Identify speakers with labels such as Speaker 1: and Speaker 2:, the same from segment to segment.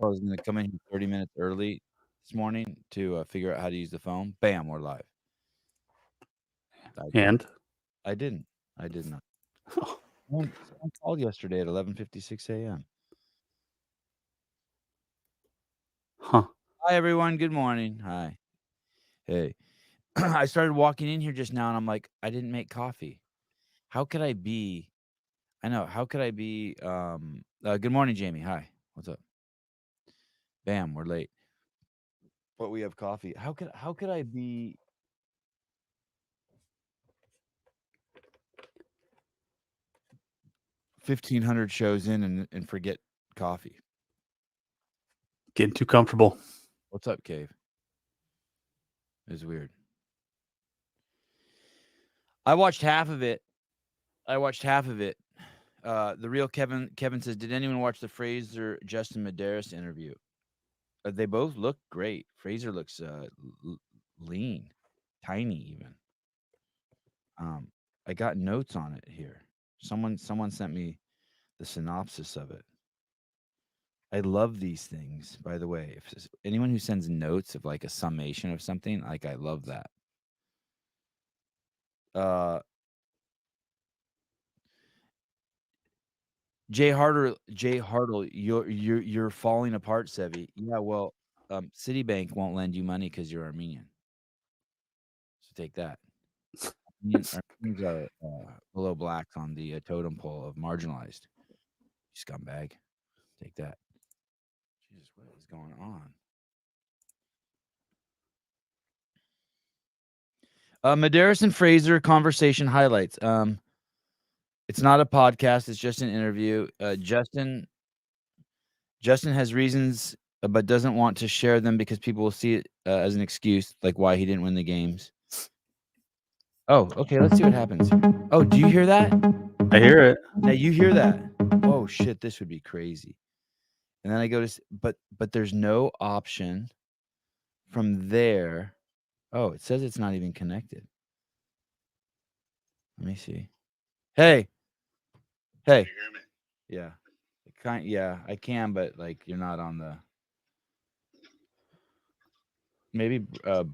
Speaker 1: I was going to come in here 30 minutes early this morning to figure out how to use the phone. Bam, we're live.
Speaker 2: And
Speaker 1: I didn't. I did not. Someone called yesterday at 11:56 a.m.
Speaker 2: huh?
Speaker 1: Hi, everyone. Good morning. Hi. Hey. I started walking in here just now, and I'm like, I didn't make coffee. How could I be? I know. How could I be? Good morning, Jamie. Hi. What's up? Bam, we're late, but we have coffee. How could I be? 1,500 shows in and forget coffee.
Speaker 2: Getting too comfortable.
Speaker 1: What's up, Cave? It's weird. I watched half of it. The real Kevin says, did anyone watch the Fraser Justin Medeiros interview? They both look great. Fraser looks lean, tiny even. I got notes on it here. Someone sent me the synopsis of it. I love these things, by the way. If anyone who sends notes of like a summation of something, like I love that. Jay Hartle, you're falling apart, Sevi. Yeah, well, Citibank won't lend you money because you're Armenian. So take that. Armenians are below blacks on the totem pole of marginalized. Scumbag. Take that. Jesus, what is going on? Medeiros and Fraser conversation highlights. It's not a podcast. It's just an interview. Justin has reasons, but doesn't want to share them because people will see it as an excuse, like why he didn't win the games. Oh, okay. Let's see what happens. Oh, do you hear that?
Speaker 2: I hear it.
Speaker 1: Now you hear that? Oh shit, this would be crazy. And then I go to, but there's no option from there. Oh, it says it's not even connected. Let me see. Hey.
Speaker 3: Can you hear me?
Speaker 1: Yeah. Yeah, I can, but like you're not on the maybe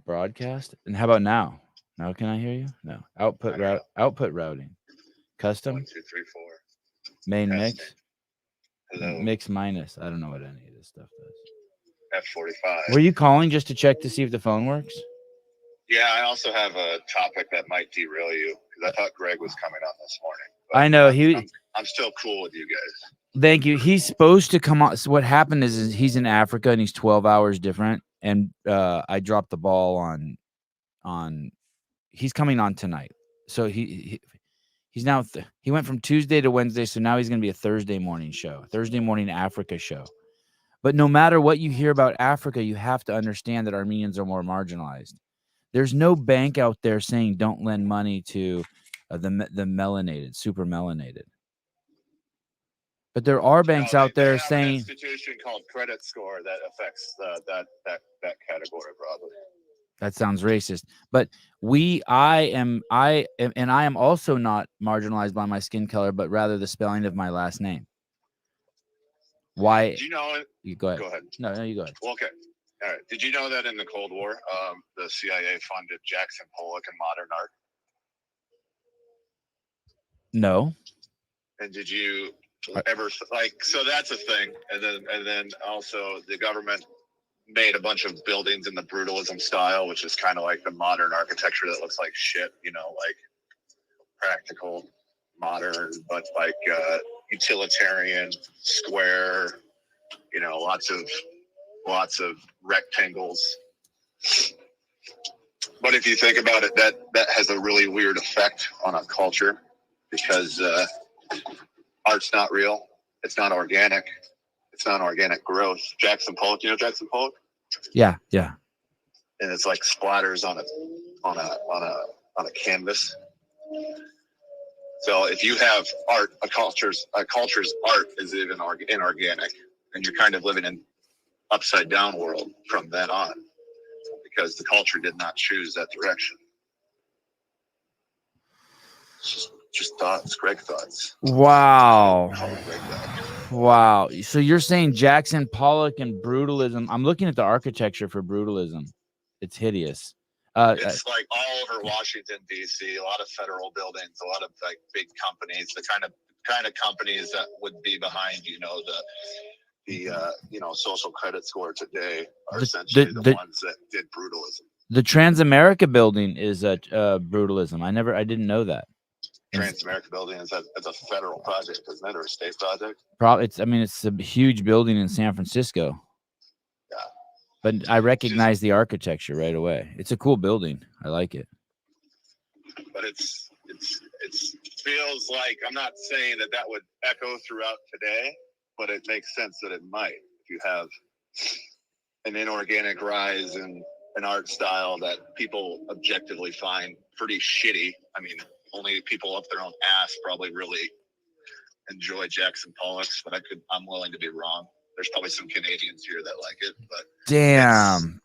Speaker 1: broadcast. And how about now? Now can I hear you? No. Output routing. Custom
Speaker 3: 1, 2, 3, 4.
Speaker 1: main
Speaker 3: Testing.
Speaker 1: mix.
Speaker 3: Hello.
Speaker 1: Mix minus. I don't know what any of this stuff does.
Speaker 3: F45.
Speaker 1: Were you calling just to check to see if the phone works?
Speaker 3: Yeah, I also have a topic that might derail you because I thought Greg was coming on this morning.
Speaker 1: I know
Speaker 3: I'm still cool with you guys.
Speaker 1: Thank you. He's supposed to come on. So what happened is he's in Africa and he's 12 hours different. And I dropped the ball on. He's coming on tonight. So he's now he went from Tuesday to Wednesday. So now he's going to be a Thursday morning show, Thursday morning Africa show. But no matter what you hear about Africa, you have to understand that Armenians are more marginalized. There's no bank out there saying don't lend money to the melanated, super melanated. But there are banks out there saying
Speaker 3: an institution called credit score that affects that category broadly.
Speaker 1: That sounds racist. But I am also not marginalized by my skin color, but rather the spelling of my last name. Why?
Speaker 3: Do you know?
Speaker 1: You go ahead.
Speaker 3: Go ahead.
Speaker 1: No, you go ahead.
Speaker 3: Well, okay. All right. Did you know that in the Cold War, the CIA funded Jackson Pollock and modern art?
Speaker 1: No.
Speaker 3: And did you ever so that's a thing. And then also the government made a bunch of buildings in the brutalism style, which is kind of like the modern architecture that looks like shit, like practical, modern, but like utilitarian, square, lots of rectangles. But if you think about it, that has a really weird effect on a culture because art's not real. It's not organic. It's not organic growth. Jackson Pollock, you know Jackson Pollock?
Speaker 1: Yeah.
Speaker 3: And it's like splatters on a canvas. So if you have art, a culture's art is even inorganic, and you're kind of living in upside down world from then on, because the culture did not choose that direction. Just thoughts, Greg thoughts.
Speaker 1: Wow. Wow. So you're saying Jackson Pollock and brutalism. I'm looking at the architecture for brutalism. It's hideous.
Speaker 3: It's like all over Washington D.C. A lot of federal buildings, a lot of like big companies, the kind of companies that would be behind, the social credit score today are essentially the ones that did brutalism.
Speaker 1: The Transamerica building is brutalism. I didn't know that.
Speaker 3: Transamerica building is a federal project, isn't it, or a state project?
Speaker 1: Probably. It's a huge building in San Francisco.
Speaker 3: Yeah.
Speaker 1: But I recognize the architecture right away. It's a cool building. I like it.
Speaker 3: But it feels like, I'm not saying that would echo throughout today, but it makes sense that it might. If you have an inorganic rise in an art style that people objectively find pretty shitty. I mean, only people up their own ass probably really enjoy Jackson Pollock's, but I'm willing to be wrong. There's probably some Canadians here that like it, but
Speaker 1: damn.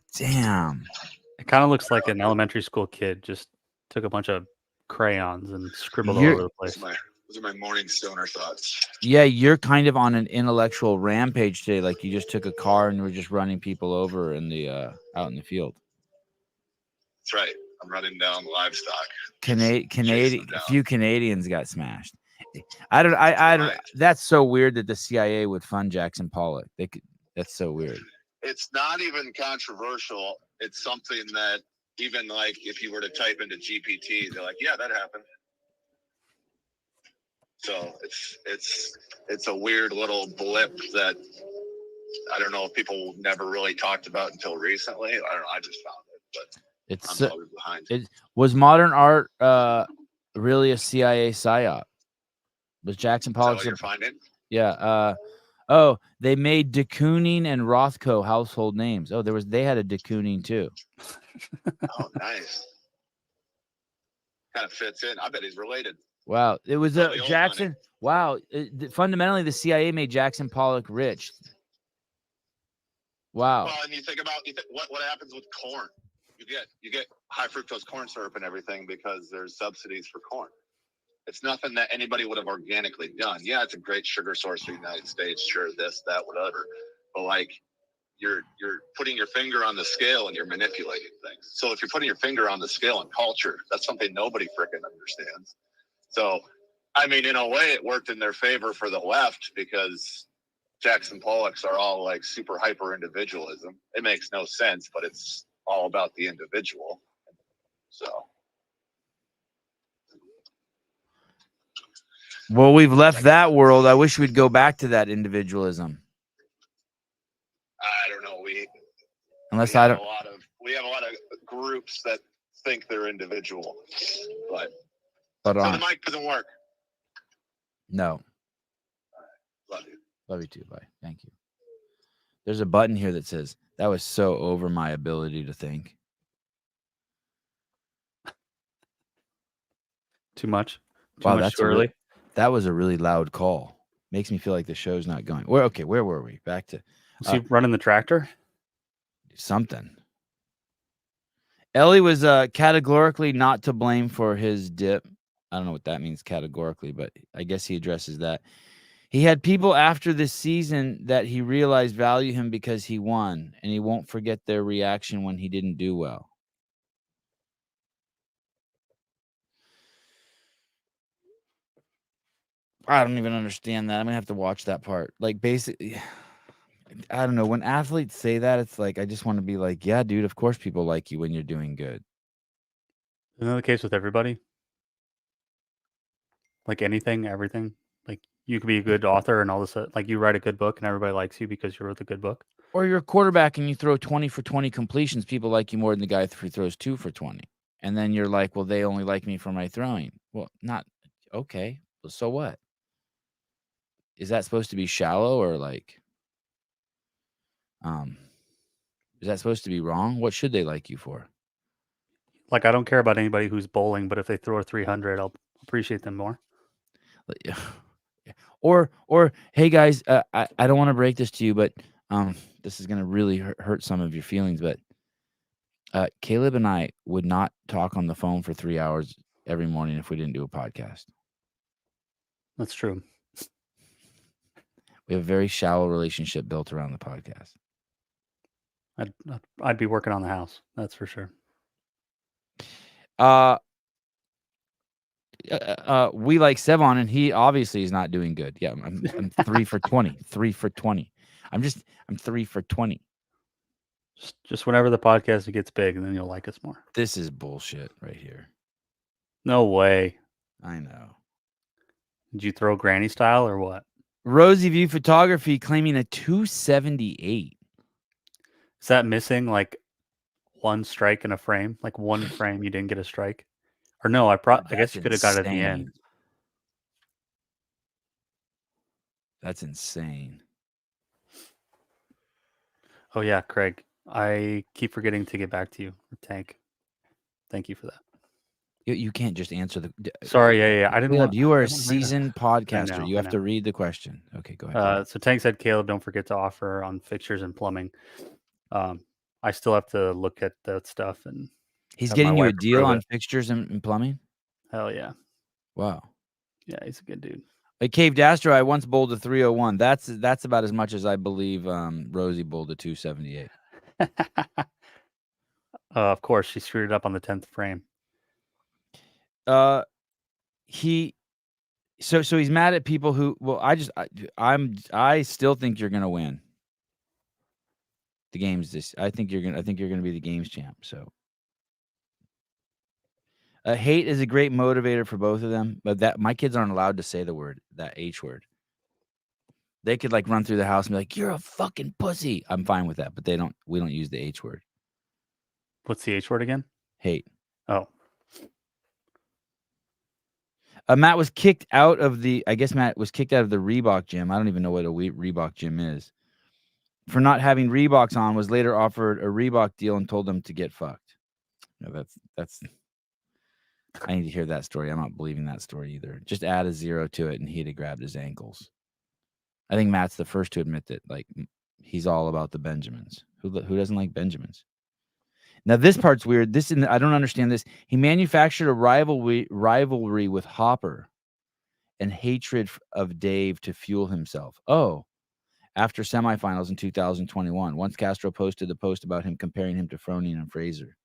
Speaker 2: It kind of looks like an elementary school kid just took a bunch of crayons and scribbled all over the place.
Speaker 3: Those are my morning stoner thoughts.
Speaker 1: Yeah, you're kind of on an intellectual rampage today. Like you just took a car and were just running people over in the out in the field.
Speaker 3: That's right. I'm running down livestock.
Speaker 1: A few Canadians got smashed. I don't. That's so weird that the CIA would fund Jackson Pollock. That's so weird.
Speaker 3: It's not even controversial. It's something that even like if you were to type into GPT, they're like, yeah, that happened. So it's a weird little blip that I don't know if people never really talked about until recently. I don't know. I just found it, but I'm probably behind.
Speaker 1: It was modern art really a CIA psyop? Was Jackson Pollock?
Speaker 3: You're finding?
Speaker 1: Yeah. They made de Kooning and Rothko household names. Oh, they had a de Kooning too.
Speaker 3: Oh, nice. Kind of fits in. I bet he's related.
Speaker 1: Wow, it was Jackson. Wow, fundamentally, the CIA made Jackson Pollock rich. Wow.
Speaker 3: Well, and you think about what happens with corn. You get high fructose corn syrup and everything because there's subsidies for corn. It's nothing that anybody would have organically done. Yeah, it's a great sugar source for the United States. Sure, this, that, whatever. But like, you're putting your finger on the scale and you're manipulating things. So if you're putting your finger on the scale in culture, that's something nobody freaking understands. So, I mean, in a way, it worked in their favor for the left because Jackson Pollocks are all like super hyper individualism. It makes no sense, but it's all about the individual. So.
Speaker 1: Well, we've left that world. I wish we'd go back to that individualism.
Speaker 3: I don't know. We have a lot of groups that think they're individual, but so the mic doesn't work.
Speaker 1: No.
Speaker 3: Love you.
Speaker 1: Love you too. Bye. Thank you. There's a button here that says that was so over my ability to think.
Speaker 2: Too much.
Speaker 1: Wow, that's early. That was a really loud call. Makes me feel like the show's not going. Where were we? Back to
Speaker 2: was he running the tractor?
Speaker 1: Something. Ellie was categorically not to blame for his dip. I don't know what that means categorically, but I guess he addresses that. He had people after this season that he realized value him because he won, and he won't forget their reaction when he didn't do well. I don't even understand that. I'm gonna have to watch that part. Like, basically, I don't know. When athletes say that, it's like I just want to be like, yeah, dude. Of course, people like you when you're doing good.
Speaker 2: Isn't that the case with everybody? Like anything, everything. Like you could be a good author and all this. Like you write a good book and everybody likes you because you wrote the good book.
Speaker 1: Or you're a quarterback and you throw 20 for 20 completions. People like you more than the guy who throws 2 for 20. And then you're like, well, they only like me for my throwing. Well, not okay. Well, so what? Is that supposed to be shallow or like, is that supposed to be wrong? What should they like you for?
Speaker 2: Like, I don't care about anybody who's bowling, but if they throw a 300, I'll appreciate them more.
Speaker 1: Or hey guys, I don't want to break this to you, but this is going to really hurt some of your feelings, but Caleb and I would not talk on the phone for 3 hours every morning if we didn't do a podcast.
Speaker 2: That's true.
Speaker 1: We have a very shallow relationship built around the podcast.
Speaker 2: I'd be working on the house. That's for sure.
Speaker 1: We like Sevan, and he obviously is not doing good. Yeah, I'm 3 for 20. 3 for 20. I'm 3 for 20.
Speaker 2: Just whenever the podcast gets big, and then you'll like us more.
Speaker 1: This is bullshit right here.
Speaker 2: No way.
Speaker 1: I know.
Speaker 2: Did you throw granny style or what?
Speaker 1: Rosie View Photography claiming a 278.
Speaker 2: Is that missing like one strike in a frame? Like one frame you didn't get a strike? Or no, I guess you could have got it at the end.
Speaker 1: That's insane.
Speaker 2: Oh yeah, Craig. I keep forgetting to get back to you. Tank. Thank you for that.
Speaker 1: You can't just answer the.
Speaker 2: Sorry, yeah. I didn't.
Speaker 1: Caleb, you are a seasoned podcaster.
Speaker 2: know,
Speaker 1: You have to read the question. Okay, go ahead.
Speaker 2: So Tank said, Caleb, don't forget to offer on fixtures and plumbing. I still have to look at that stuff, and
Speaker 1: he's
Speaker 2: have
Speaker 1: getting
Speaker 2: my
Speaker 1: you a
Speaker 2: wife
Speaker 1: deal
Speaker 2: approve
Speaker 1: on
Speaker 2: it.
Speaker 1: fixtures and plumbing.
Speaker 2: Hell yeah!
Speaker 1: Wow.
Speaker 2: Yeah, he's a good dude.
Speaker 1: At Cave Dastro, I once bowled a 301. That's about as much as I believe Rosie bowled a 278.
Speaker 2: Of course, she screwed it up on the 10th frame.
Speaker 1: So he's mad at people who. Well, I still think you're gonna win the games. I think you're gonna be the games champ. So. Hate is a great motivator for both of them, but that my kids aren't allowed to say that H word. They could like run through the house and be like, "You're a fucking pussy." I'm fine with that, but we don't use the H word.
Speaker 2: What's the H word again?
Speaker 1: Hate.
Speaker 2: Oh.
Speaker 1: Matt was kicked out of the. I guess Matt was kicked out of the Reebok gym. I don't even know what a Reebok gym is. For not having Reeboks on, was later offered a Reebok deal and told them to get fucked. No, that's. I need to hear that story. I'm not believing that story either. Just add a 0 to it, and he'd have grabbed his ankles. I think Matt's the first to admit that, like, he's all about the Benjamins. Who doesn't like Benjamins? Now, this part's weird. I don't understand this. He manufactured a rivalry with Hopper and hatred of Dave to fuel himself. Oh, after semifinals in 2021, once Castro posted the post about him comparing him to Froning and Fraser.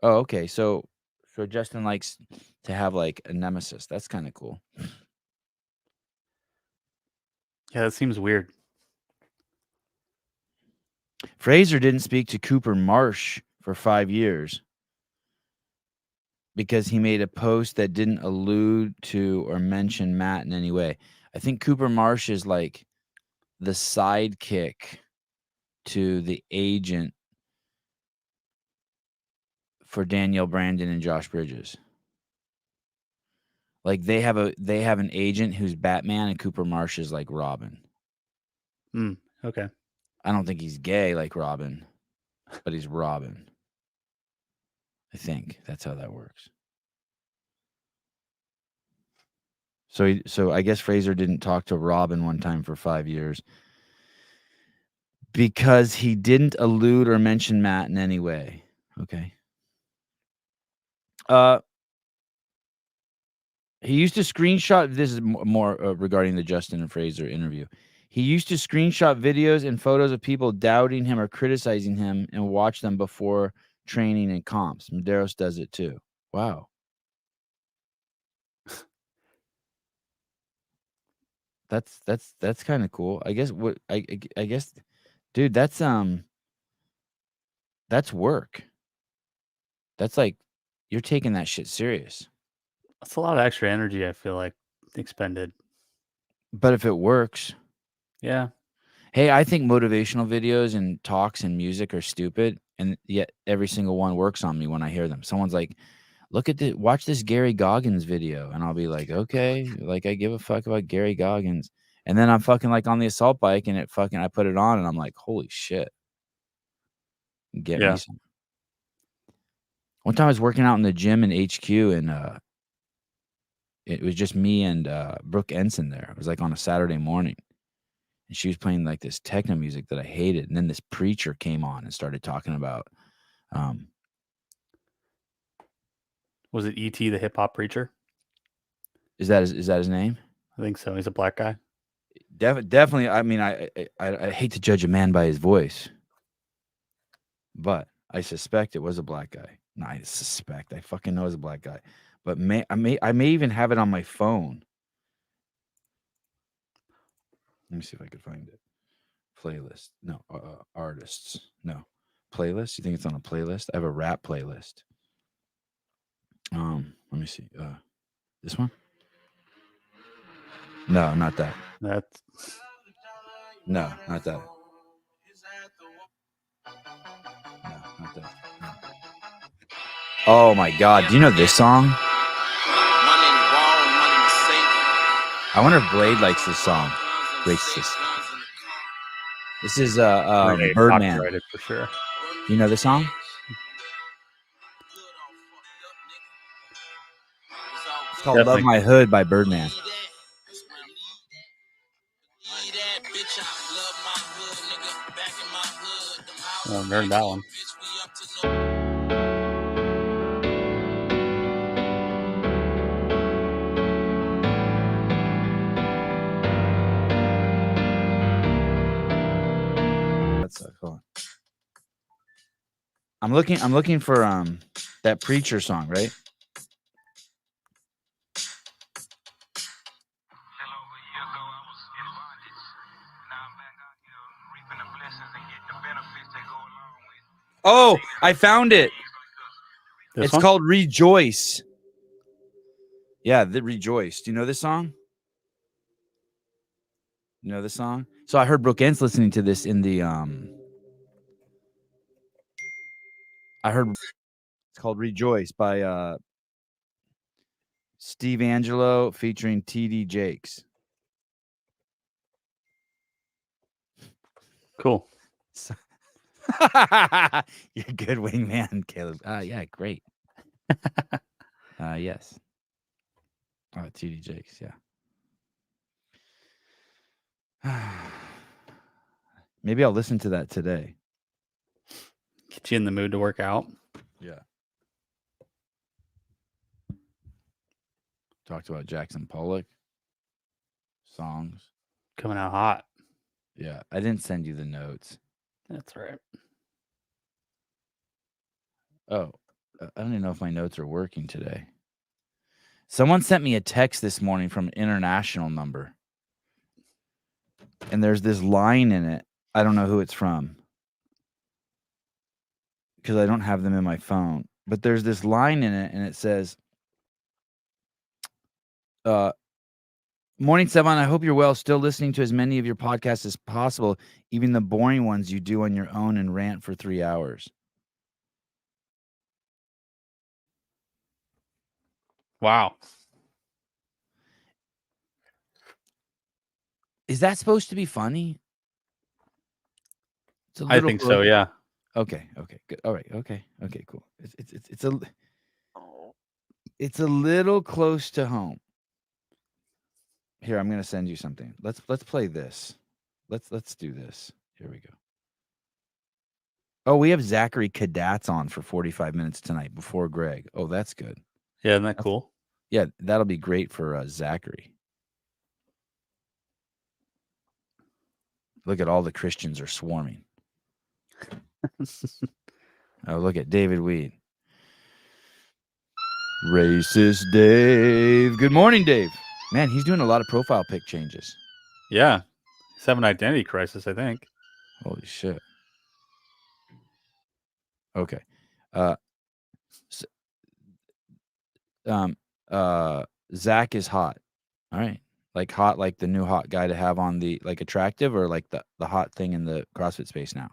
Speaker 1: Oh, okay. So Justin likes to have like a nemesis. That's kind of cool.
Speaker 2: Yeah, that seems weird.
Speaker 1: Fraser didn't speak to Cooper Marsh for 5 years because he made a post that didn't allude to or mention Matt in any way. I think Cooper Marsh is like the sidekick to the agent for Danielle Brandon and Josh Bridges. Like they have an agent who's Batman and Cooper Marsh is like Robin.
Speaker 2: Okay.
Speaker 1: I don't think he's gay like Robin, but he's Robin. I think that's how that works. So I guess Fraser didn't talk to Robin one time for 5 years because he didn't allude or mention Matt in any way. Okay. He used to screenshot. This is more regarding the Justin and Fraser interview. He used to screenshot videos and photos of people doubting him or criticizing him and watch them before training and comps. Medeiros does it too. Wow. That's kind of cool. I guess I guess, dude, that's work. That's like you're taking that shit serious.
Speaker 2: That's a lot of extra energy, I feel like, expended.
Speaker 1: But if it works.
Speaker 2: Yeah.
Speaker 1: Hey, I think motivational videos and talks and music are stupid, and yet every single one works on me when I hear them. Someone's like, watch this Gary Goggins video, and I'll be like, okay, like I give a fuck about Gary Goggins. And then I'm fucking like on the assault bike, and I put it on, and I'm like, holy shit. Get me some. One time I was working out in the gym in HQ, and it was just me and Brooke Ensign there. It was like on a Saturday morning. And she was playing like this techno music that I hated. And then this preacher came on and started talking about.
Speaker 2: Was it E.T. the hip hop preacher?
Speaker 1: Is that his name?
Speaker 2: I think so. He's a black guy.
Speaker 1: Definitely. I mean, I hate to judge a man by his voice, but I suspect it was a black guy. No, I suspect. I fucking know it was a black guy. But I may even have it on my phone. Let me see if I could find it. Playlist. No. Artists. No. Playlist. You think it's on a playlist? I have a rap playlist. Let me see. This one? No, not that. No, not that. No, not that. No. Oh my God! Do you know this song? I wonder if Blade likes this song. Racist. This is Birdman.
Speaker 2: For sure.
Speaker 1: You know this song? It's called Love My Hood by Birdman.
Speaker 2: Oh, I heard that one.
Speaker 1: Hold on. I'm looking for that Preacher song, right? Oh, I found it. It's called Rejoice. Yeah, the Rejoice. Do you know this song? You know this song? So I heard Brooke Ent's listening to this in the I heard it's called Rejoice by Steve Angelo featuring TD Jakes.
Speaker 2: Cool.
Speaker 1: You're a good wingman, Caleb. Yeah, great. Yes. TD Jakes, yeah. Maybe I'll listen to that today.
Speaker 2: Get you in the mood to work out.
Speaker 1: Yeah. Talked about Jackson Pollock songs
Speaker 2: coming out hot.
Speaker 1: Yeah, I didn't send you the notes.
Speaker 2: That's right.
Speaker 1: Oh, I don't even know if my notes are working today. Someone sent me a text this morning from an international number. And there's this line in it. I don't know who it's from, because I don't have them in my phone. But there's this line in it, and it says, "Morning, Sevan. I hope you're well. Still listening to as many of your podcasts as possible, even the boring ones you do on your own and rant for 3 hours."
Speaker 2: Wow.
Speaker 1: Is that supposed to be funny?
Speaker 2: I think so, yeah.
Speaker 1: Okay, good. All right, okay, cool. It's a little close to home. Here, I'm gonna send you something. Let's play this. Let's do this. Here we go. Oh, we have Zachary Kadatz on for 45 minutes tonight before Greg. Oh, that's good.
Speaker 2: Yeah, isn't that cool?
Speaker 1: Yeah, that'll be great for Zachary. Look at all the Christians are swarming. Oh, look at David Weed. Racist Dave. Good morning, Dave. Man, he's doing a lot of profile pic changes.
Speaker 2: Yeah. He's having an identity crisis, I think.
Speaker 1: Holy shit. Okay. Zach is hot. All right. Like hot, like the new hot guy to have on the, like, attractive, or like the hot thing in the CrossFit space now.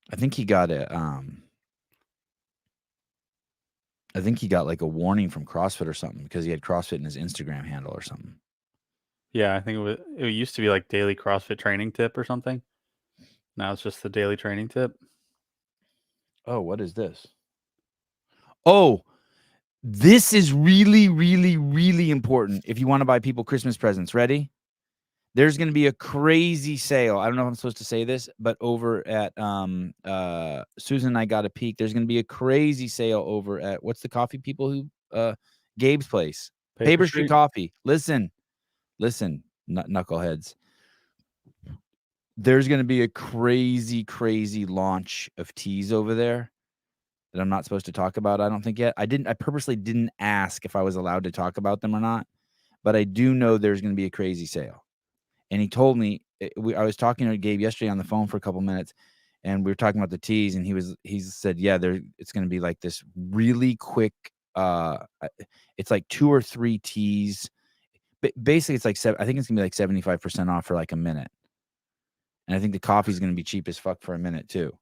Speaker 1: I think he got like a warning from CrossFit or something, because he had CrossFit in his Instagram handle or something.
Speaker 2: Yeah, I think it used to be like daily CrossFit training tip or something. Now it's just the daily training tip.
Speaker 1: Oh, what is this? Oh, this is really, really, really important if you want to buy people Christmas presents. Ready? There's going to be a crazy sale. I don't know if I'm supposed to say this, but over at Susan and I Got a Peek, there's going to be a crazy sale over at, what's the coffee people who Gabe's place? Paper Street Coffee. Listen, listen, knuckleheads. There's going to be a crazy, crazy launch of teas over there that I'm not supposed to talk about. I don't think yet. I purposely didn't ask if I was allowed to talk about them or not, but I do know there's going to be a crazy sale. And he told me, I was talking to Gabe yesterday on the phone for a couple minutes, and we were talking about the teas, and he said, yeah, it's going to be like this really quick. It's like 2 or 3 teas. Basically, it's like I think it's gonna be like 75% off for like a minute. And I think the coffee's gonna be cheap as fuck for a minute too.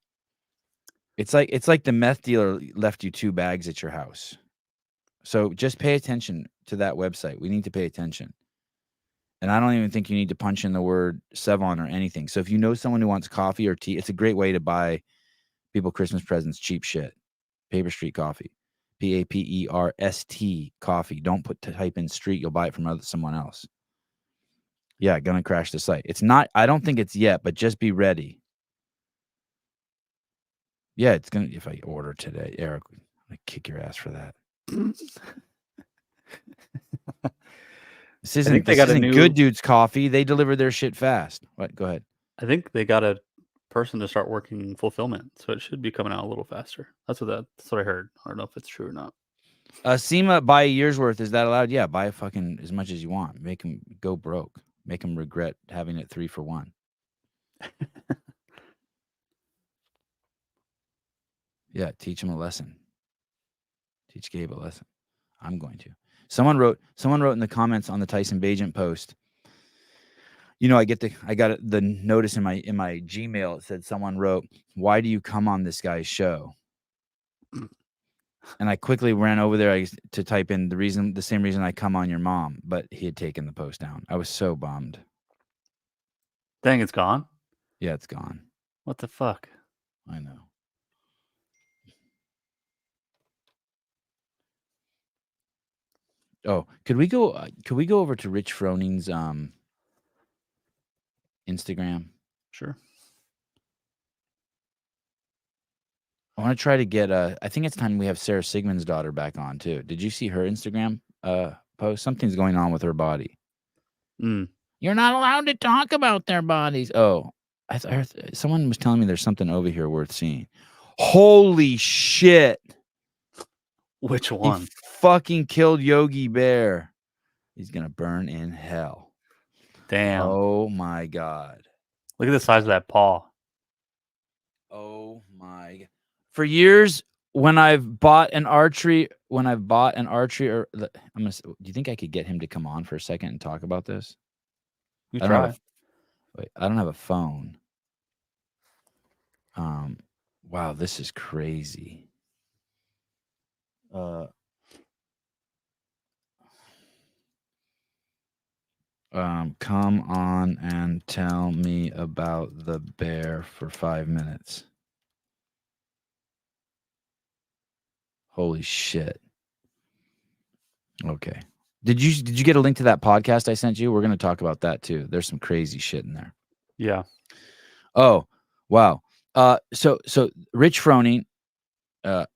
Speaker 1: It's like the meth dealer left you 2 bags at your house. So just pay attention to that website. We need to pay attention. And I don't even think you need to punch in the word Sevan or anything. So if you know someone who wants coffee or tea, it's a great way to buy people Christmas presents, cheap shit. Paper Street Coffee. PAPERST coffee. Don't type in street. You'll buy it from someone else. Yeah, gonna crash the site. It's not. I don't think it's yet, but just be ready. Yeah, it's gonna. If I order today, Eric, I'm gonna kick your ass for that. This isn't Good Dude's Coffee. They deliver their shit fast. What? Go ahead.
Speaker 2: I think they got a person to start working fulfillment, so it should be coming out a little faster. That's what I heard. I don't know if it's true or not.
Speaker 1: SEMA, buy a year's worth. Is that allowed? Yeah, buy fucking as much as you want. Make them go broke. Make them regret having it 3 for 1. Yeah, teach them a lesson. Teach Gabe a lesson. I'm going to. Someone wrote in the comments on the Tyson Bagent post. You know, I got the notice in my Gmail. It said someone wrote, "Why do you come on this guy's show?" And I quickly ran over there to type in the same reason I come on your mom, but he had taken the post down. I was so bummed.
Speaker 2: Dang, it's gone?
Speaker 1: Yeah, it's gone.
Speaker 2: What the fuck?
Speaker 1: I know. Oh, could we go over to Rich Froning's Instagram?
Speaker 2: Sure.
Speaker 1: I want to try to get I think it's time we have Sarah Sigmund's daughter back on too. Did you see her Instagram post? Something's going on with her body. You're not allowed to talk about their bodies. Oh, I heard someone was telling me there's something over here worth seeing. Holy shit.
Speaker 2: Which one?
Speaker 1: He fucking killed Yogi Bear. He's going to burn in hell.
Speaker 2: Damn.
Speaker 1: Oh my God.
Speaker 2: Look at the size of that paw.
Speaker 1: Oh my God. For years, when I've bought an archery, do you think I could get him to come on for a second and talk about this?
Speaker 2: You try.
Speaker 1: I don't have a phone. Wow, this is crazy. Come on and tell me about the bear for 5 minutes. Holy shit. Okay. Did you get a link to that podcast I sent you? We're going to talk about that too. There's some crazy shit in there.
Speaker 2: Yeah.
Speaker 1: Oh, wow. So Rich Froning, God,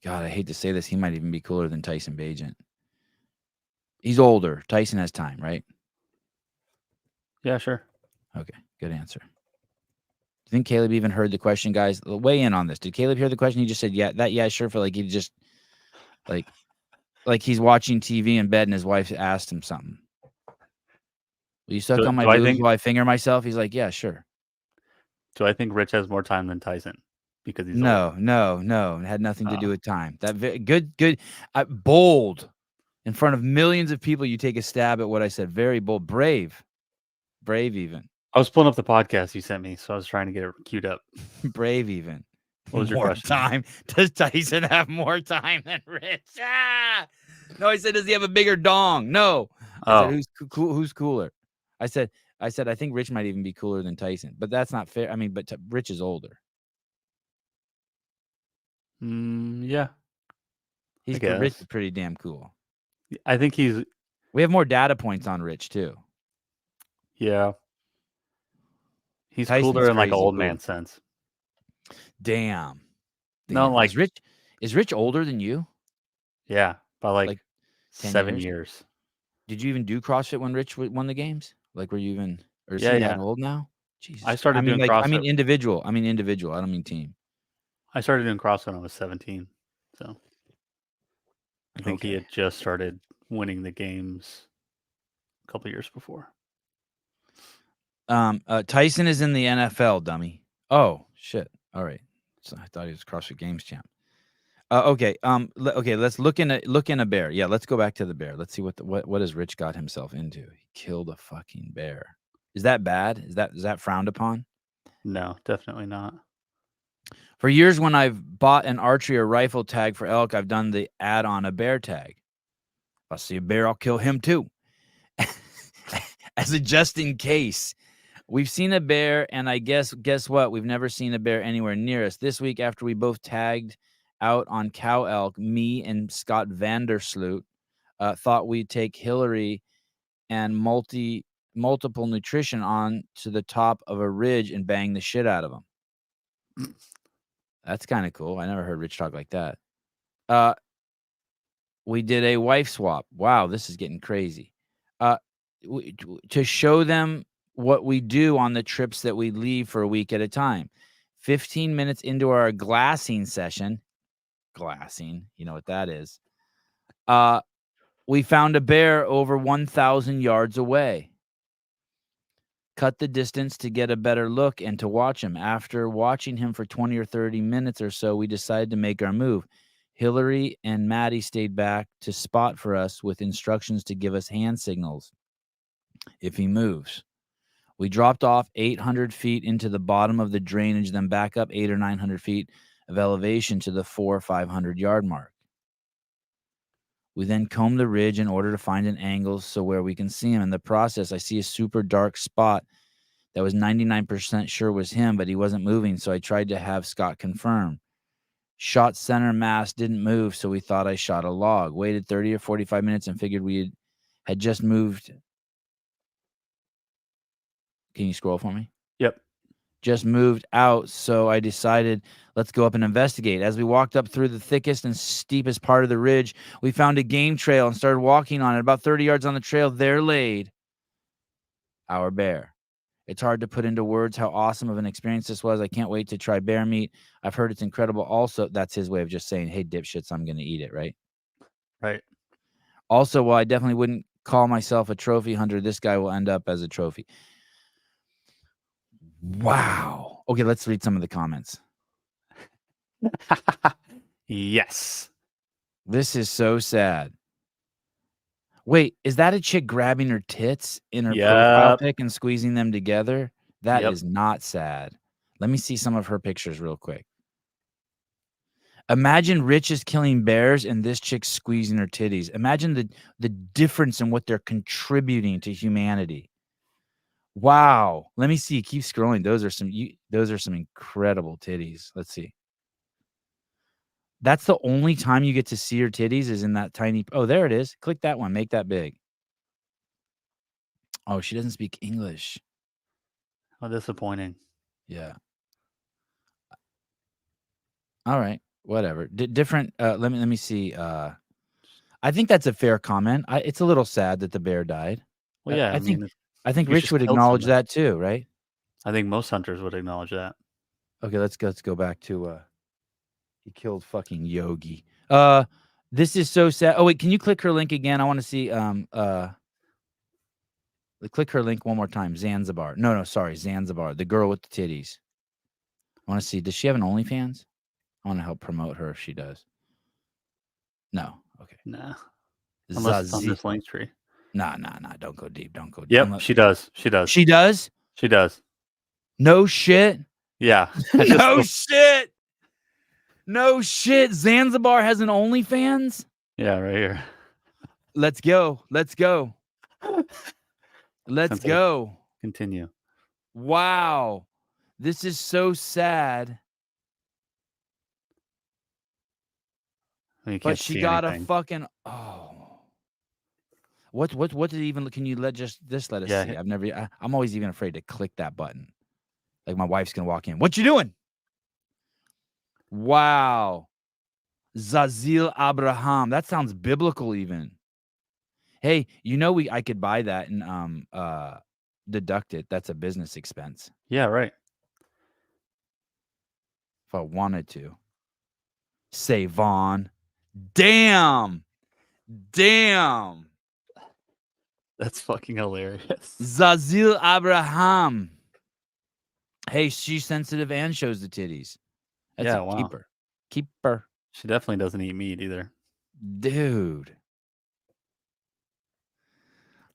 Speaker 1: I hate to say this. He might even be cooler than Tyson Bagent. He's older. Tyson has time, right?
Speaker 2: Yeah, sure.
Speaker 1: Okay, good answer. Do you think Caleb even heard the question, guys? Weigh in on this. Did Caleb hear the question? He just said, yeah, sure. For like he just like he's watching TV in bed and his wife asked him something. Will you suck on my boobs while I finger myself? He's like, yeah, sure.
Speaker 2: Do I think Rich has more time than Tyson? Because he's
Speaker 1: no. It had nothing to do with time. That good, bold. In front of millions of people, you take a stab at what I said. Very bold, brave even.
Speaker 2: I was pulling up the podcast you sent me, so I was trying to get it queued up.
Speaker 1: Brave even.
Speaker 2: What was your question?
Speaker 1: Time? Does Tyson have more time than Rich? No, I said, does he have a bigger dong? No. I said, who's cooler? I said, I think Rich might even be cooler than Tyson, but that's not fair. I mean, but Rich is older.
Speaker 2: Yeah.
Speaker 1: Rich is pretty damn cool.
Speaker 2: I think
Speaker 1: we have more data points on Rich too.
Speaker 2: Yeah. He's
Speaker 1: Tyson's
Speaker 2: cooler in like old man sense.
Speaker 1: Damn.
Speaker 2: No, like
Speaker 1: is Rich older than you?
Speaker 2: Yeah, by like 7 years.
Speaker 1: Did you even do CrossFit when Rich won the games? Like, were you even, or is
Speaker 2: Yeah,
Speaker 1: he
Speaker 2: yeah.
Speaker 1: that old now? Jesus.
Speaker 2: I started doing
Speaker 1: I
Speaker 2: CrossFit.
Speaker 1: mean individual. I don't mean team.
Speaker 2: I started doing CrossFit when I was 17. So I think he
Speaker 1: Okay.
Speaker 2: had just started winning the games a couple years before.
Speaker 1: Tyson is in the NFL, dummy. Oh, shit. All right. So I thought he was CrossFit Games champ. Okay. Okay. Let's look in a bear. Yeah. Let's go back to the bear. Let's see what has Rich got himself into. He killed a fucking bear. Is that bad? Is that frowned upon?
Speaker 2: No, definitely not.
Speaker 1: For years, when I've bought an archery or rifle tag for elk, I've done the add-on a bear tag. If I see a bear, I'll kill him too. As a just in case. We've seen a bear, and I guess what? We've never seen a bear anywhere near us. This week, after we both tagged out on cow elk, me and Scott Vandersloot thought we'd take Hillary and multiple nutrition on to the top of a ridge and bang the shit out of them. That's kind of cool. I never heard Rich talk like that. We did a wife swap. Wow, this is getting crazy. To show them what we do on the trips that we leave for a week at a time. 15 minutes into our glassing session, you know what that is, we found a bear over 1,000 yards away. Cut the distance to get a better look and to watch him. After watching him for 20 or 30 minutes or so, we decided to make our move. Hillary and Maddie stayed back to spot for us with instructions to give us hand signals if he moves. We dropped off 800 feet into the bottom of the drainage, then back up 800 or 900 feet of elevation to the 400 or 500 yard mark. We then combed the ridge in order to find an angle so where we can see him. In the process, I see a super dark spot that was 99% sure was him, but he wasn't moving, so I tried to have Scott confirm. Shot center mass, didn't move, so we thought I shot a log. Waited 30 or 45 minutes and figured we had just moved. Can you scroll for me?
Speaker 2: Yep.
Speaker 1: Just moved out, so I decided let's go up and investigate. As we walked up through the thickest and steepest part of the ridge, we found a game trail and started walking on it. About 30 yards on the trail, there laid our bear. It's hard to put into words how awesome of an experience this was. I can't wait to try bear meat. I've heard it's incredible. Also, that's his way of just saying, hey, dipshits, I'm going to eat it, right?
Speaker 2: Right.
Speaker 1: Also, while I definitely wouldn't call myself a trophy hunter, this guy will end up as a trophy. Wow. Okay, let's read some of the comments.
Speaker 2: Yes.
Speaker 1: This is so sad. Wait, is that a chick grabbing her tits in her profile pic and squeezing them together? That is not sad. Let me see some of her pictures real quick. Imagine Rich is killing bears and this chick's squeezing her titties. Imagine the difference in what they're contributing to humanity. Wow. Let me see. Keep scrolling. Those are some incredible titties. Let's see. That's the only time you get to see her titties is in that tiny. Oh, there it is. Click that one. Make that big. Oh, she doesn't speak English.
Speaker 2: How disappointing.
Speaker 1: Yeah. All right. Whatever. Different. Let me see. I think that's a fair comment. It's a little sad that the bear died.
Speaker 2: Well, yeah.
Speaker 1: I think Rich would acknowledge that too, right?
Speaker 2: I think most hunters would acknowledge that.
Speaker 1: Okay, let's go back to he killed fucking Yogi. This is so sad. Oh wait, can you click her link again? I want to see click her link one more time. Zanzibar. No, sorry, Zanzibar. The girl with the titties. I want to see. Does she have an OnlyFans? I want to help promote her if she does. No. Okay.
Speaker 2: Nah. Unless it's on this link tree.
Speaker 1: Nah. Don't go deep. Don't go deep.
Speaker 2: Yep, she does. She does.
Speaker 1: She does?
Speaker 2: She does.
Speaker 1: No shit.
Speaker 2: Yeah.
Speaker 1: No shit. No shit. Zanzibar has an OnlyFans?
Speaker 2: Yeah, right here.
Speaker 1: Let's go. Let's go.
Speaker 2: Continue.
Speaker 1: Wow. This is so sad.
Speaker 2: But
Speaker 1: she got a fucking What did it even? Can you let us see? I'm always even afraid to click that button. Like my wife's gonna walk in. What you doing? Wow. Zazil Abraham. That sounds biblical even. Hey, I could buy that and deduct it. That's a business expense
Speaker 2: Yeah, right.
Speaker 1: if I wanted to. Sevan. Damn.
Speaker 2: That's fucking hilarious.
Speaker 1: Zazil Abraham. Hey, she's sensitive and shows the titties. That's
Speaker 2: Yeah,
Speaker 1: a
Speaker 2: wow.
Speaker 1: keeper.
Speaker 2: She definitely doesn't eat meat either.
Speaker 1: Dude.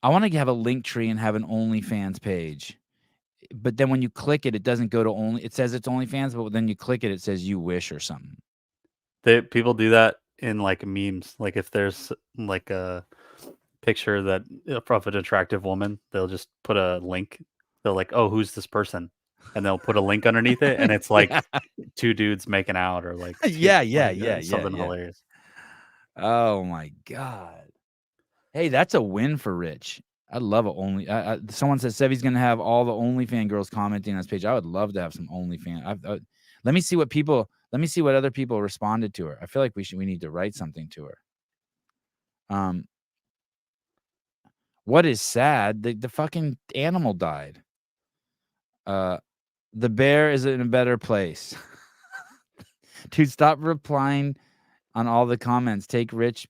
Speaker 1: I want to have a link tree and have an OnlyFans page. But then when you click it, it doesn't go to only. It says it's OnlyFans, but then you click it, it says you wish or something.
Speaker 2: People do that in like memes. Like if there's like a picture that of an attractive woman, they'll just put a link. They're like, "Oh, who's this person?" And they'll put a link underneath it, and it's like two dudes making out, or like something hilarious.
Speaker 1: Oh my god! Hey, that's a win for Rich. I love it. Someone said Sevy's gonna have all the OnlyFans girls commenting on his page. I would love to have some OnlyFans. Let me see what other people responded to her. I feel like we need to write something to her. What is sad? The fucking animal died. The bear is in a better place. Dude, stop replying on all the comments. Take Rich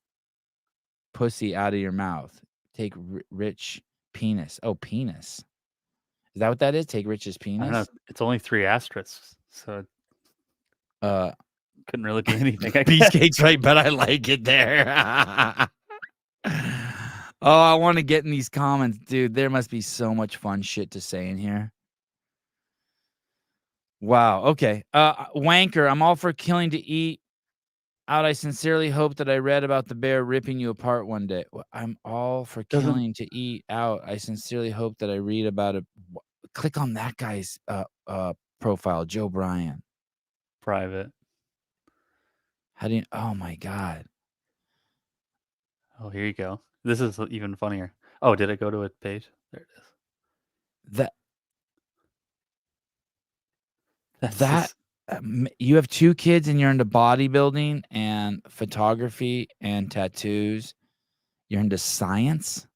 Speaker 1: pussy out of your mouth. Take Rich penis. Oh, penis. Is that what that is? Take Rich's penis?
Speaker 2: I don't know. It's only 3 asterisks, so couldn't really be anything.
Speaker 1: Beefcake's right, but I like it there. Oh, I want to get in these comments, dude. There must be so much fun shit to say in here. Wow. Okay. Wanker, I'm all for killing to eat out. I sincerely hope that I read about the bear ripping you apart one day. I'm all for killing to eat out. I sincerely hope that I read about it. Click on that guy's profile, Joe Bryan.
Speaker 2: Private.
Speaker 1: How do you? Oh my god.
Speaker 2: Oh, here you go. This is even funnier. Oh, did it go to a page? There it is.
Speaker 1: You have 2 kids and you're into bodybuilding and photography and tattoos. You're into science.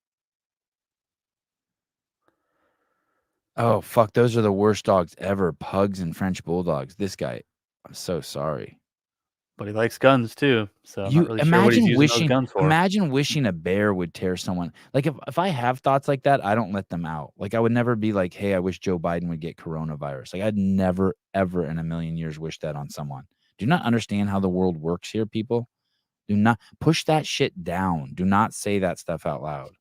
Speaker 1: Oh, fuck. Those are the worst dogs ever. Pugs and French bulldogs. This guy, I'm so sorry.
Speaker 2: But he likes guns too, so I'm not really sure what he's using those guns for.
Speaker 1: Imagine wishing a bear would tear someone. Like if I have thoughts like that, I don't let them out. Like I would never be like, hey, I wish Joe Biden would get coronavirus. Like I'd never, ever in a million years wish that on someone. Do you not understand how the world works here, people? Do not push that shit down. Do not say that stuff out loud.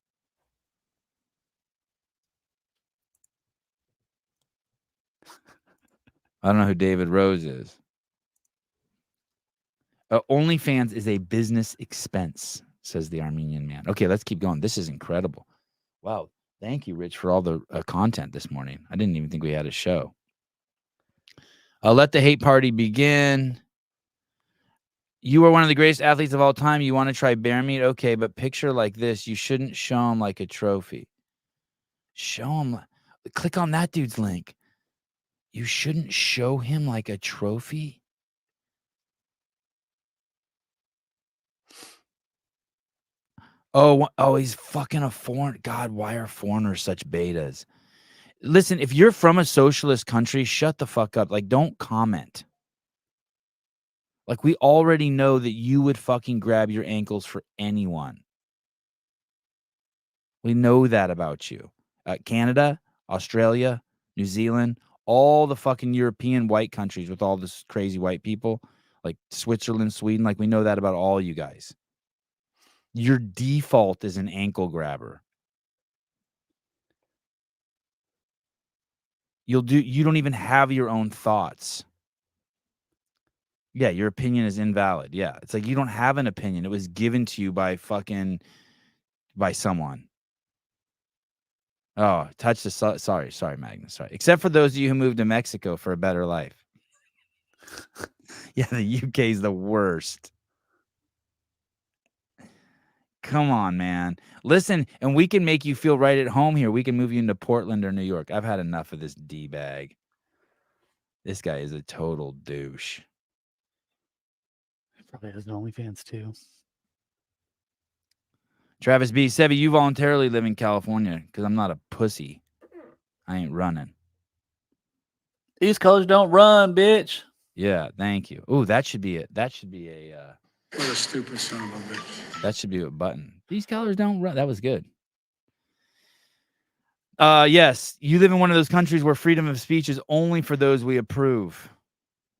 Speaker 1: I don't know who David Rose is. OnlyFans is a business expense, says the Armenian man. Okay, let's keep going. This is incredible. Wow. Thank you, Rich, for all the content this morning. I didn't even think we had a show. Let the hate party begin. You are one of the greatest athletes of all time. You want to try bear meat? Okay, but picture like this. You shouldn't show him like a trophy. Show him. Click on that dude's link. You shouldn't show him like a trophy. Oh, he's fucking a foreign. God, why are foreigners such betas? Listen, if you're from a socialist country, shut the fuck up. Like, don't comment. Like, we already know that you would fucking grab your ankles for anyone. We know that about you. Canada, Australia, New Zealand, all the fucking European white countries with all this crazy white people, like Switzerland, Sweden, like we know that about all you guys. Your default is an ankle grabber. You don't even have your own thoughts. Yeah, your opinion is invalid. Yeah, it's like you don't have an opinion. It was given to you by someone. Oh, touch the sorry, Magnus. Sorry. Except for those of you who moved to Mexico for a better life. Yeah, the UK is the worst. Come on, man. Listen, and we can make you feel right at home here. We can move you into Portland or New York. I've had enough of this D-bag. This guy is a total douche.
Speaker 2: He probably has an OnlyFans too.
Speaker 1: Travis B. Sevi, you voluntarily live in California because I'm not a pussy. I ain't running.
Speaker 2: These colors don't run, bitch.
Speaker 1: Yeah, thank you. Oh, that should be it. That should be a.
Speaker 4: What a stupid son of a bitch.
Speaker 1: That should be a button. These colors don't run. That was good. Yes, you live in one of those countries where freedom of speech is only for those we approve.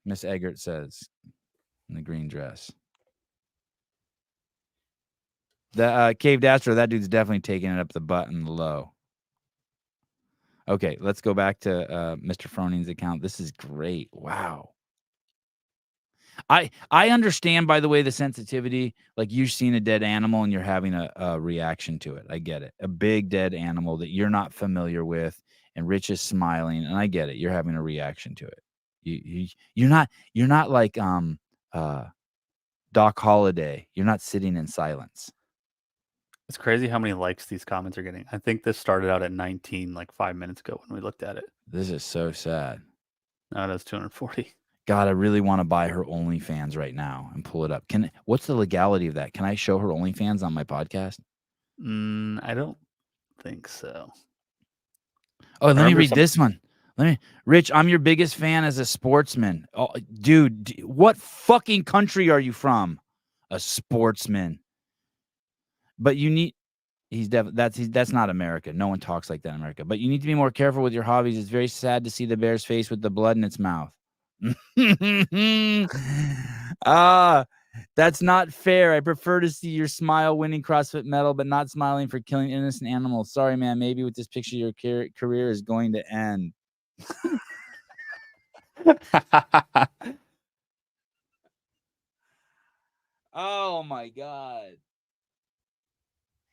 Speaker 1: Miss Eggert says, in the green dress. The Caved Astro, that dude's definitely taking it up the butt and the low. Okay, let's go back to Mr. Froning's account. This is great. Wow. I understand, by the way, the sensitivity. Like, you've seen a dead animal and you're having a reaction to it. I get it. A big dead animal that you're not familiar with, and Rich is smiling, and I get it. You're having a reaction to it. You're not like Doc Holliday. You're not sitting in silence.
Speaker 2: It's crazy how many likes these comments are getting. I think this started out at 19 like 5 minutes ago when we looked at it.
Speaker 1: This is so sad.
Speaker 2: Now it has 240.
Speaker 1: God, I really want to buy her OnlyFans right now and pull it up. What's the legality of that? Can I show her OnlyFans on my podcast?
Speaker 2: I don't think so.
Speaker 1: Oh, let me read this one. Rich, I'm your biggest fan as a sportsman. Oh, dude, what fucking country are you from? A sportsman. But you need that's not America. No one talks like that in America. But you need to be more careful with your hobbies. It's very sad to see the bear's face with the blood in its mouth. That's not fair. I prefer to see your smile winning CrossFit medal, but not smiling for killing innocent animals. Sorry, man. Maybe with this picture, your career is going to end. Oh my God.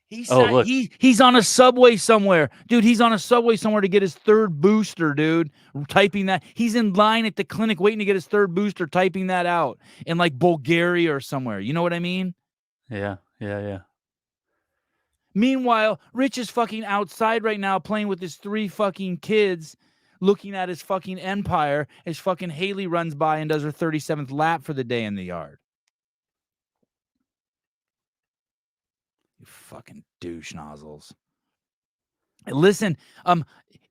Speaker 1: He's on a subway somewhere. Dude, he's on a subway somewhere to get his third booster, dude. Typing that. He's in line at the clinic waiting to get his third booster, typing that out in like Bulgaria or somewhere. You know what I mean?
Speaker 2: Yeah.
Speaker 1: Meanwhile, Rich is fucking outside right now playing with his 3 fucking kids, looking at his fucking empire as fucking Haley runs by and does her 37th lap for the day in the yard. You fucking douche nozzles. Listen,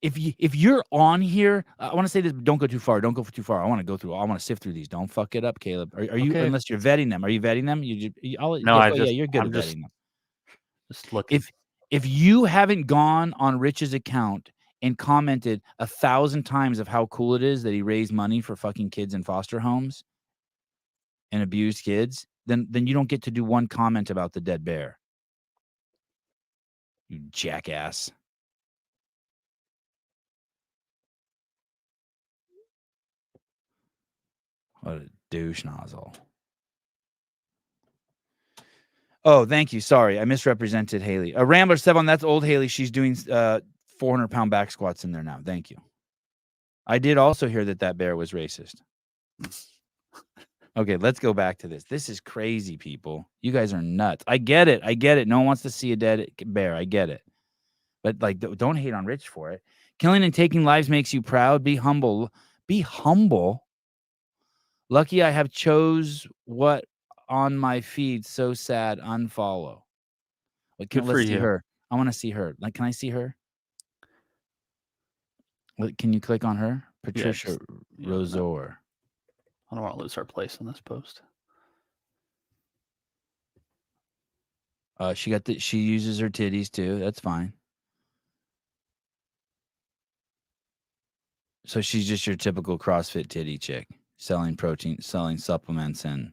Speaker 1: if you're on here, I want to say this, but don't go too far. Don't go too far. I want to sift through these. Don't fuck it up, Caleb. Are you,
Speaker 2: okay.
Speaker 1: Unless you're vetting them. Are you vetting them? You're good at vetting them.
Speaker 2: Just looking.
Speaker 1: If you haven't gone on Rich's account and commented 1,000 times of how cool it is that he raised money for fucking kids in foster homes and abused kids, then you don't get to do one comment about the dead bear. You jackass. What a douche nozzle. Oh, thank you. Sorry, I misrepresented Haley. Rambler 7, that's old Haley. She's doing 400-pound back squats in there now. Thank you. I did also hear that bear was racist. Okay, let's go back to this. This is crazy, people. You guys are nuts. I get it. No one wants to see a dead bear. I get it. But like, don't hate on Rich for it. Killing and taking lives makes you proud. Be humble. Be humble. Lucky I have chose what on my feed. So sad. Unfollow. Let's see her. I want to see her. Like, can I see her? Can you click on her? Patricia Rosor.
Speaker 2: I don't want to lose our place on this post.
Speaker 1: She uses her titties too. That's fine. So she's just your typical CrossFit titty chick, selling protein, selling supplements, and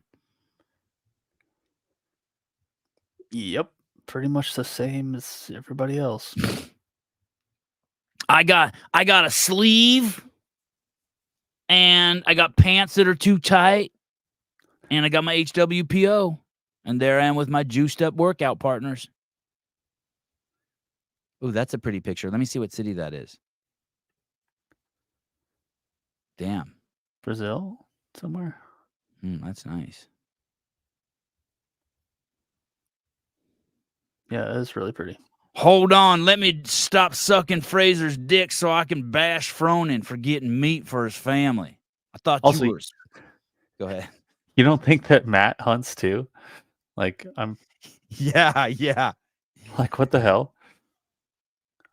Speaker 2: yep, pretty much the same as everybody else.
Speaker 1: I got a sleeve, and I got pants that are too tight, and I got my HWPO, and there I am with my juiced up workout partners. Ooh, that's a pretty picture. Let me see what city that is. Damn.
Speaker 2: Brazil? Somewhere?
Speaker 1: That's nice.
Speaker 2: Yeah, it's really pretty.
Speaker 1: Hold on, let me stop sucking Fraser's dick so I can bash Fronin for getting meat for his family. I thought
Speaker 2: also,
Speaker 1: you were... Go ahead.
Speaker 2: You don't think that Matt hunts too? Like, I'm...
Speaker 1: Yeah.
Speaker 2: Like, what the hell?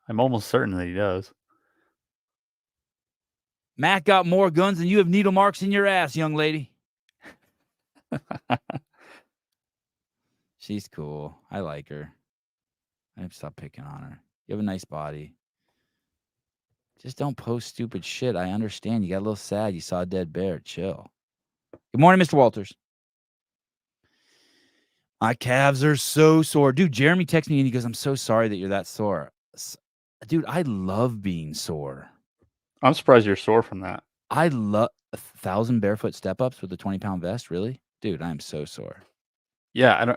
Speaker 2: I'm almost certain that he does.
Speaker 1: Matt got more guns than you have needle marks in your ass, young lady. She's cool. I like her. I have to stop picking on her. You have a nice body. Just don't post stupid shit. I understand. You got a little sad. You saw a dead bear. Chill. Good morning, Mr. Walters. My calves are so sore. Dude, Jeremy texts me and he goes, I'm so sorry that you're that sore. Dude, I love being sore.
Speaker 2: I'm surprised you're sore from that.
Speaker 1: I love 1,000 barefoot step-ups with a 20-pound vest. Really? Dude, I'm so sore.
Speaker 2: Yeah,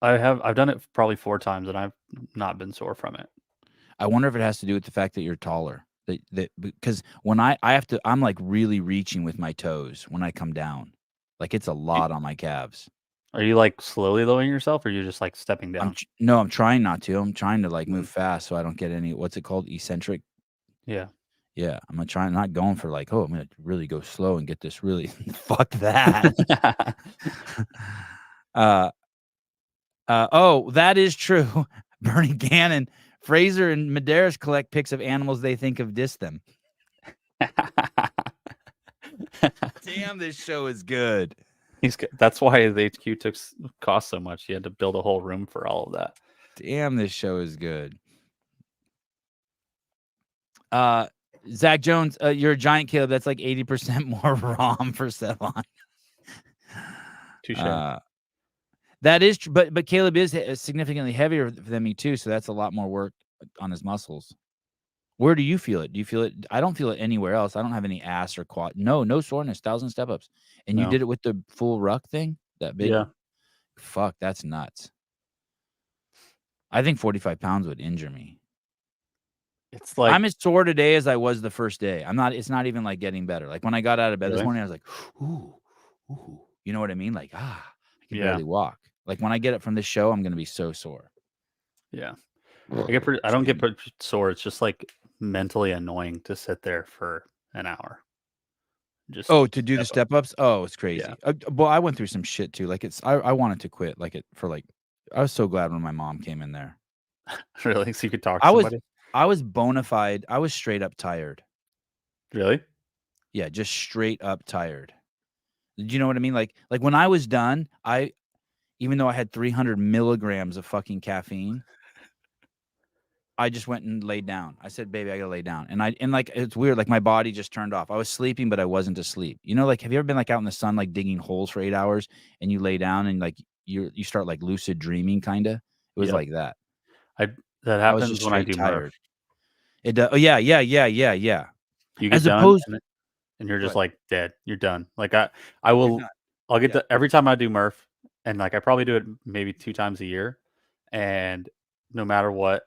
Speaker 2: I've done it probably 4 times and I've not been sore from it.
Speaker 1: I wonder if it has to do with the fact that you're taller. Because when I'm like really reaching with my toes when I come down. Like it's a lot on my calves.
Speaker 2: Are you like slowly lowering yourself or are you just like stepping down?
Speaker 1: No, I'm trying not to. I'm trying to like move fast so I don't get any, what's it called? Eccentric.
Speaker 2: Yeah.
Speaker 1: Yeah. I'm gonna try, not going for like, oh, I'm gonna really go slow and get this really fuck that. Oh, that is true. Bernie Gannon, Fraser and Medeiros collect pics of animals they think have dissed them. Damn, this show is good.
Speaker 2: That's why the HQ cost so much. You had to build a whole room for all of that.
Speaker 1: Damn, this show is good. Zach Jones, you're a giant, Caleb. That's like 80% more ROM for Sevan.
Speaker 2: Touche.
Speaker 1: That is true, but Caleb is significantly heavier than me too, so that's a lot more work on his muscles. Where do you feel it? Do you feel it? I don't feel it anywhere else. I don't have any ass or quad. No soreness. 1,000 step-ups. And you did it with the full ruck thing? That big?
Speaker 2: Yeah.
Speaker 1: Fuck, that's nuts. I think 45 pounds would injure me.
Speaker 2: It's like
Speaker 1: I'm as sore today as I was the first day. It's not even like getting better. Like when I got out of bed this morning, I was like, ooh. You know what I mean? Like, I can barely walk. Like when I get it from this show, I'm gonna be so sore.
Speaker 2: Yeah. I don't get pretty sore. It's just like mentally annoying to sit there for an hour. Just
Speaker 1: to do the step-ups? Oh, it's crazy.
Speaker 2: Yeah.
Speaker 1: Well, I went through some shit too. Like I wanted to quit. I was so glad when my mom came in there.
Speaker 2: Really? So you could talk to somebody?
Speaker 1: I was bona fide. I was straight up tired.
Speaker 2: Really?
Speaker 1: Yeah, just straight up tired. Do you know what I mean? Like when I was done, even though I had 300 milligrams of fucking caffeine, I just went and laid down. I said, baby, I gotta lay down. And like, it's weird. Like my body just turned off. I was sleeping, but I wasn't asleep. You know, like, have you ever been like out in the sun, like digging holes for 8 hours and you lay down and like you start like lucid dreaming kind of? It was like that.
Speaker 2: That happens when I do tired.
Speaker 1: It does. Oh yeah.
Speaker 2: You get done and you're just like dead. You're done. Like I'll get every time I do Murph, and like I probably do it maybe 2 times a year, and no matter what,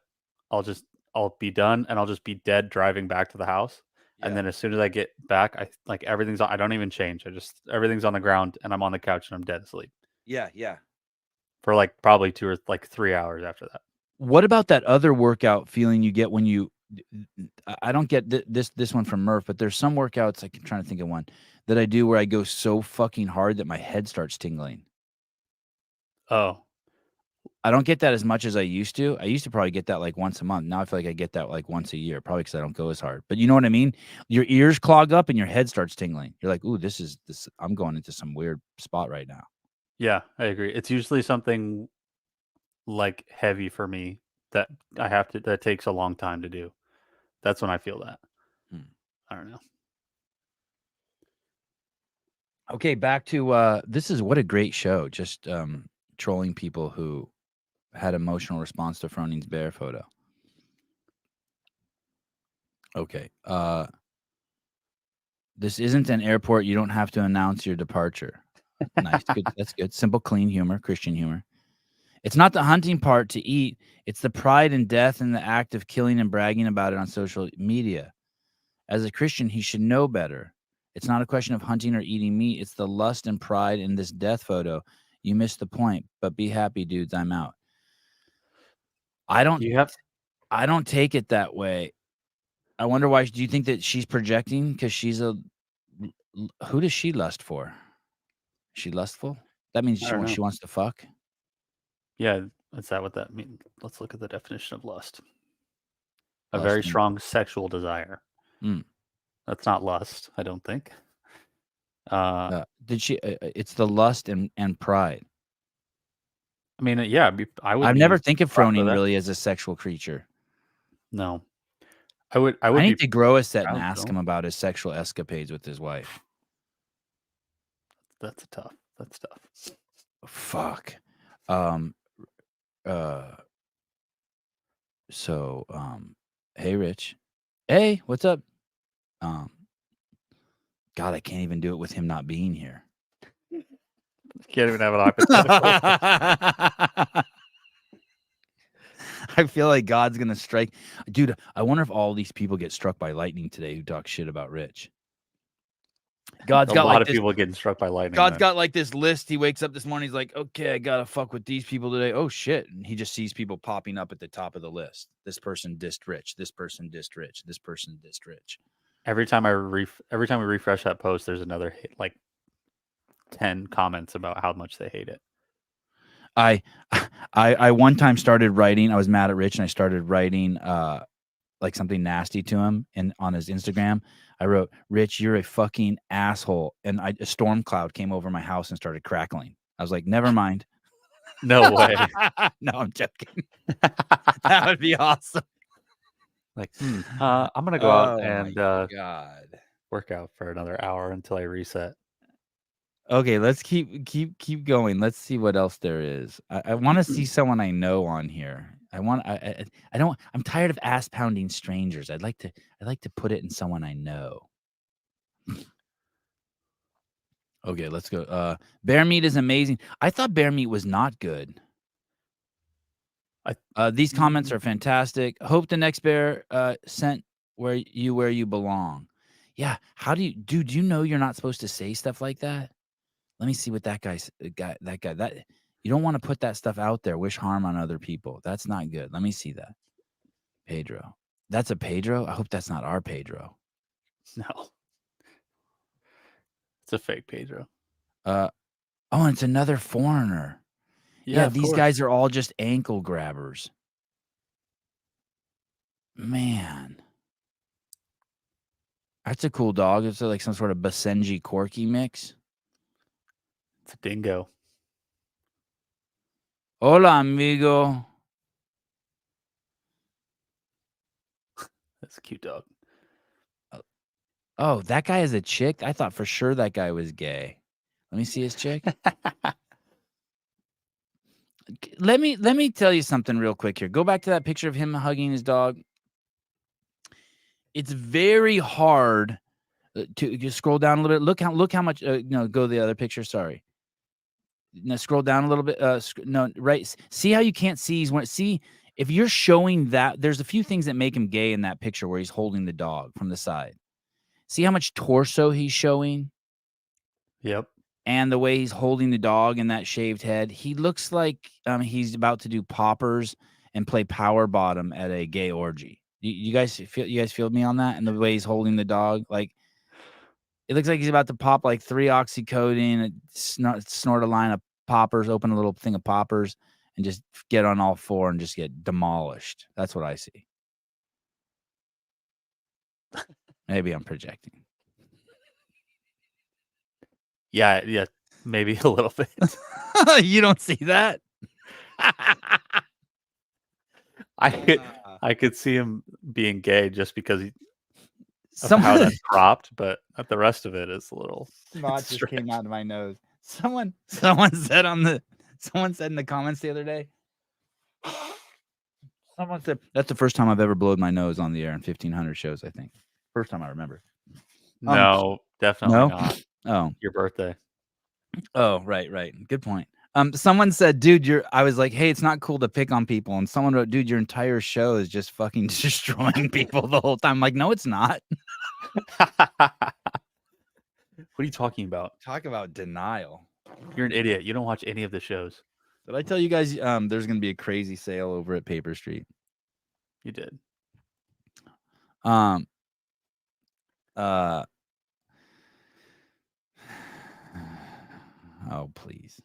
Speaker 2: I'll be done and I'll just be dead driving back to the house. Yeah. And then as soon as I get back, everything's on. I don't even change. Everything's on the ground and I'm on the couch and I'm dead asleep.
Speaker 1: Yeah.
Speaker 2: For like probably 2 or 3 hours after that.
Speaker 1: What about that other workout feeling you get when you? I don't get this one from Murph, but there's some workouts, I'm trying to think of one that I do where I go so fucking hard that my head starts tingling.
Speaker 2: Oh.
Speaker 1: I don't get that as much as I used to. I used to probably get that like once a month. Now I feel like I get that like once a year, probably because I don't go as hard. But you know what I mean? Your ears clog up and your head starts tingling. You're like, ooh, this. I'm going into some weird spot right now.
Speaker 2: Yeah, I agree. It's usually something like heavy for me that that takes a long time to do. That's when I feel that. I don't know.
Speaker 1: Okay, back to this is what a great show. Just trolling people who had emotional response to Froning's bear photo. Okay. This isn't an airport. You don't have to announce your departure. Nice. Good. That's good. Simple, clean humor, Christian humor. It's not the hunting part to eat. It's the pride and death in the act of killing and bragging about it on social media. As a Christian, he should know better. It's not a question of hunting or eating meat. It's the lust and pride in this death photo. You missed the point, but be happy, dudes. I'm out. I don't take it that way. I wonder why. Do you think that she's projecting because she's who does she lust for? Is she lustful? That means she wants to fuck.
Speaker 2: Yeah, Is that what that means? Let's look at the definition of lust. A
Speaker 1: Lust
Speaker 2: very
Speaker 1: and-
Speaker 2: strong sexual desire.
Speaker 1: Mm.
Speaker 2: That's not lust, I don't think.
Speaker 1: Did she? It's the lust and pride.
Speaker 2: I mean, yeah, I would.
Speaker 1: I've never think of
Speaker 2: proud for
Speaker 1: Froning
Speaker 2: that.
Speaker 1: really as a sexual creature.
Speaker 2: No, I would.
Speaker 1: I need to grow a set and
Speaker 2: proud,
Speaker 1: ask
Speaker 2: though.
Speaker 1: him about his sexual escapades with his wife.
Speaker 2: That's tough. That's tough.
Speaker 1: Fuck. So, hey, Rich. Hey, what's up? God, I can't even do it with him not being here.
Speaker 2: Can't even have an hypothetical.
Speaker 1: I feel like God's gonna strike. Dude, I wonder if all these people get struck by lightning today who talk shit about Rich. God's
Speaker 2: A
Speaker 1: got
Speaker 2: lot
Speaker 1: like
Speaker 2: of people getting struck by lightning.
Speaker 1: God's
Speaker 2: man.
Speaker 1: got like this list. He wakes up this morning. He's like, okay, I gotta fuck with these people today. Oh shit! And he just sees people popping up at the top of the list. This person dissed Rich. This person dissed Rich. This person dissed Rich.
Speaker 2: Every time we refresh that post, there's another like 10 comments about how much they hate it.
Speaker 1: I one time started writing. I was mad at Rich, and I started writing like something nasty to him on his Instagram. I wrote, "Rich, you're a fucking asshole," and a storm cloud came over my house and started crackling. I was like, "Never mind."
Speaker 2: No way.
Speaker 1: No, I'm joking. That would be awesome.
Speaker 2: Like, I'm gonna go out and
Speaker 1: God.
Speaker 2: work out for another hour until I reset.
Speaker 1: Okay, let's keep going. Let's see what else there is. I want to see someone I know on here. I don't. I'm tired of ass pounding strangers. I'd like to put it in someone I know. Okay, let's go. Bear meat is amazing. I thought bear meat was not good. These comments are fantastic. Hope the next bear sent where you belong. Yeah. How do you know you're not supposed to say stuff like that? Let me see what that guy you don't want to put that stuff out there. Wish harm on other people. That's not good. Let me see that. Pedro. That's a Pedro? I hope that's not our Pedro.
Speaker 2: No. It's a fake Pedro.
Speaker 1: Oh, and it's another foreigner. Yeah, these guys are all just ankle grabbers. Man. That's a cool dog. It's like some sort of Basenji Corky mix.
Speaker 2: It's a dingo.
Speaker 1: Hola, amigo.
Speaker 2: That's a cute dog.
Speaker 1: Oh, that guy is a chick? I thought for sure that guy was gay. Let me see his chick. Let me tell you something real quick here. Go back to that picture of him hugging his dog. It's very hard to just scroll down a little bit. Look how much. No, go to the other picture. Sorry. Now scroll down a little bit. No, right. See how you can't see. See if you're showing that. There's a few things that make him gay in that picture where he's holding the dog from the side. See how much torso he's showing.
Speaker 2: Yep.
Speaker 1: And the way he's holding the dog and that shaved head, he looks like he's about to do poppers and play power bottom at a gay orgy. You guys feel me on that? And the way he's holding the dog, like it looks like he's about to pop like 3 oxycodone, snort a line of poppers, open a little thing of poppers, and just get on all four and just get demolished. That's what I see. Maybe I'm projecting.
Speaker 2: Yeah, maybe a little bit.
Speaker 1: You don't see that?
Speaker 2: I could see him being gay just because of how that's cropped, but the rest of it is a little.
Speaker 1: Snot just came out of my nose. Someone said in the comments the other day. Someone said that's the first time I've ever blown my nose on the air in 1,500 shows. I think first time I remember.
Speaker 2: No, definitely not.
Speaker 1: Oh,
Speaker 2: Your birthday.
Speaker 1: Oh, right. Good point. Someone said, dude, I was like, hey, it's not cool to pick on people. And someone wrote, dude, your entire show is just fucking destroying people the whole time. I'm like, no, it's not.
Speaker 2: What are you talking about?
Speaker 1: Talk about denial.
Speaker 2: You're an idiot. You don't watch any of the shows.
Speaker 1: Did I tell you guys there's going to be a crazy sale over at Paper Street?
Speaker 2: You did.
Speaker 1: Oh, please.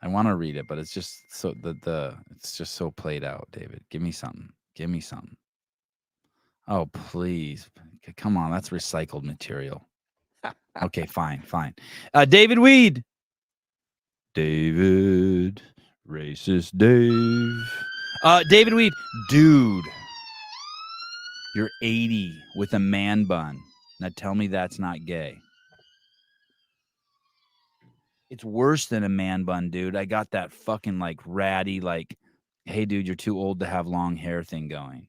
Speaker 1: I want to read it, but it's just so it's just so played out, David. Give me something. Give me something. Oh, please. Come on, that's recycled material. Okay, fine. David Weed. David. Racist Dave. David Weed. Dude. You're 80 with a man bun. Now tell me that's not gay. It's worse than a man bun, dude. I got that fucking like ratty, like, hey, dude, you're too old to have long hair thing going.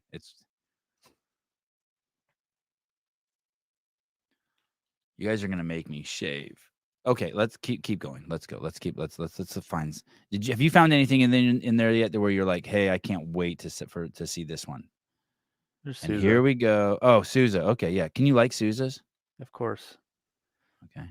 Speaker 1: You guys are gonna make me shave. Okay, let's keep going. Let's go. Let's find. Have you found anything in there yet where you're like, hey, I can't wait to see this one?
Speaker 2: There's
Speaker 1: And
Speaker 2: Sousa.
Speaker 1: here we go. Oh, Sousa. Okay, yeah. Can you like Sousa's?
Speaker 2: Of course.
Speaker 1: Okay.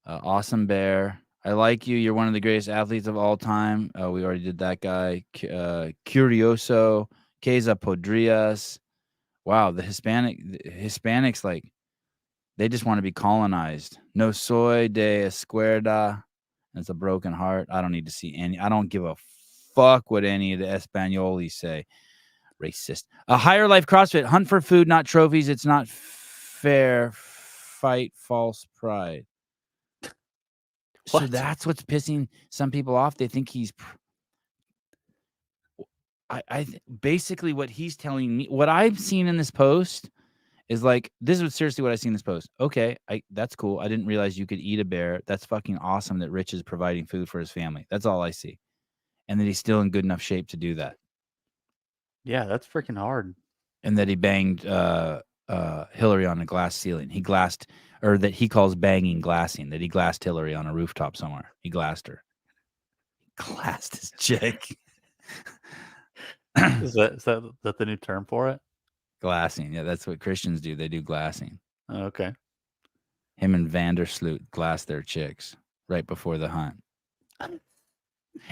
Speaker 1: Awesome Bear. I like you. You're one of the greatest athletes of all time. We already did that guy. Curioso. Keza Podrias. Wow, the Hispanics, like, they just want to be colonized. No soy de escuerda. It's a broken heart. I don't need to see any. I don't give a fuck what any of the Españolis say. Racist. A higher life CrossFit. Hunt for food, not trophies. It's not fair. Fight false pride. So that's what's pissing some people off. They think he's. Basically what he's telling me, what I've seen in this post is like, this is seriously what I see in this post. Okay, that's cool. I didn't realize you could eat a bear. That's fucking awesome that Rich is providing food for his family. That's all I see. And that he's still in good enough shape to do that.
Speaker 2: Yeah, that's freaking hard.
Speaker 1: And that he banged Hillary on a glass ceiling. He glassed, or that he calls banging glassing, that he glassed Hillary on a rooftop somewhere. He glassed her. Glassed his chick.
Speaker 2: Is that the new term for it?
Speaker 1: Glassing. Yeah, that's what Christians do. They do glassing.
Speaker 2: Oh, okay.
Speaker 1: Him and Vandersloot glassed their chicks right before the hunt.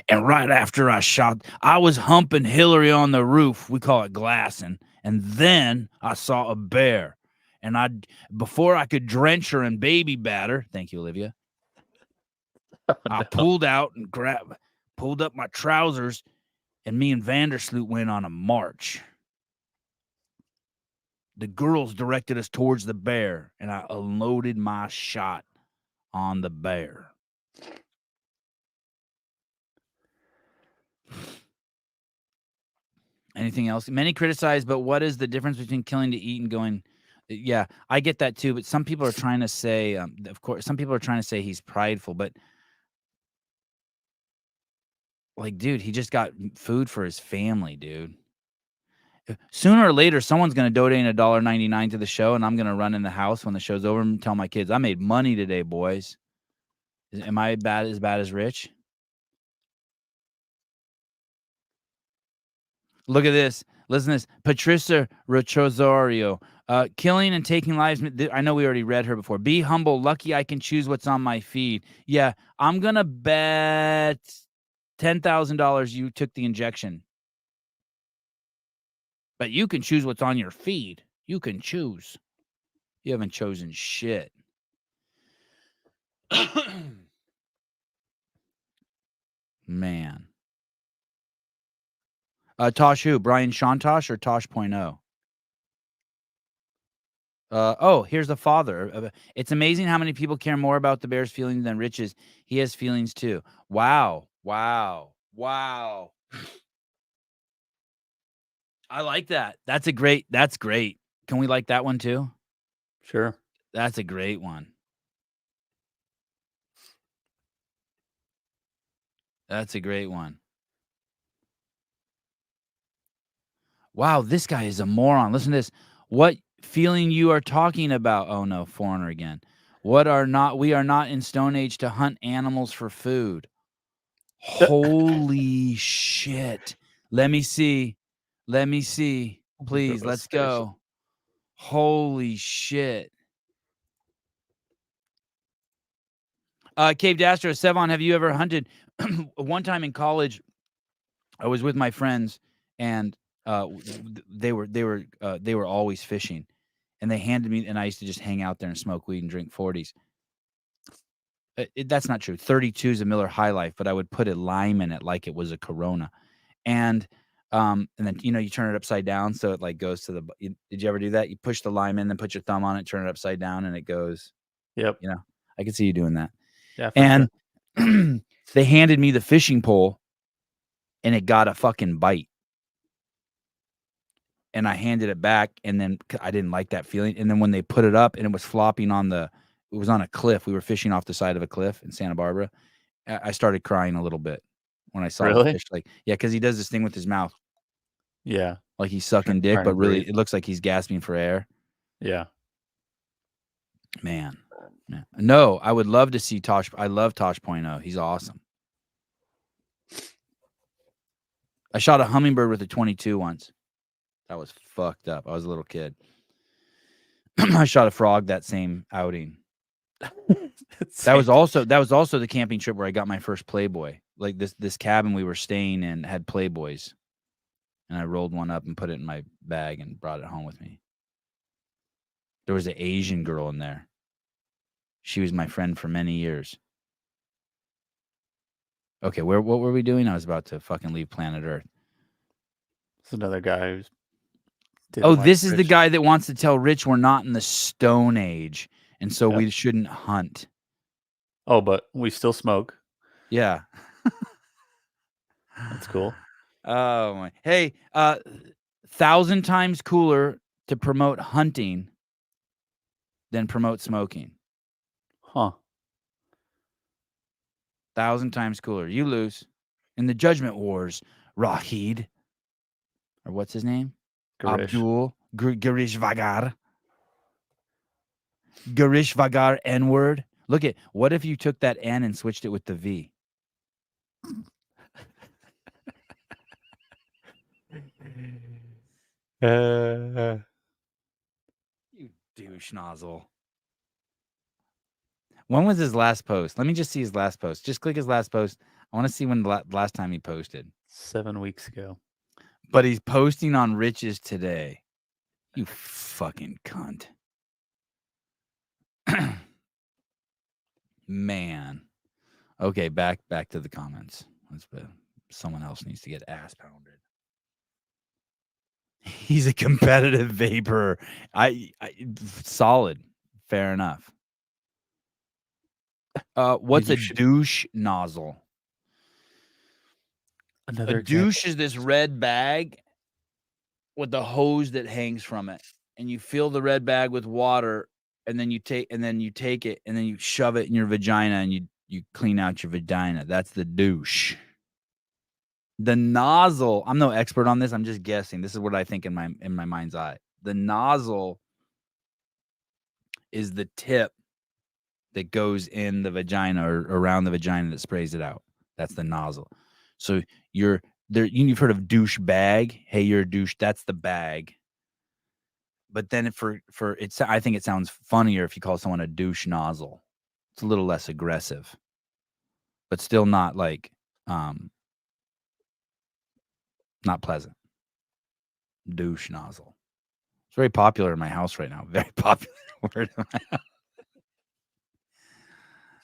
Speaker 1: And right after I shot, I was humping Hillary on the roof. We call it glassing. And then I saw a bear. And before I could drench her in baby batter, thank you, Olivia, I pulled out and pulled up my trousers, and me and Vandersloot went on a march. The girls directed us towards the bear, and I unloaded my shot on the bear. Anything else? Many criticize, but what is the difference between killing to eat and going? Yeah, I get that too. But some people are trying to say, of course, some people are trying to say he's prideful, but like, dude, he just got food for his family, dude. Sooner or later, someone's going to donate $1.99 to the show, and I'm going to run in the house when the show's over and tell my kids, I made money today, boys. Am I as bad as Rich? Look at this. Listen to this. Patricia Rochosario. Killing and taking lives. I know we already read her before. Be humble. Lucky I can choose what's on my feed. Yeah, I'm going to bet $10,000 you took the injection. But you can choose what's on your feed. You can choose. You haven't chosen shit. Man. Tosh who? Brian Shantosh or Tosh.0? Here's the father. It's amazing how many people care more about the bear's feelings than Rich's. He has feelings too. Wow. I like that. That's great. Can we like that one too?
Speaker 2: Sure.
Speaker 1: That's a great one. That's a great one. Wow, this guy is a moron. Listen to this. What feeling you are talking about? Oh no, foreigner again. We are not in Stone Age to hunt animals for food. Holy shit. Let me see. Please, let's go. Holy shit. Cave Dastro, Sevan, have you ever hunted? One time in college, I was with my friends, and they were always fishing, and they handed me, and I used to just hang out there and smoke weed and drink 40s. That's not true. 32 is a Miller High Life, but I would put a lime in it like it was a Corona. And then, you turn it upside down so it like goes to the. Did you ever do that? You push the lime in, then put your thumb on it, turn it upside down, and it goes.
Speaker 2: Yep.
Speaker 1: I could see you doing that.
Speaker 2: Yeah. For
Speaker 1: And
Speaker 2: sure.
Speaker 1: they handed me the fishing pole, and it got a fucking bite. And I handed it back, and then I didn't like that feeling. And then when they put it up, and it was flopping it was on a cliff. We were fishing off the side of a cliff in Santa Barbara. I started crying a little bit when I saw the
Speaker 2: Really?
Speaker 1: fish. Like, yeah, because he does this thing with his mouth,
Speaker 2: Yeah.
Speaker 1: like he's sucking dick,
Speaker 2: trying to
Speaker 1: but really
Speaker 2: breathe.
Speaker 1: it looks like he's gasping for air.
Speaker 2: Yeah.
Speaker 1: Man. Yeah. No, I would love to see Tosh. I love Tosh.0. He's awesome. I shot a hummingbird with a 22 once. That was fucked up. I was a little kid. I shot a frog that same outing. That was also the camping trip where I got my first Playboy. Like this cabin we were staying in had Playboys. And I rolled one up and put it in my bag and brought it home with me. There was an Asian girl in there. She was my friend for many years. Okay, what were we doing? I was about to fucking leave planet Earth.
Speaker 2: It's another guy who's.
Speaker 1: This is the guy that wants to tell Rich we're not in the Stone Age, and so we shouldn't hunt.
Speaker 2: Oh, but we still smoke.
Speaker 1: Yeah.
Speaker 2: That's cool.
Speaker 1: Oh my. Hey, 1,000 times cooler to promote hunting than promote smoking.
Speaker 2: Huh.
Speaker 1: 1,000 times cooler. You lose. In the Judgment Wars, Rahid. Or what's his name?
Speaker 2: Garish.
Speaker 1: Abdul Garish Vagar. Garish Vagar N-word. Look at, what if you took that N and switched it with the V? You douche nozzle. When was his last post? Let me just see his last post. Just click his last post. I want to see when the last time he posted.
Speaker 2: 7 weeks ago.
Speaker 1: But he's posting on Rich's today. You fucking cunt. Man. Okay, back to the comments. Someone else needs to get ass pounded. He's a competitive vapor. Solid. Fair enough. What's a douche nozzle?
Speaker 2: Another
Speaker 1: a douche is this red bag with the hose that hangs from it, and you fill the red bag with water, and then you take it, and then you shove it in your vagina, and you clean out your vagina. That's the douche. The nozzle. I'm no expert on this. I'm just guessing. This is what I think in my mind's eye. The nozzle is the tip that goes in the vagina or around the vagina that sprays it out. That's the nozzle. So you've heard of douche bag. Hey, you're a douche. That's the bag. But then I think it sounds funnier if you call someone a douche nozzle. It's a little less aggressive, but still not like, not pleasant. Douche nozzle. It's very popular in my house right now. Very popular word in my house.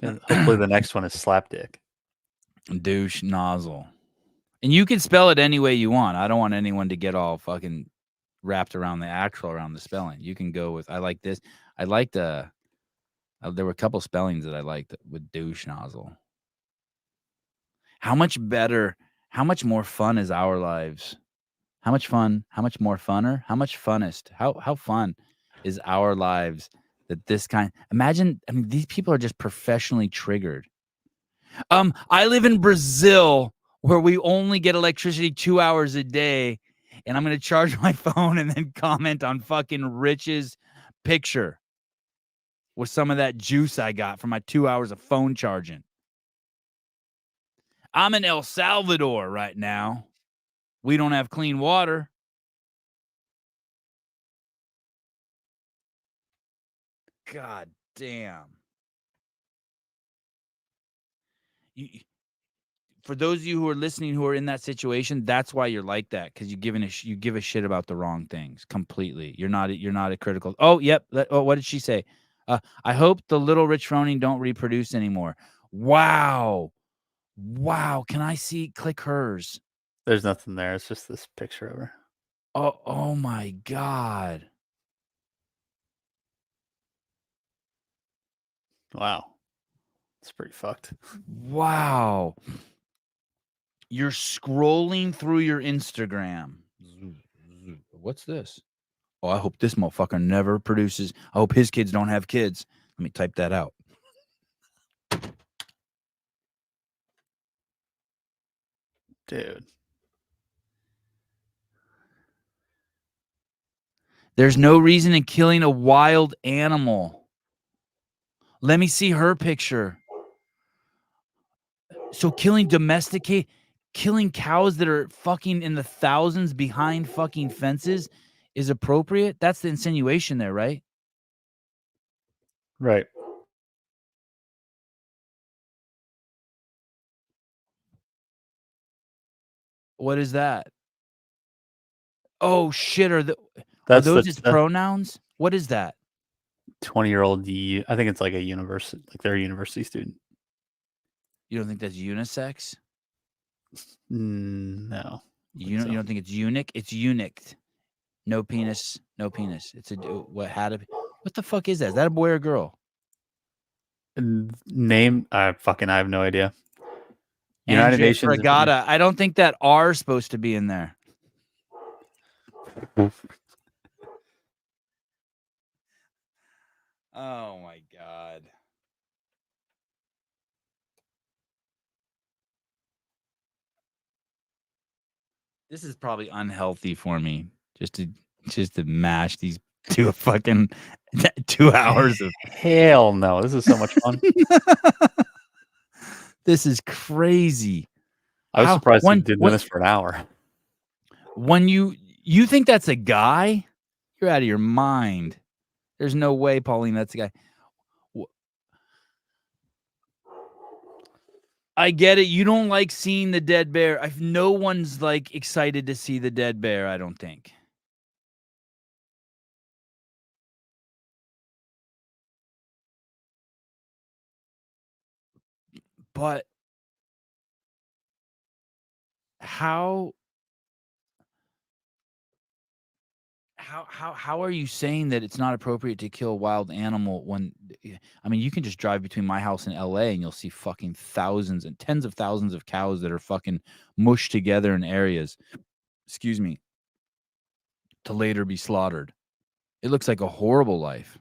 Speaker 2: And hopefully the next one is slapdick.
Speaker 1: Douche nozzle. And you can spell it any way you want. I don't want anyone to get all fucking wrapped around the spelling. You can go with, I like this. I liked there were a couple spellings that I liked with douche nozzle. How much better, how much more fun is our lives? How much fun? How much more funner? How much funnest? How fun is our lives that this kind? Imagine, I mean, these people are just professionally triggered. I live in Brazil where we only get electricity 2 hours a day, and I'm going to charge my phone and then comment on fucking Rich's picture with some of that juice I got from my 2 hours of phone charging. I'm in El Salvador right now. We don't have clean water. God damn. For those of you who are listening who are in that situation, that's why you're like that, because you give a shit about the wrong things completely. You're not a critical. Oh, yep. What did she say? I hope the little rich Froning don't reproduce anymore. Wow. Can I click hers?
Speaker 2: There's nothing there. It's just this picture of her.
Speaker 1: Oh my God.
Speaker 2: Wow. It's pretty fucked.
Speaker 1: Wow. You're scrolling through your Instagram. What's this? Oh, I hope this motherfucker never produces. I hope his kids don't have kids. Let me type that out.
Speaker 2: Dude.
Speaker 1: There's no reason in killing a wild animal. Let me see her picture. So killing cows that are fucking in the thousands behind fucking fences is appropriate? That's the insinuation there, right?
Speaker 2: Right.
Speaker 1: What is that? Oh shit! Are
Speaker 2: That's
Speaker 1: those its pronouns? What is that?
Speaker 2: 20-year-old. I think it's like a university, like they're a university student.
Speaker 1: You don't think that's unisex?
Speaker 2: No.
Speaker 1: You don't think it's eunuch? It's eunuch. No penis. No penis. It's what the fuck is that? Is that a boy or a girl?
Speaker 2: Name? I have no idea.
Speaker 1: United Nations Regatta. I don't think that R is supposed to be in there. Oh my God. This is probably unhealthy for me just to mash these 2 fucking 2 hours of
Speaker 2: hell no. This is so much fun.
Speaker 1: This is crazy.
Speaker 2: I was surprised you did this for an hour.
Speaker 1: When you think that's a guy, you're out of your mind. There's no way, Pauline, that's a guy. I get it. You don't like seeing the dead bear. No one's like excited to see the dead bear, I don't think. But how are you saying that it's not appropriate to kill a wild animal when, I mean, you can just drive between my house and LA and you'll see fucking thousands and tens of thousands of cows that are fucking mushed together in areas, to later be slaughtered. It looks like a horrible life.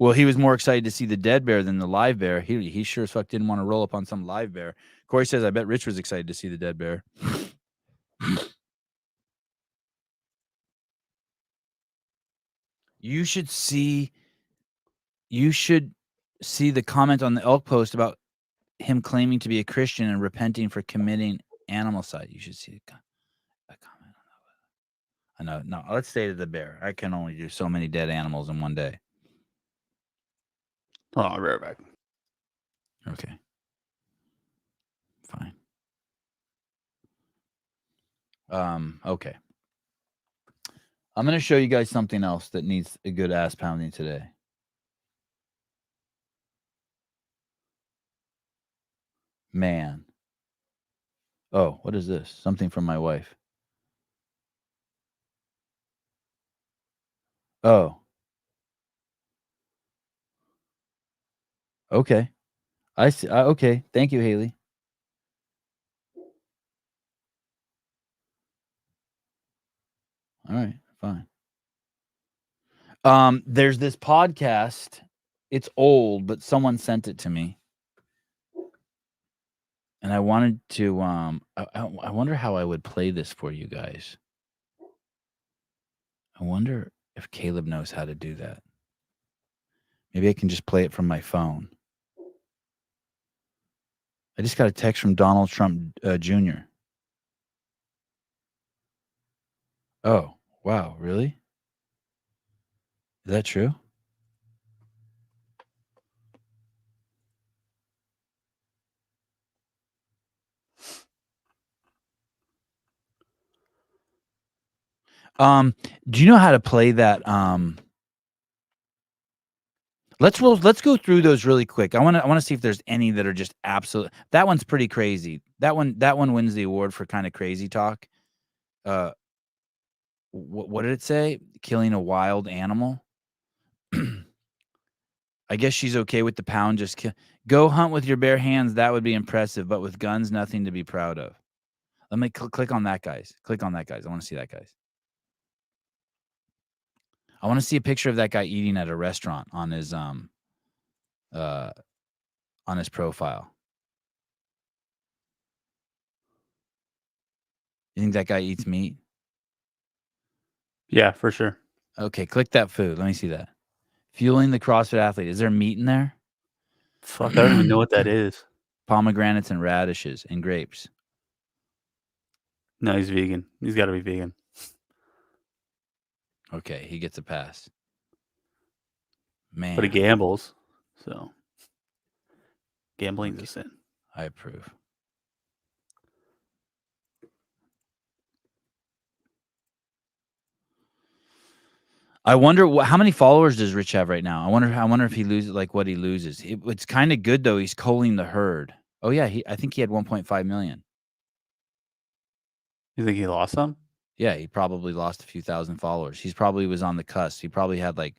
Speaker 1: Well, he was more excited to see the dead bear than the live bear. He sure as fuck didn't want to roll up on some live bear. Corey says, I bet Rich was excited to see the dead bear. You should see the comment on the elk post about him claiming to be a Christian and repenting for committing animalcide. You should see a comment on that. I know. No, let's stay to the bear. I can only do so many dead animals in one day.
Speaker 2: Oh, I'll be right back.
Speaker 1: Okay. Fine. Okay. I'm going to show you guys something else that needs a good ass pounding today. Man. Oh, what is this? Something from my wife. Oh. Okay. I see. Okay. Thank you, Haley. All right. Fine. There's this podcast. It's old, but someone sent it to me. And I wanted to I wonder how I would play this for you guys. I wonder if Caleb knows how to do that. Maybe I can just play it from my phone. I just got a text from Donald Trump Jr. Oh, wow, really? Is that true? Do you know how to play that Let's go through those really quick. I want to see if there's any that are just absolute. That one's pretty crazy. That one wins the award for kind of crazy talk. What did it say? Killing a wild animal. I guess she's okay with the pound. Just go hunt with your bare hands. That would be impressive, but with guns, nothing to be proud of. Let me click on that, guys. Click on that, guys. I want to see that, guys. I want to see a picture of that guy eating at a restaurant on his profile. You think that guy eats meat?
Speaker 2: Yeah, for sure.
Speaker 1: Okay, click that food. Let me see that. Fueling the CrossFit athlete. Is there meat in there?
Speaker 2: Fuck, I don't even know what that is.
Speaker 1: Pomegranates and radishes and grapes.
Speaker 2: No, he's vegan. He's got to be vegan.
Speaker 1: Okay, he gets a pass. Man.
Speaker 2: But he gambles, so gambling's a sin.
Speaker 1: I approve. I wonder how many followers does Rich have right now. I wonder if he loses, like what he loses. It's kind of good though. He's culling the herd. Oh yeah, I think he had 1.5 million.
Speaker 2: You think he lost some?
Speaker 1: Yeah, he probably lost a few thousand followers. He probably was on the cusp. He probably had like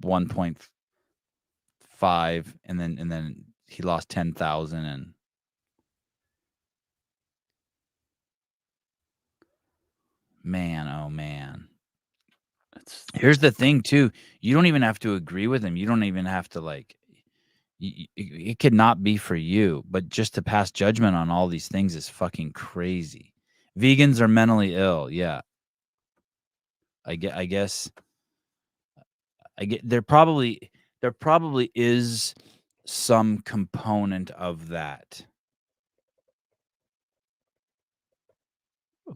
Speaker 1: 1.5, and then he lost 10,000 and. Man, oh man. Here's the thing too. You don't even have to agree with him. You don't even have to like. It could not be for you, but just to pass judgment on all these things is fucking crazy. Vegans are mentally ill. Yeah. I guess. There probably is some component of that.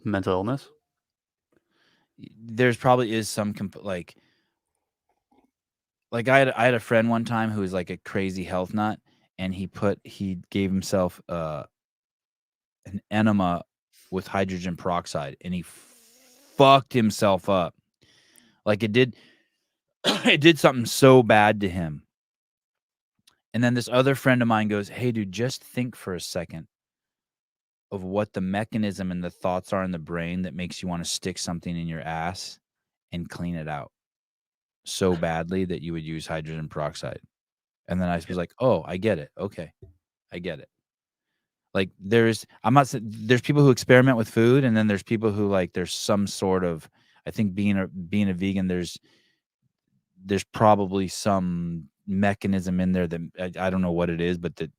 Speaker 2: Mental illness?
Speaker 1: There's probably is some like I had a friend one time who was like a crazy health nut, and he gave himself an enema with hydrogen peroxide, and he fucked himself up. Like it did something so bad to him. And then this other friend of mine goes, "Hey dude, just think for a second of what the mechanism and the thoughts are in the brain that makes you want to stick something in your ass and clean it out so badly that you would use hydrogen peroxide." And then I was like, "Oh, I get it. Okay. I get it." Like there's people who experiment with food, and then there's people who like there's some sort of, I think being a vegan, there's probably some mechanism in there that I don't know what it is, but the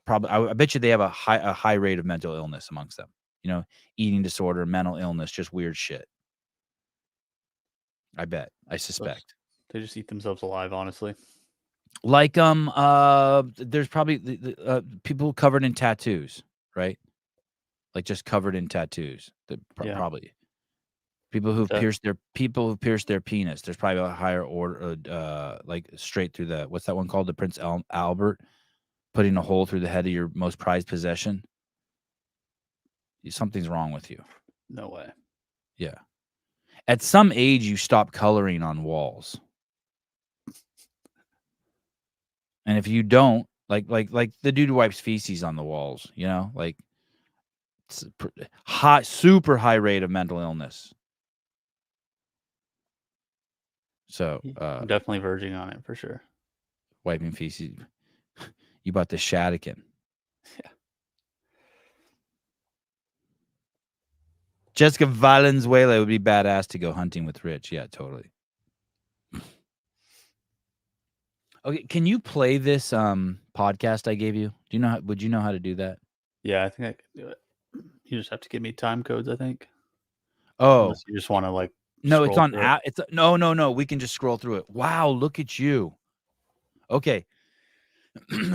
Speaker 1: probably I bet you they have a high rate of mental illness amongst them. You know, eating disorder, mental illness, just weird shit. I bet. I suspect.
Speaker 2: They just eat themselves alive, honestly.
Speaker 1: Like there's probably people covered in tattoos, right? Like just covered in tattoos. Probably people who pierce their penis. There's probably a higher order, like straight through the, what's that one called? The Prince Albert, putting a hole through the head of your most prized possession. Something's wrong with you.
Speaker 2: No way.
Speaker 1: Yeah. At some age, you stop coloring on walls. And if you don't, like the dude who wipes feces on the walls, you know, like it's super high rate of mental illness. So
Speaker 2: I'm definitely verging on it for sure.
Speaker 1: Wiping feces. You bought the Shadican.
Speaker 2: Yeah.
Speaker 1: Jessica Valenzuela would be badass to go hunting with Rich. Yeah, totally. Okay, can you play this podcast I gave you? Would you know how to do that?
Speaker 2: Yeah, I think I can do it. You just have to give me time codes, I think.
Speaker 1: Oh.
Speaker 2: Unless you just want to like
Speaker 1: no, it's on app. It's no. We can just scroll through it. Wow, look at you. Okay.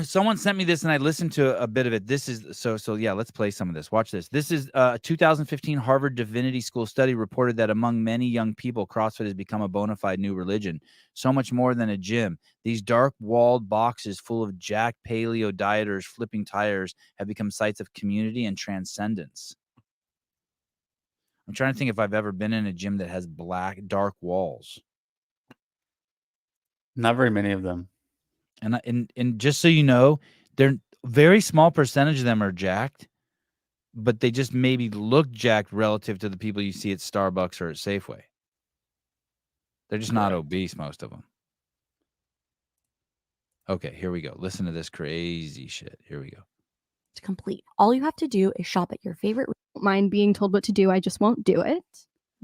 Speaker 1: Someone sent me this and I listened to a bit of it. This is so yeah, let's play some of this. Watch this. This is a 2015 Harvard Divinity School study reported that among many young people, CrossFit has become a bona fide new religion. So much more than a gym. These dark-walled boxes full of jacked paleo dieters flipping tires have become sites of community and transcendence. I'm trying to think if I've ever been in a gym that has dark walls.
Speaker 2: Not very many of them.
Speaker 1: And just so you know, they're very small percentage of them are jacked, but they just maybe look jacked relative to the people you see at Starbucks or at Safeway. They're just not obese, most of them. Okay, here we go. Listen to this crazy shit. Here we go.
Speaker 5: To complete. All you have to do is shop at your favorite. Don't mind being told what to do. I just won't do it.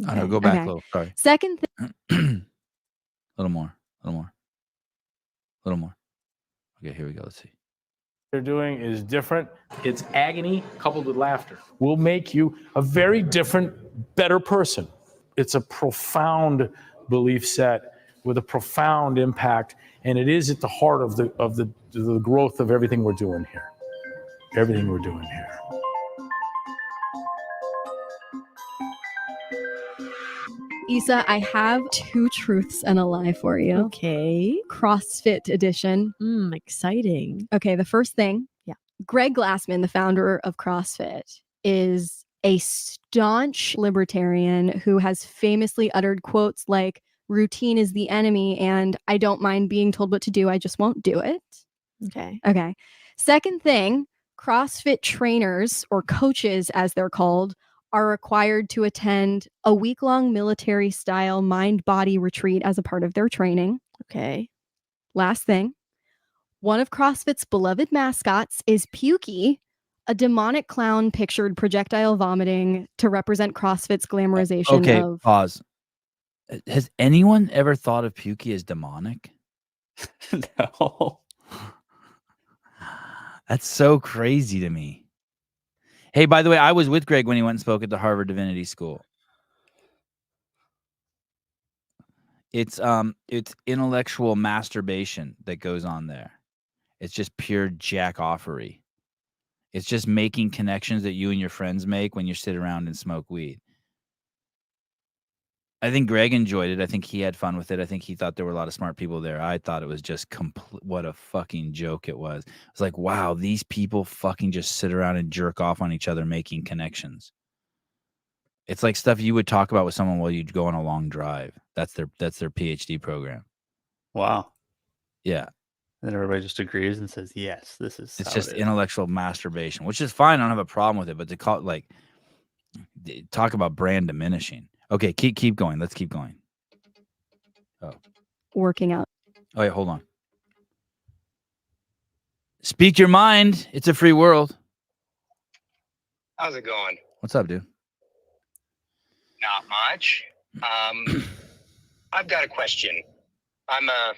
Speaker 1: I know. Go back
Speaker 5: Okay.
Speaker 1: a little. Sorry.
Speaker 5: Second thing.
Speaker 1: A little more. Okay, here we go. Let's see.
Speaker 6: They're doing is different. It's agony coupled with laughter. Will make you a very different, better person. It's a profound belief set with a profound impact, and it is at the heart of the growth of everything we're doing here. Everything we're doing here.
Speaker 5: Issa, I have 2 truths and a lie for you.
Speaker 7: Okay.
Speaker 5: CrossFit edition.
Speaker 7: Exciting.
Speaker 5: Okay, the first thing.
Speaker 7: Yeah.
Speaker 5: Greg Glassman, the founder of CrossFit, is a staunch libertarian who has famously uttered quotes like, routine is the enemy, and I don't mind being told what to do, I just won't do it.
Speaker 7: Okay.
Speaker 5: Okay. Second thing, CrossFit trainers, or coaches as they're called, are required to attend a week-long military-style mind-body retreat as a part of their training.
Speaker 7: Okay.
Speaker 5: Last thing, one of CrossFit's beloved mascots is Pukey, a demonic clown pictured projectile vomiting to represent CrossFit's glamorization
Speaker 1: Okay,
Speaker 5: of...
Speaker 1: pause. Has anyone ever thought of Pukey as demonic?
Speaker 2: No.
Speaker 1: That's so crazy to me. Hey, by the way, I was with Greg when he went and spoke at the Harvard Divinity School. It's intellectual masturbation that goes on there. It's just pure jack-offery. It's just making connections that you and your friends make when you sit around and smoke weed. I think Greg enjoyed it. I think he had fun with it. I think he thought there were a lot of smart people there. I thought it was just what a fucking joke it was. It's like, wow, these people fucking just sit around and jerk off on each other making connections. It's like stuff you would talk about with someone while you'd go on a long drive. That's their PhD program.
Speaker 2: Wow.
Speaker 1: Yeah.
Speaker 2: And then everybody just agrees and says, yes, this is.
Speaker 1: It's
Speaker 2: how
Speaker 1: just
Speaker 2: it is.
Speaker 1: intellectual masturbation, which is fine. I don't have a problem with it, but to call it like, talk about brand diminishing. Okay, keep going. Let's keep going. Oh.
Speaker 5: Working out.
Speaker 1: Oh, wait, hold on. Speak your mind. It's a free world.
Speaker 8: How's it going?
Speaker 1: What's up, dude?
Speaker 8: Not much. I've got a question. I'm a,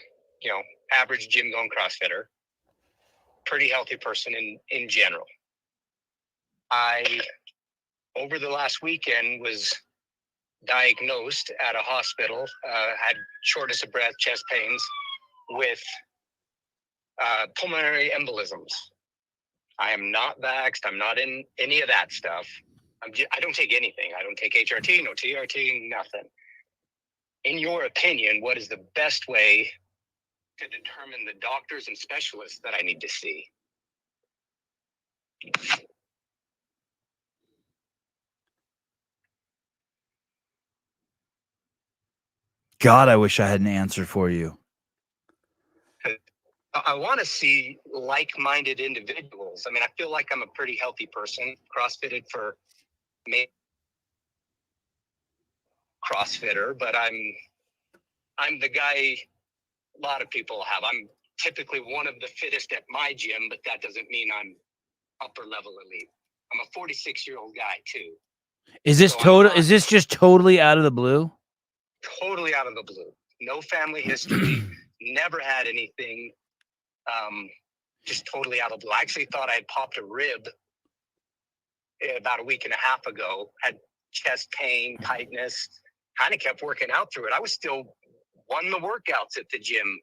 Speaker 8: average gym going CrossFitter. Pretty healthy person in general. I, over the last weekend, was diagnosed at a hospital, had shortness of breath, chest pains with pulmonary embolisms. I am not vaxxed. I'm not in any of that stuff. I don't take anything. I don't take HRT, no TRT, nothing. In your opinion, what is the best way to determine the doctors and specialists that I need to see?
Speaker 1: God, I wish I had an answer for you.
Speaker 8: I want to see like-minded individuals. I mean, I feel like I'm a pretty healthy person, CrossFitted for me, CrossFitter, but I'm the guy a lot of people have. I'm typically one of the fittest at my gym, but that doesn't mean I'm upper level elite. I'm a 46-year-old guy too.
Speaker 1: Is this Is this just totally out of the blue?
Speaker 8: Totally out of the blue. No family history. Never had anything. Just totally out of the blue. I actually thought I had popped a rib about a week and a half ago. Had chest pain, tightness. Kind of kept working out through it. I was still won the workouts at the gym.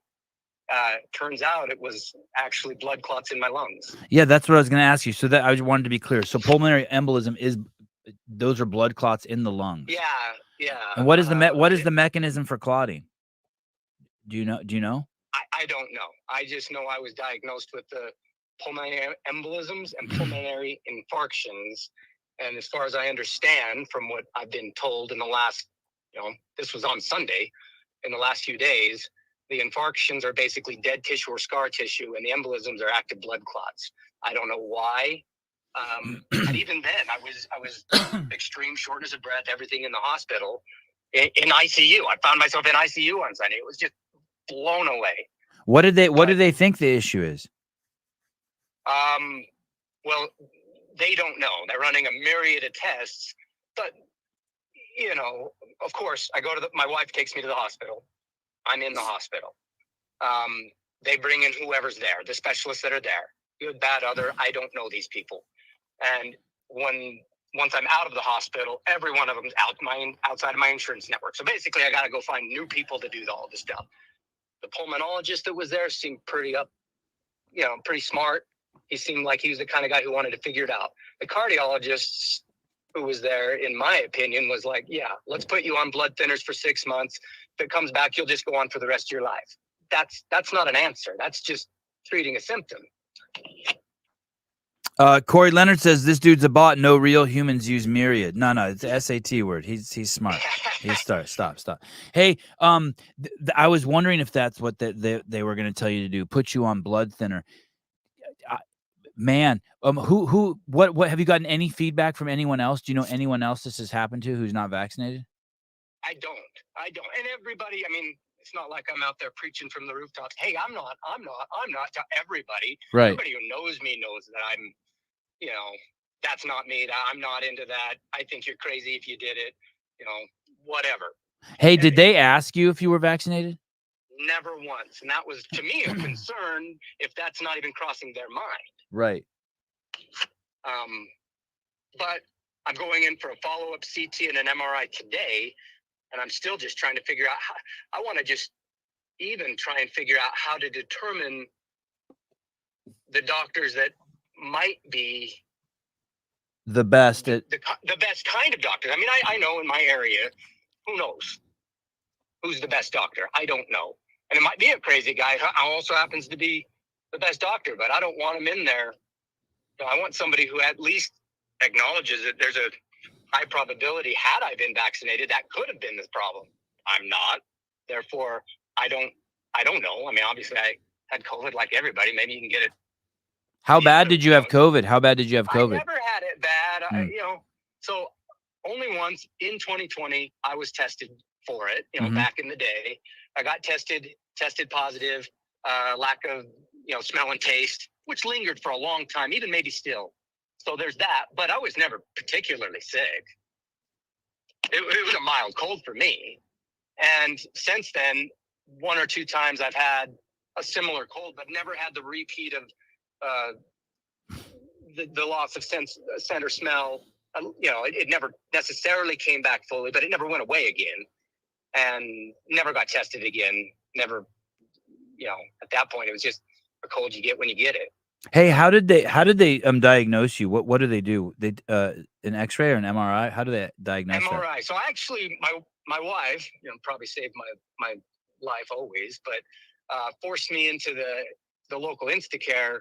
Speaker 8: Turns out it was actually blood clots in my lungs.
Speaker 1: Yeah, that's what I was going to ask you. So that I just wanted to be clear. So pulmonary embolism those are blood clots in the lungs.
Speaker 8: Yeah.
Speaker 1: And what is the mechanism for clotting? Do you know?
Speaker 8: I don't know. I just know I was diagnosed with the pulmonary embolisms and pulmonary infarctions. And as far as I understand, from what I've been told in the last, this was on Sunday, in the last few days, The infarctions are basically dead tissue or scar tissue, and the embolisms are active blood clots. I don't know why. And even then, I was extreme shortness of breath, everything in the hospital, in ICU. I found myself in ICU on Sunday. It was just blown away.
Speaker 1: What do they think the issue is?
Speaker 8: Well, they don't know. They're running a myriad of tests, but you know, of course, I go to my wife takes me to the hospital. I'm in the hospital. They bring in whoever's there, the specialists that are there. Good, bad, other. I don't know these people. And once I'm out of the hospital, every one of them's outside of my insurance network. So basically, I got to go find new people to do all this stuff. The pulmonologist that was there seemed pretty smart. He seemed like he was the kind of guy who wanted to figure it out. The cardiologist who was there, in my opinion, was like, yeah, let's put you on blood thinners for 6 months. If it comes back, you'll just go on for the rest of your life. That's not an answer. That's just treating a symptom.
Speaker 1: Corey Leonard says this dude's a bot. No real humans use myriad. No, it's the SAT word. He's smart. Stop. Hey, I was wondering if that's what they were going to tell you to do. Put you on blood thinner. Man, what have you gotten any feedback from anyone else? Do you know anyone else this has happened to who's not vaccinated?
Speaker 8: I don't. And everybody, I mean, it's not like I'm out there preaching from the rooftops. Hey, I'm not to everybody.
Speaker 1: Right.
Speaker 8: Everybody who knows me knows that I'm, that's not me. I'm not into that. I think you're crazy if you did it, whatever.
Speaker 1: Hey, did they ask you if you were vaccinated?
Speaker 8: Never once. And that was, to me, a concern if that's not even crossing their mind.
Speaker 1: Right.
Speaker 8: But I'm going in for a follow-up CT and an MRI today, and I'm still just trying to figure out how, I want to just even try and figure out how to determine the doctors that might be
Speaker 1: the best at
Speaker 8: the best kind of doctors. I mean, I know in my area, who knows who's the best doctor? I don't know. And it might be a crazy guy who also happens to be the best doctor, but I don't want him in there. I want somebody who at least acknowledges that there's a high probability, had I been vaccinated, that could have been this problem. I'm not. Therefore, I don't know. I mean, obviously I had COVID like everybody. Maybe you can get it.
Speaker 1: How bad did you have COVID? I
Speaker 8: never had it bad. So only once in 2020, I was tested for it, back in the day. I got tested positive, lack of, smell and taste, which lingered for a long time, even maybe still. So there's that, but I was never particularly sick. It was a mild cold for me. And since then, 1 or 2 times I've had a similar cold, but never had the repeat of the loss of scent or smell. It never necessarily came back fully, but it never went away again, and never got tested again. Never, at that point, it was just a cold you get when you get it.
Speaker 1: Hey, how did they diagnose you? What do they do? They an X-ray or an MRI? How do they diagnose
Speaker 8: MRI.
Speaker 1: that?
Speaker 8: So actually, my wife, probably saved my life always, but forced me into the local Instacare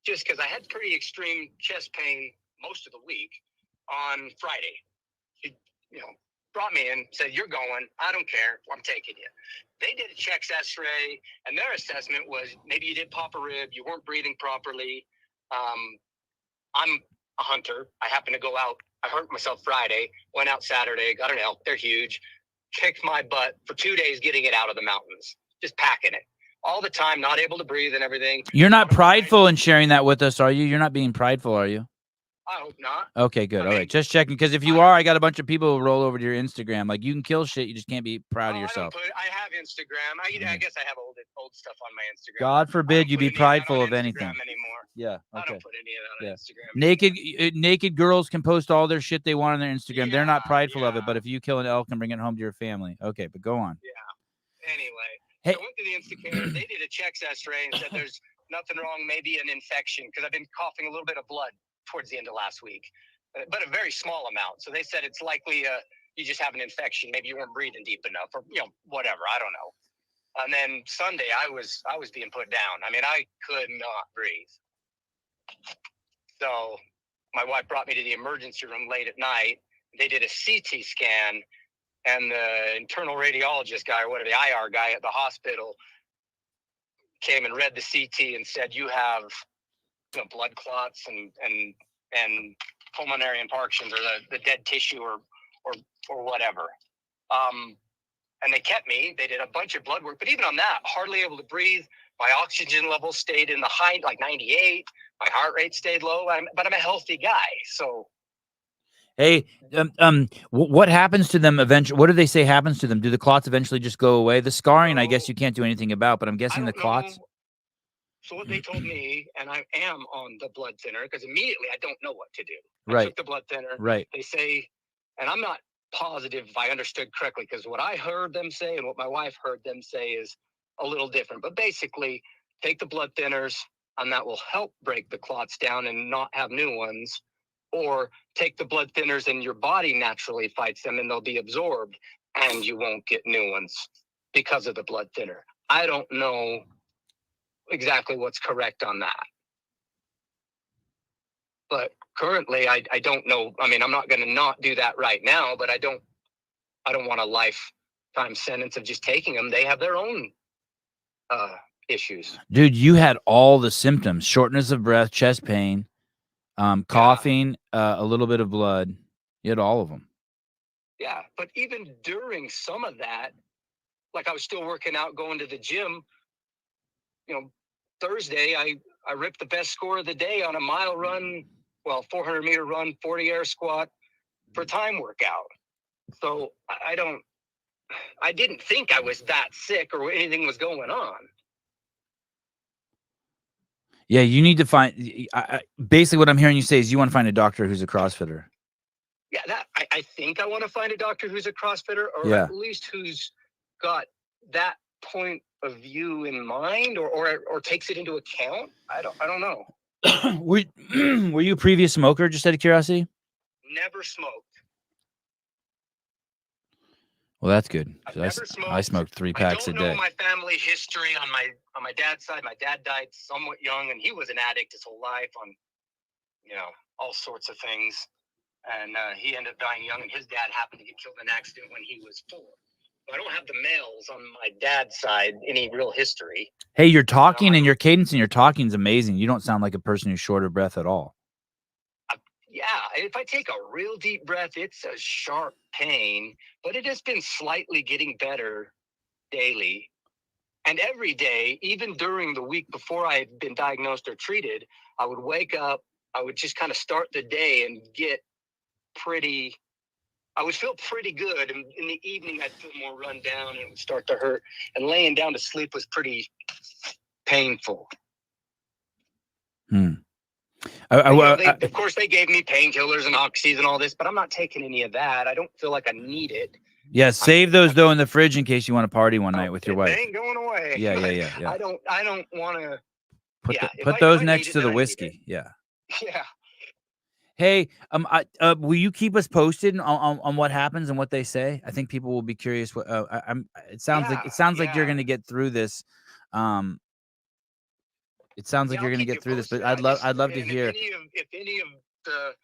Speaker 8: just because I had pretty extreme chest pain most of the week on Friday. She, brought me in, said, "You're going. I don't care. I'm taking you." They did a chest X-ray, and their assessment was maybe you did pop a rib, you weren't breathing properly. I'm a hunter. I happened to go out. I hurt myself Friday, went out Saturday, got an elk. They're huge. Kicked my butt for 2 days getting it out of the mountains, just packing it all the time, not able to breathe and everything.
Speaker 1: You're not prideful in sharing that with us, are you? You're not being prideful, are you?
Speaker 8: I hope not.
Speaker 1: Okay, good. All right, just checking, because if you are, I got a bunch of people who roll over to your Instagram. Like, you can kill shit, you just can't be proud of yourself.
Speaker 8: I have Instagram. I guess I have old stuff on my Instagram.
Speaker 1: God forbid you be prideful of anything.
Speaker 8: Anymore.
Speaker 1: Yeah. Okay.
Speaker 8: I don't put any of that on Instagram.
Speaker 1: Naked girls can post all their shit they want on their Instagram. They're not prideful of it, but if you kill an elk and bring it home to your family, okay. But go on.
Speaker 8: Yeah. Anyway,
Speaker 1: hey.
Speaker 8: So I went to the Instacare. They did a chest X-ray and said there's nothing wrong, maybe an infection, because I've been coughing a little bit of blood towards the end of last week, but a very small amount. So they said it's likely you just have an infection. Maybe you weren't breathing deep enough, or whatever. I don't know. And then Sunday, I was being put down. I mean, I could not breathe. So my wife brought me to the emergency room late at night. They did a CT scan, and the internal radiologist guy, or whatever, the IR guy at the hospital, came and read the CT and said, you have blood clots and pulmonary infarctions, or the dead tissue, or whatever. And they kept me. They did a bunch of blood work, but even on that, hardly able to breathe. My oxygen level stayed in the high, like 98. My heart rate stayed low. But I'm a healthy guy, so.
Speaker 1: Hey, what happens to them eventually? What do they say happens to them? Do the clots eventually just go away? The scarring, I guess you can't do anything about, but I'm guessing the clots.
Speaker 8: Know. So what they told me, and I am on the blood thinner, because immediately I don't know what to do. I took the blood thinner.
Speaker 1: Right.
Speaker 8: They say, and I'm not positive if I understood correctly, because what I heard them say and what my wife heard them say is a little different. But basically, take the blood thinners, and that will help break the clots down and not have new ones. Or take the blood thinners and your body naturally fights them and they'll be absorbed and you won't get new ones because of the blood thinner. I don't know exactly what's correct on that. But currently I don't know. I mean, I'm not going to not do that right now, but I don't want a lifetime sentence of just taking them. They have their own issues.
Speaker 1: Dude, you had all the symptoms: shortness of breath, chest pain, coughing, a little bit of blood. You had all of them.
Speaker 8: Yeah, but even during some of that, like I was still working out, going to the gym. Thursday I ripped the best score of the day on a mile run, 400 meter run, 40 air squat for time workout. So I didn't think I was that sick or anything was going on.
Speaker 1: Yeah, you need to find. Basically, what I'm hearing you say is you want to find a doctor who's a CrossFitter.
Speaker 8: Yeah, I think I want to find a doctor who's a CrossFitter, or at least who's got that point of view in mind, or takes it into account. I don't know.
Speaker 1: Were you a previous smoker? Just out of curiosity.
Speaker 8: Never smoked.
Speaker 1: Well, that's good.
Speaker 8: I
Speaker 1: smoked 3 packs a day.
Speaker 8: I don't know my family history on my dad's side. My dad died somewhat young, and he was an addict his whole life on, all sorts of things. And he ended up dying young, and his dad happened to get killed in an accident when he was 4. So I don't have the males on my dad's side any real history.
Speaker 1: Hey, you're talking, and your cadence and your talking is amazing. You don't sound like a person who's short of breath at all.
Speaker 8: Yeah, if I take a real deep breath, it's a sharp pain, but it has been slightly getting better daily. And every day, even during the week before I had been diagnosed or treated, I would wake up, I would just kind of start the day and I would feel pretty good. And in the evening, I'd feel more run down and it would start to hurt. And laying down to sleep was pretty painful. Of course, they gave me painkillers and oxys and all this, but I'm not taking any of that. I don't feel like I need it.
Speaker 1: Yeah, save those though in the fridge in case you want to party one night with your wife.
Speaker 8: They ain't going away.
Speaker 1: Yeah.
Speaker 8: I don't want to.
Speaker 1: Put those next to the whiskey. Yeah.
Speaker 8: Yeah.
Speaker 1: Hey, will you keep us posted on what happens and what they say? I think people will be curious. What it sounds like you're going to get through this. It sounds like you're going to get through this, but I'd love to hear.
Speaker 8: If any of the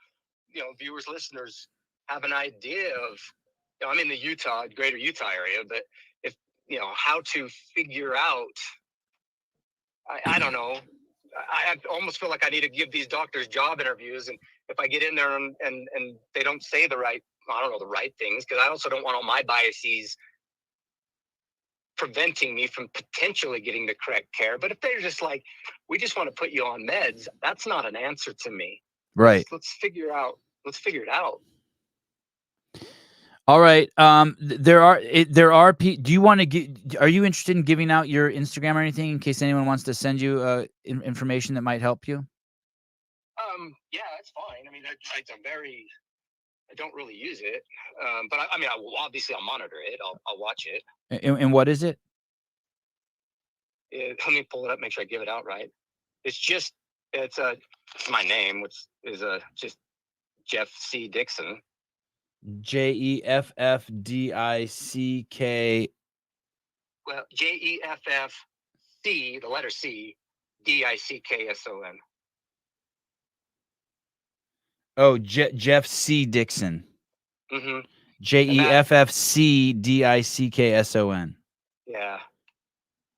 Speaker 8: viewers, listeners have an idea of, I'm in the greater Utah area, but if how to figure out, I don't know. I almost feel like I need to give these doctors job interviews, and if I get in there and they don't say the right things, because I also don't want all my biases preventing me from potentially getting the correct care. But if they're just like, we just want to put you on meds, that's not an answer to me.
Speaker 1: Right.
Speaker 8: Let's figure it out.
Speaker 1: All right. There are. Do you want to get? Are you interested in giving out your Instagram or anything in case anyone wants to send you information that might help you?
Speaker 8: Yeah, that's fine. I mean, I don't really use it. But I will obviously I'll monitor it. I'll watch it.
Speaker 1: And what is it?
Speaker 8: Let me pull it up, make sure I give it out right. It's my name, which is just Jeff C. Dixon.
Speaker 1: JEFFDICK.
Speaker 8: Well, JEFFC, the letter C, DICKSON.
Speaker 1: Oh, Jeff C. Dixon.
Speaker 8: Mm-hmm.
Speaker 1: JEFFCDICKSON.
Speaker 8: Yeah.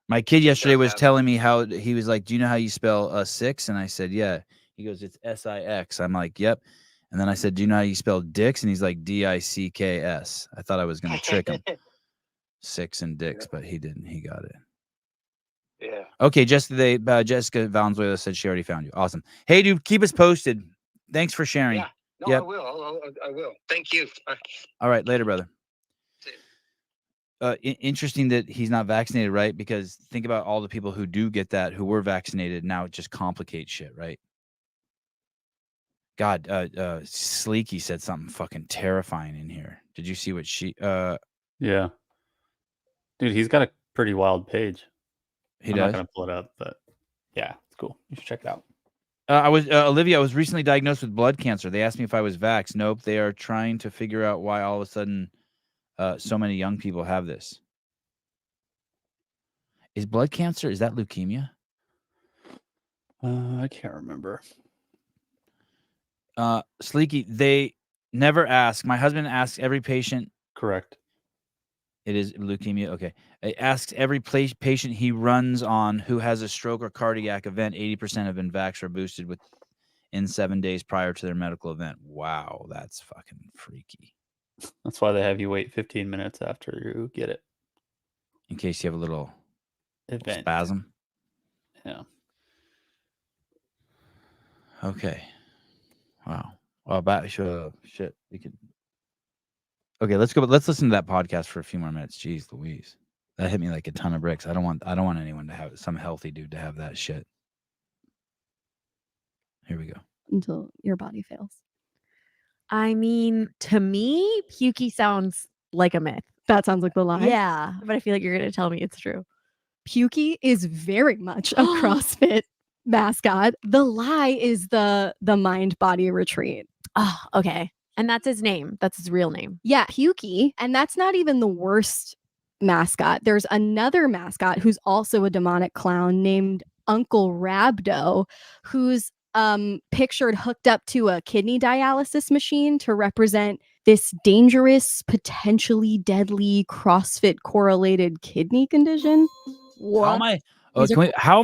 Speaker 1: My kid yesterday was
Speaker 8: have-
Speaker 1: telling me how he was like, "Do you know how you spell 6?" And I said, "Yeah." He goes, "It's SIX." I'm like, "Yep." And then I said, "Do you know how you spell dicks?" And he's like, DICKS. I thought I was going to trick him. 6 and dicks, but he didn't. He got it.
Speaker 8: Yeah.
Speaker 1: Okay, Jessica Valenzuela said she already found you. Awesome. Hey, dude, keep us posted. Thanks for sharing.
Speaker 8: Yeah. No,
Speaker 1: Yep.
Speaker 8: I will. I will. Thank you.
Speaker 1: All right, later, brother.
Speaker 8: See you.
Speaker 1: Interesting that he's not vaccinated, right? Because think about all the people who do get that who were vaccinated. Now it just complicates shit, right? God, Sleeky said something fucking terrifying in here. Did you see what she?
Speaker 2: Yeah, dude, he's got a pretty wild page.
Speaker 1: He
Speaker 2: I'm
Speaker 1: does.
Speaker 2: not gonna pull it up, but yeah, it's cool. You should check it out.
Speaker 1: Olivia, I was recently diagnosed with blood cancer. They asked me if I was vaxxed. Nope. They are trying to figure out why all of a sudden so many young people have this. Is blood cancer, is that leukemia?
Speaker 2: I can't remember.
Speaker 1: Sleeky, they never ask. My husband asks every patient.
Speaker 2: Correct.
Speaker 1: It is leukemia. Okay. It asks every patient he runs on who has a stroke or cardiac event. 80% have been vaxxed or boosted in 7 days prior to their medical event. Wow, that's fucking freaky.
Speaker 2: That's why they have you wait 15 minutes after you get it.
Speaker 1: In case you have a little
Speaker 2: Event.
Speaker 1: spasm.
Speaker 2: Yeah.
Speaker 1: Okay. Wow. Well, shit. We could. Okay, let's go. Let's listen to that podcast for a few more minutes. Jeez Louise. That hit me like a ton of bricks. I don't want anyone to have some healthy dude to have that shit. Here we go.
Speaker 5: Until your body fails.
Speaker 7: I mean, to me, pukey sounds like a myth.
Speaker 5: That sounds like the lie.
Speaker 7: Yeah, but I feel like you're going to tell me it's true.
Speaker 5: Pukey is very much a CrossFit mascot. The lie is the mind body retreat.
Speaker 7: Oh, okay. And that's his name. That's his real name.
Speaker 5: Yeah, Pukey. And that's not even the worst mascot. There's another mascot who's also a demonic clown named Uncle Rabdo, who's pictured hooked up to a kidney dialysis machine to represent this dangerous, potentially deadly CrossFit correlated kidney condition.
Speaker 1: How am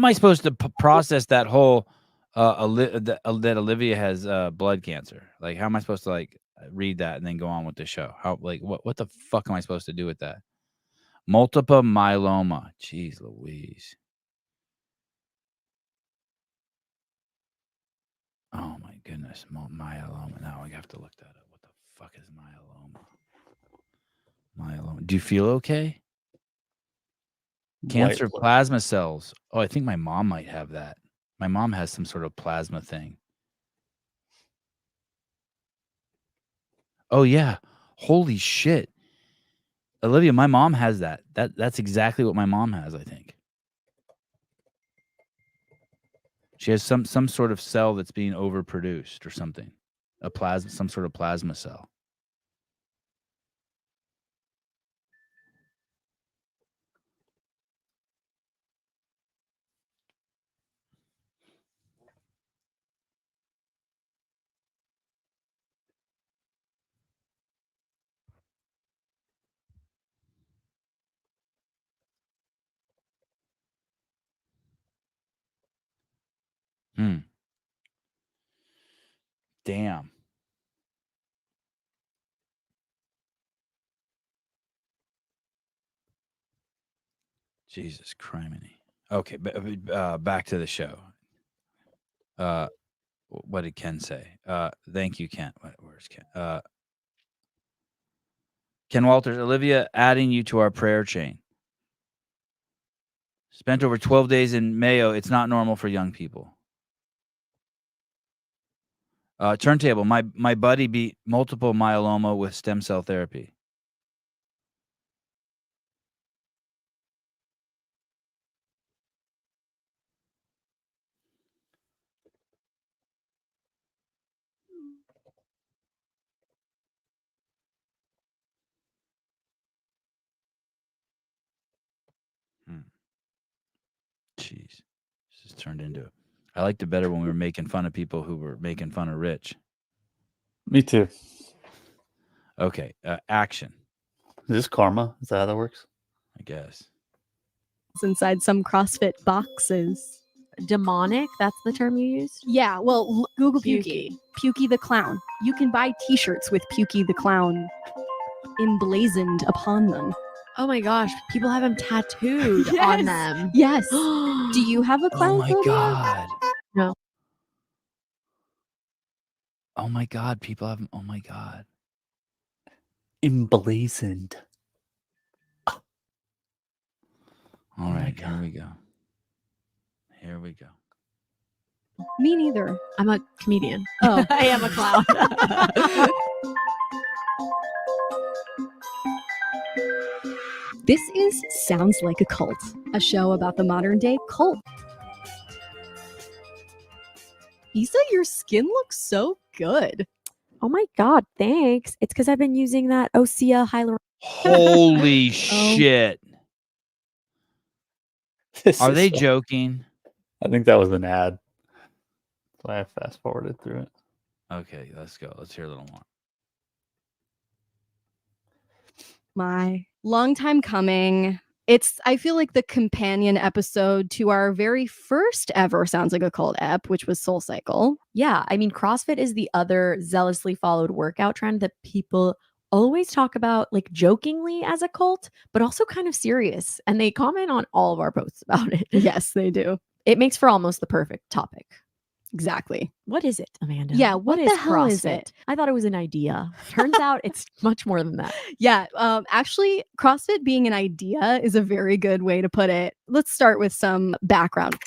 Speaker 1: I supposed to process that whole that Olivia has blood cancer? Like, how am I supposed to read that and then go on with the show? How what the fuck am I supposed to do with that? Multiple myeloma. Jeez Louise. Oh my goodness, myeloma. Now I have to look that up. What the fuck is myeloma? Myeloma. Do you feel okay? Cancer plasma cells. Oh, I think my mom might have that. My mom has some sort of plasma thing. Oh yeah. Holy shit. Olivia, my mom has that. That's exactly what my mom has, I think. She has some sort of cell that's being overproduced or something. Some sort of plasma cell. Damn. Jesus criminy. Okay, back to the show. What did Ken say? Thank you, Ken. Where's Ken? Ken Walters, Olivia adding you to our prayer chain. Spent over 12 days in Mayo. It's not normal for young people. Turntable. My buddy beat multiple myeloma with stem cell therapy. Jeez. This has turned into it. I liked it better when we were making fun of people who were making fun of Rich.
Speaker 2: Me too.
Speaker 1: Okay, action,
Speaker 2: Is this karma? Is that how that works?
Speaker 1: I guess.
Speaker 5: inside some CrossFit boxes.
Speaker 7: Demonic, that's the term you used?
Speaker 5: Yeah, well, Google Pukey.
Speaker 7: Pukey.
Speaker 5: Pukey the Clown. You can buy t-shirts with Pukey the Clown emblazoned upon them.
Speaker 7: Oh my gosh, people have him tattooed
Speaker 5: Yes.
Speaker 7: on them.
Speaker 5: Yes. Do you have a clown
Speaker 1: Oh my
Speaker 5: phobia?
Speaker 1: god.
Speaker 7: No.
Speaker 1: Oh my god, people have. Oh my god.
Speaker 2: Emblazoned.
Speaker 1: All right,
Speaker 2: my
Speaker 1: here we go. Here we go.
Speaker 5: Me neither.
Speaker 7: I'm a comedian.
Speaker 5: Oh.
Speaker 7: I am a clown.
Speaker 5: This is Sounds Like a Cult, a show about the modern day cult. Isa, your skin looks so good.
Speaker 7: Oh my god, thanks. It's because I've been using that Osea hyaluronic.
Speaker 1: Holy shit.
Speaker 2: This
Speaker 1: Are
Speaker 2: is
Speaker 1: they
Speaker 2: so-
Speaker 1: joking?
Speaker 2: I think that was an ad. That's why I fast forwarded through it.
Speaker 1: Okay, let's go. Let's hear a little more.
Speaker 5: My long time coming. I feel like the companion episode to our very first ever Sounds Like a Cult ep, which was Soul Cycle.
Speaker 7: Yeah, I mean, CrossFit is the other zealously followed workout trend that people always talk about, like jokingly as a cult, but also kind of serious. And they comment on all of our posts about it.
Speaker 5: Yes, they do.
Speaker 7: It makes for almost the perfect topic.
Speaker 5: Exactly.
Speaker 7: What is it, Amanda?
Speaker 5: Yeah, what
Speaker 7: is
Speaker 5: the hell is
Speaker 7: CrossFit?
Speaker 5: it?
Speaker 7: I thought it was an idea. Turns out it's much more than that.
Speaker 5: Yeah, actually, CrossFit being an idea is a very good way to put it. Let's start with some background.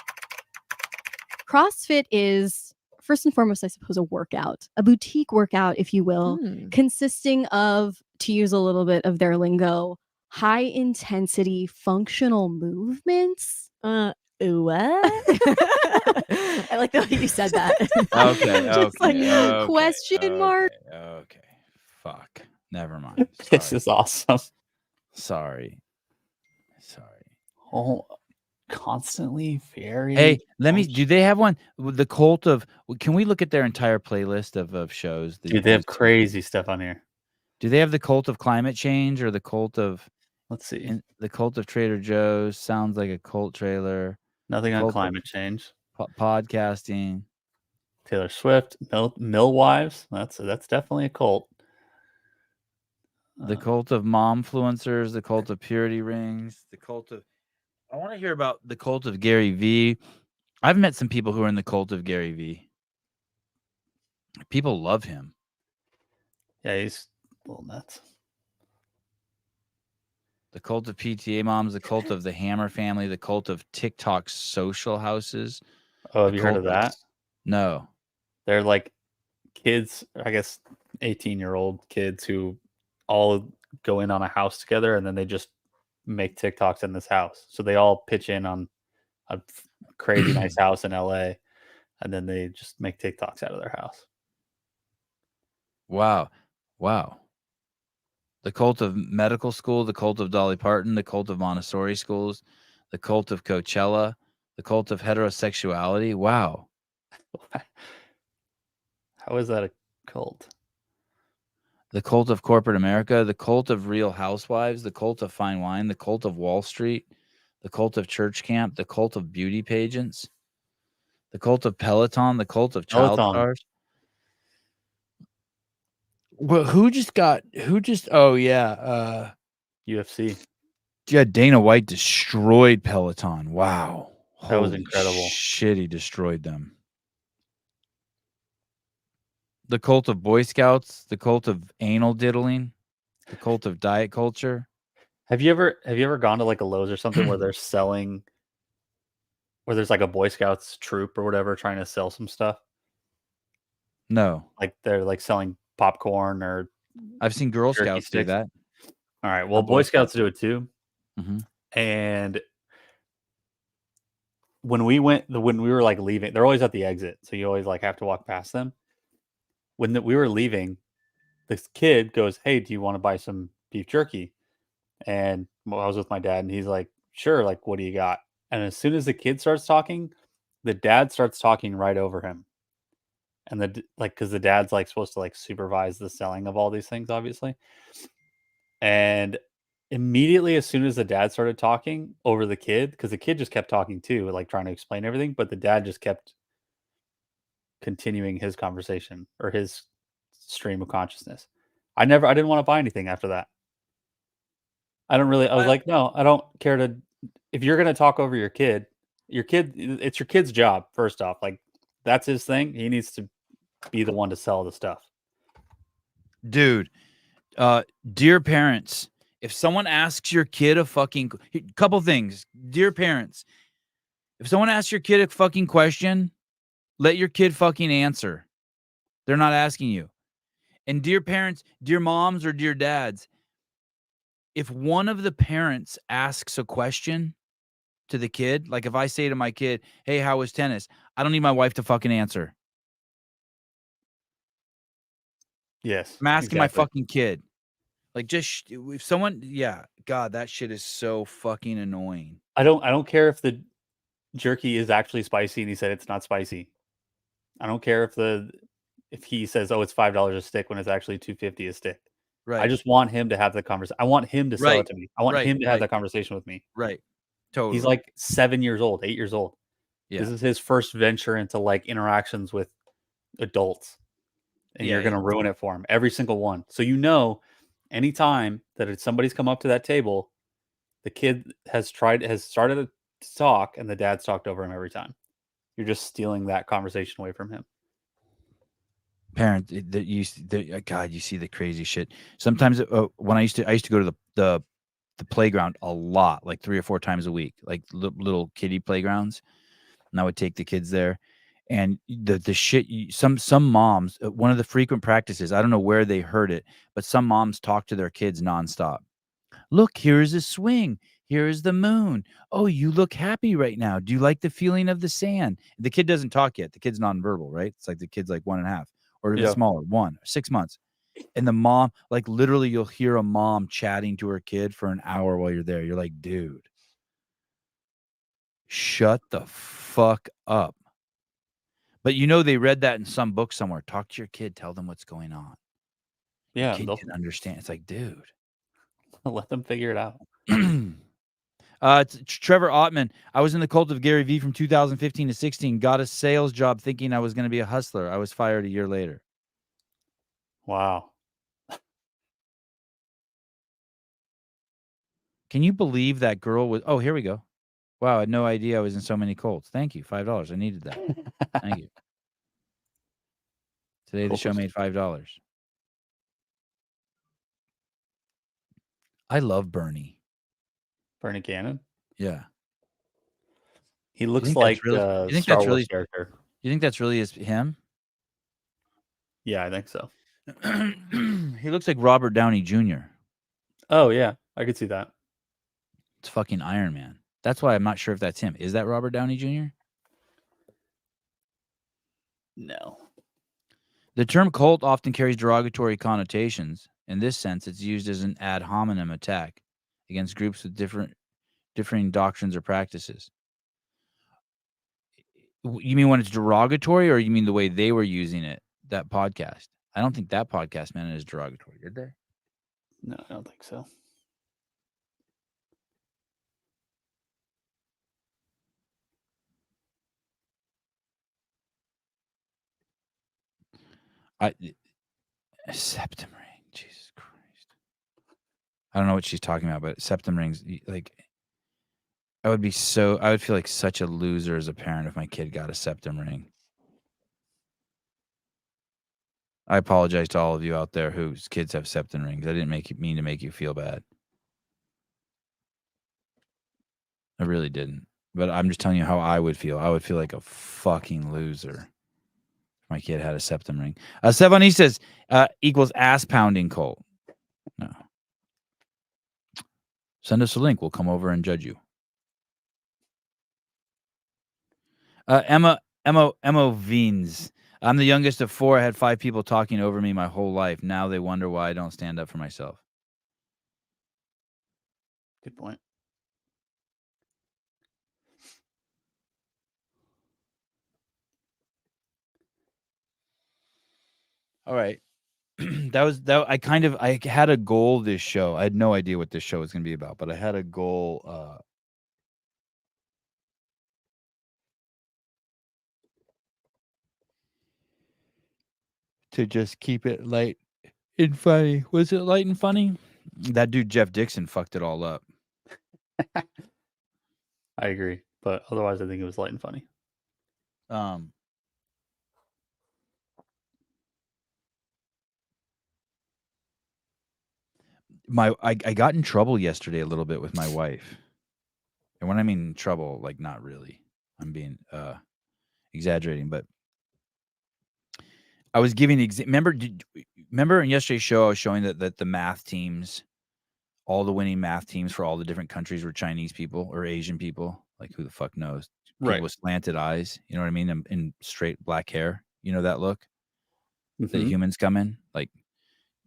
Speaker 5: CrossFit is, first and foremost, I suppose, a workout, a boutique workout, if you will, consisting of, to use a little bit of their lingo, high intensity functional movements.
Speaker 7: What? I like the way you said that.
Speaker 1: Okay,
Speaker 5: Just like
Speaker 1: okay,
Speaker 5: question mark.
Speaker 1: Okay. Fuck. Never mind.
Speaker 2: This
Speaker 1: Sorry.
Speaker 2: is awesome.
Speaker 1: Sorry.
Speaker 2: Oh, constantly very.
Speaker 1: Hey, do they have one with the cult of? Can we look at their entire playlist of shows? that you
Speaker 2: Dude, they have
Speaker 1: posted?
Speaker 2: crazy stuff on here.
Speaker 1: Do they have the cult of climate change or the cult of?
Speaker 2: Let's see.
Speaker 1: The cult of Trader Joe's sounds like a cult trailer.
Speaker 2: Nothing on
Speaker 1: Cult of
Speaker 2: climate change.
Speaker 1: Podcasting.
Speaker 2: Taylor Swift, Millwives. That's definitely a cult.
Speaker 1: The cult of momfluencers, the cult of purity rings, the cult of. I want to hear about the cult of Gary V. I've met some people who are in the cult of Gary V. People love him.
Speaker 2: Yeah, he's a little nuts.
Speaker 1: The cult of PTA moms, the cult of the Hammer family, the cult of TikTok social houses.
Speaker 2: Oh, have you heard of that?
Speaker 1: No.
Speaker 2: They're like kids, I guess 18-year-old kids who all go in on a house together and then they just make TikToks in this house. So they all pitch in on a crazy nice house in LA and then they just make TikToks out of their house.
Speaker 1: Wow. The cult of medical school, the cult of Dolly Parton, the cult of Montessori schools, the cult of Coachella, the cult of heterosexuality. Wow.
Speaker 2: How is that a cult?
Speaker 1: The cult of corporate America, the cult of Real Housewives, the cult of fine wine, the cult of Wall Street, the cult of church camp, the cult of beauty pageants, the cult of Peloton, the cult of child
Speaker 2: Peloton.
Speaker 1: stars. Well,
Speaker 2: UFC.
Speaker 1: Yeah, Dana White destroyed Peloton. Wow.
Speaker 2: That was
Speaker 1: Holy
Speaker 2: incredible.
Speaker 1: Shit, he destroyed them. The cult of Boy Scouts, the cult of anal diddling, the cult of diet culture.
Speaker 2: Have you ever gone to like a Lowe's or something where they're selling, where there's like a Boy Scouts troop or whatever trying to sell some stuff?
Speaker 1: No.
Speaker 2: Like they're like selling popcorn or
Speaker 1: I've seen Girl
Speaker 2: jerky
Speaker 1: Scouts do
Speaker 2: sticks.
Speaker 1: that.
Speaker 2: All right. Well,
Speaker 1: Boy
Speaker 2: Boy Scouts do it too.
Speaker 1: Mhm.
Speaker 2: And when we were like leaving, they're always at the exit, so you always like have to walk past them. When we were leaving, this kid goes, "Hey, do you want to buy some beef jerky?" And I was with my dad, and he's like, "Sure." Like, what do you got? And as soon as the kid starts talking, the dad starts talking right over him. and because the dad's like supposed to like supervise the selling of all these things, obviously. And immediately, as soon as the dad started talking over the kid, because the kid just kept talking too, like trying to explain everything, but the dad just kept continuing his conversation or his stream of consciousness. I didn't want to buy anything after that. I was like, no, I don't care to. If you're going to talk over your kid, it's your kid's job. First off, like that's his thing. He needs to be the one to sell the stuff.
Speaker 1: Dude, dear parents, if someone asks your kid a couple things, dear parents, if someone asks your kid a fucking question, let your kid fucking answer. They're not asking you. And dear parents, dear moms or dear dads, if one of the parents asks a question to the kid, like if I say to my kid, hey, how was tennis? I don't need my wife to fucking answer.
Speaker 2: Yes.
Speaker 1: I'm asking my
Speaker 2: exactly.
Speaker 1: fucking kid. Like just if someone, yeah, God, that shit is so fucking annoying.
Speaker 2: I don't care if the jerky is actually spicy and he said it's not spicy. I don't care if he says, oh, it's $5 a stick when it's actually $2.50 a stick.
Speaker 1: Right.
Speaker 2: I just want him to have the conversation. I want him to sell it to me. I want him to have that conversation with me.
Speaker 1: Right. Totally.
Speaker 2: He's like 7 years old, 8 years old.
Speaker 1: Yeah.
Speaker 2: This is his first venture into like interactions with adults. And you're going to ruin it for him. Every single one. So anytime that somebody's come up to that table, the kid has started to talk and the dad's talked over him every time. You're just stealing that conversation away from him.
Speaker 1: Parent, God, you see the crazy shit. Sometimes when I used to go to the playground a lot, like 3 or 4 times a week, like little kiddie playgrounds, and I would take the kids there. And the shit, some moms, one of the frequent practices, I don't know where they heard it, but some moms talk to their kids nonstop. Look, here is a swing. Here is the moon. Oh, you look happy right now. Do you like the feeling of the sand? The kid doesn't talk yet. The kid's nonverbal, right? It's like the kid's like 1.5 or even smaller, 6 months. And the mom, like literally you'll hear a mom chatting to her kid for an hour while you're there. You're like, dude, shut the fuck up. But they read that in some book somewhere. Talk to your kid. Tell them what's going on.
Speaker 2: Yeah.
Speaker 1: Kid can understand. It's like, dude.
Speaker 2: Let them figure it out.
Speaker 1: It's Trevor Ottman. I was in the cult of Gary Vee from 2015 to 16. Got a sales job thinking I was going to be a hustler. I was fired a year later.
Speaker 2: Wow.
Speaker 1: Can you believe that girl was... Oh, here we go. Wow, I had no idea I was in so many cults. Thank you. $5. I needed that. Thank you. Today the show made $5. I love Bernie.
Speaker 2: Bernie Cannon?
Speaker 1: Yeah.
Speaker 2: He looks like a Star Wars character.
Speaker 1: You think that's really him?
Speaker 2: Yeah, I think so.
Speaker 1: He looks like Robert Downey Jr.
Speaker 2: Oh, yeah. I could see that.
Speaker 1: It's fucking Iron Man. That's why I'm not sure if that's him. Is that Robert Downey Jr.?
Speaker 2: No.
Speaker 1: The term cult often carries derogatory connotations. In this sense, it's used as an ad hominem attack against groups with differing doctrines or practices. You mean when it's derogatory, or you mean the way they were using it, that podcast? I don't think that podcast meant it as derogatory, did they?
Speaker 2: No, I don't think so.
Speaker 1: Septum ring, Jesus Christ! I don't know what she's talking about, but septum rings, like, I would feel like such a loser as a parent if my kid got a septum ring. I apologize to all of you out there whose kids have septum rings. I didn't mean to make you feel bad. I really didn't. But I'm just telling you how I would feel. I would feel like a fucking loser if my kid had a septum ring. Sevan says equals ass pounding cult. No. Send us a link. We'll come over and judge you. Emma Veens. I'm the youngest of 4. I had 5 people talking over me my whole life. Now they wonder why I don't stand up for myself.
Speaker 2: Good point.
Speaker 1: All right. I had a goal this show. I had no idea what this show was going to be about, but I had a goal to just keep it light and funny. Was it light and funny? That dude Jeff Dixon fucked it all up.
Speaker 2: I agree, but otherwise, I think it was light and funny.
Speaker 1: I got in trouble yesterday a little bit with my wife. And when I mean trouble, like not really. I'm being exaggerating, but I was giving remember in yesterday's show I was showing that the math teams, all the winning math teams for all the different countries were Chinese people or Asian people. Like who the fuck knows? People
Speaker 2: Right.
Speaker 1: with slanted eyes, you know what I mean? And straight black hair. You know that look that
Speaker 2: Mhm.
Speaker 1: humans come in? Like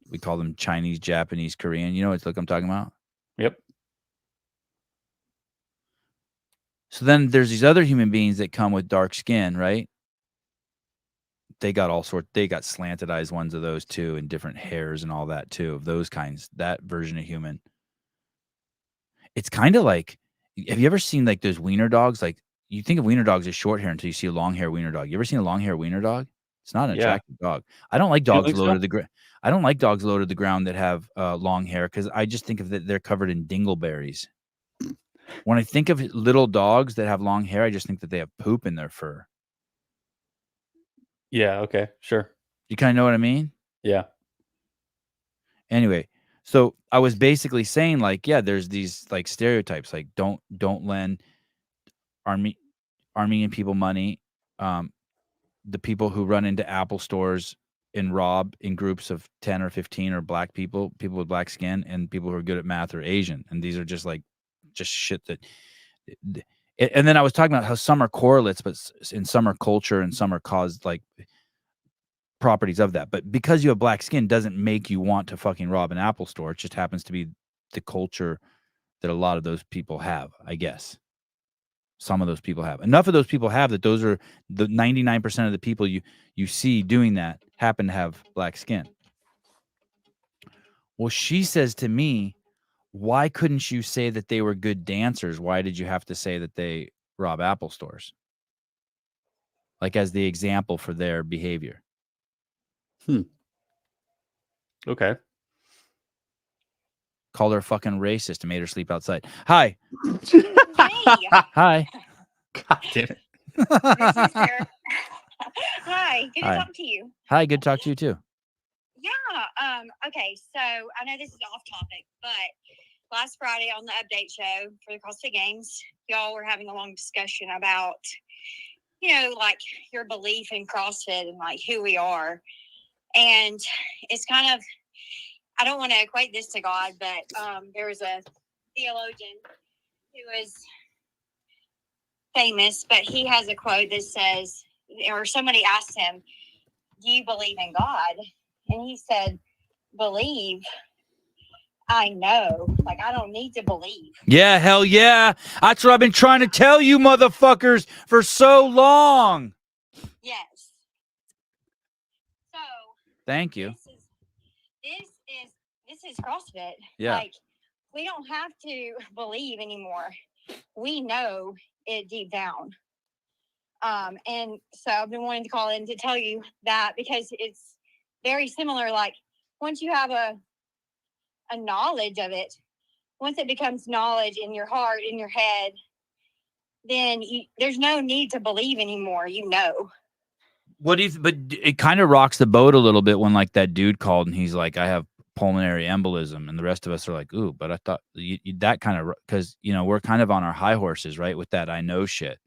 Speaker 1: we call them Chinese, Japanese, Korean. You know what look I'm talking about?
Speaker 2: Yep.
Speaker 1: So then there's these other human beings that come with dark skin, right? They got they got slanted eyes ones of those too, and different hairs and all that too, of those kinds, that version of human. It's kind of like, have you ever seen like those wiener dogs? Like you think of wiener dogs as short hair until you see a long hair wiener dog. You ever seen a long hair wiener dog? It's not an
Speaker 2: Yeah.
Speaker 1: attractive dog. I don't like
Speaker 2: You
Speaker 1: dogs
Speaker 2: think
Speaker 1: low
Speaker 2: so?
Speaker 1: to the ground. I don't like dogs low to the ground that have long hair because I just think of that they're covered in dingleberries. When I think of little dogs that have long hair, I just think that they have poop in their fur.
Speaker 2: Yeah. Okay. Sure.
Speaker 1: You kind of know what I mean?
Speaker 2: Yeah.
Speaker 1: Anyway, so I was basically saying like, yeah, there's these like stereotypes, like don't lend Armenian people money. The people who run into Apple stores and rob in groups of 10 or 15 are black people with black skin, and people who are good at math are Asian. And these are just shit that. And then I was talking about how some are correlates, but in some are culture and some are caused like properties of that. But because you have black skin doesn't make you want to fucking rob an Apple store. It just happens to be the culture that a lot of those people have, I guess. Some of those people have. Enough of those people have that those are the 99% of the people you see doing that happen to have black skin. Well, she says to me, why couldn't you say that they were good dancers? Why did you have to say that they rob Apple stores? Like as the example for their behavior.
Speaker 2: Okay.
Speaker 1: Called her fucking racist and made her sleep outside. Hi.
Speaker 9: Hey.
Speaker 1: Hi.
Speaker 2: God damn it.
Speaker 9: This is Sarah. Hi, good
Speaker 1: Hi.
Speaker 9: to talk to you.
Speaker 1: Hi, good to talk to you too.
Speaker 9: Yeah. Okay. So I know this is off topic, but last Friday on the update show for the CrossFit Games, y'all were having a long discussion about, like your belief in CrossFit and like who we are. And it's kind of, I don't want to equate this to God, but there was a theologian who is famous, but he has a quote that says, or somebody asked him, do you believe in God? And he said, believe, I know. Like, I don't need to believe.
Speaker 1: Yeah, hell yeah. That's what I've been trying to tell you motherfuckers for so long.
Speaker 9: Yes. So
Speaker 1: Thank you.
Speaker 9: This is CrossFit.
Speaker 1: Yeah.
Speaker 9: Like, we don't have to believe anymore. We know it deep down. And so I've been wanting to call in to tell you that because it's very similar. Like, once you have a knowledge of it, once it becomes knowledge in your heart, in your head, then there's no need to believe anymore.
Speaker 1: But it kind of rocks the boat a little bit when like that dude called and he's like, I have pulmonary embolism, and the rest of us are like, ooh, but I thought that kind of, because we're kind of on our high horses, right, with that I know shit.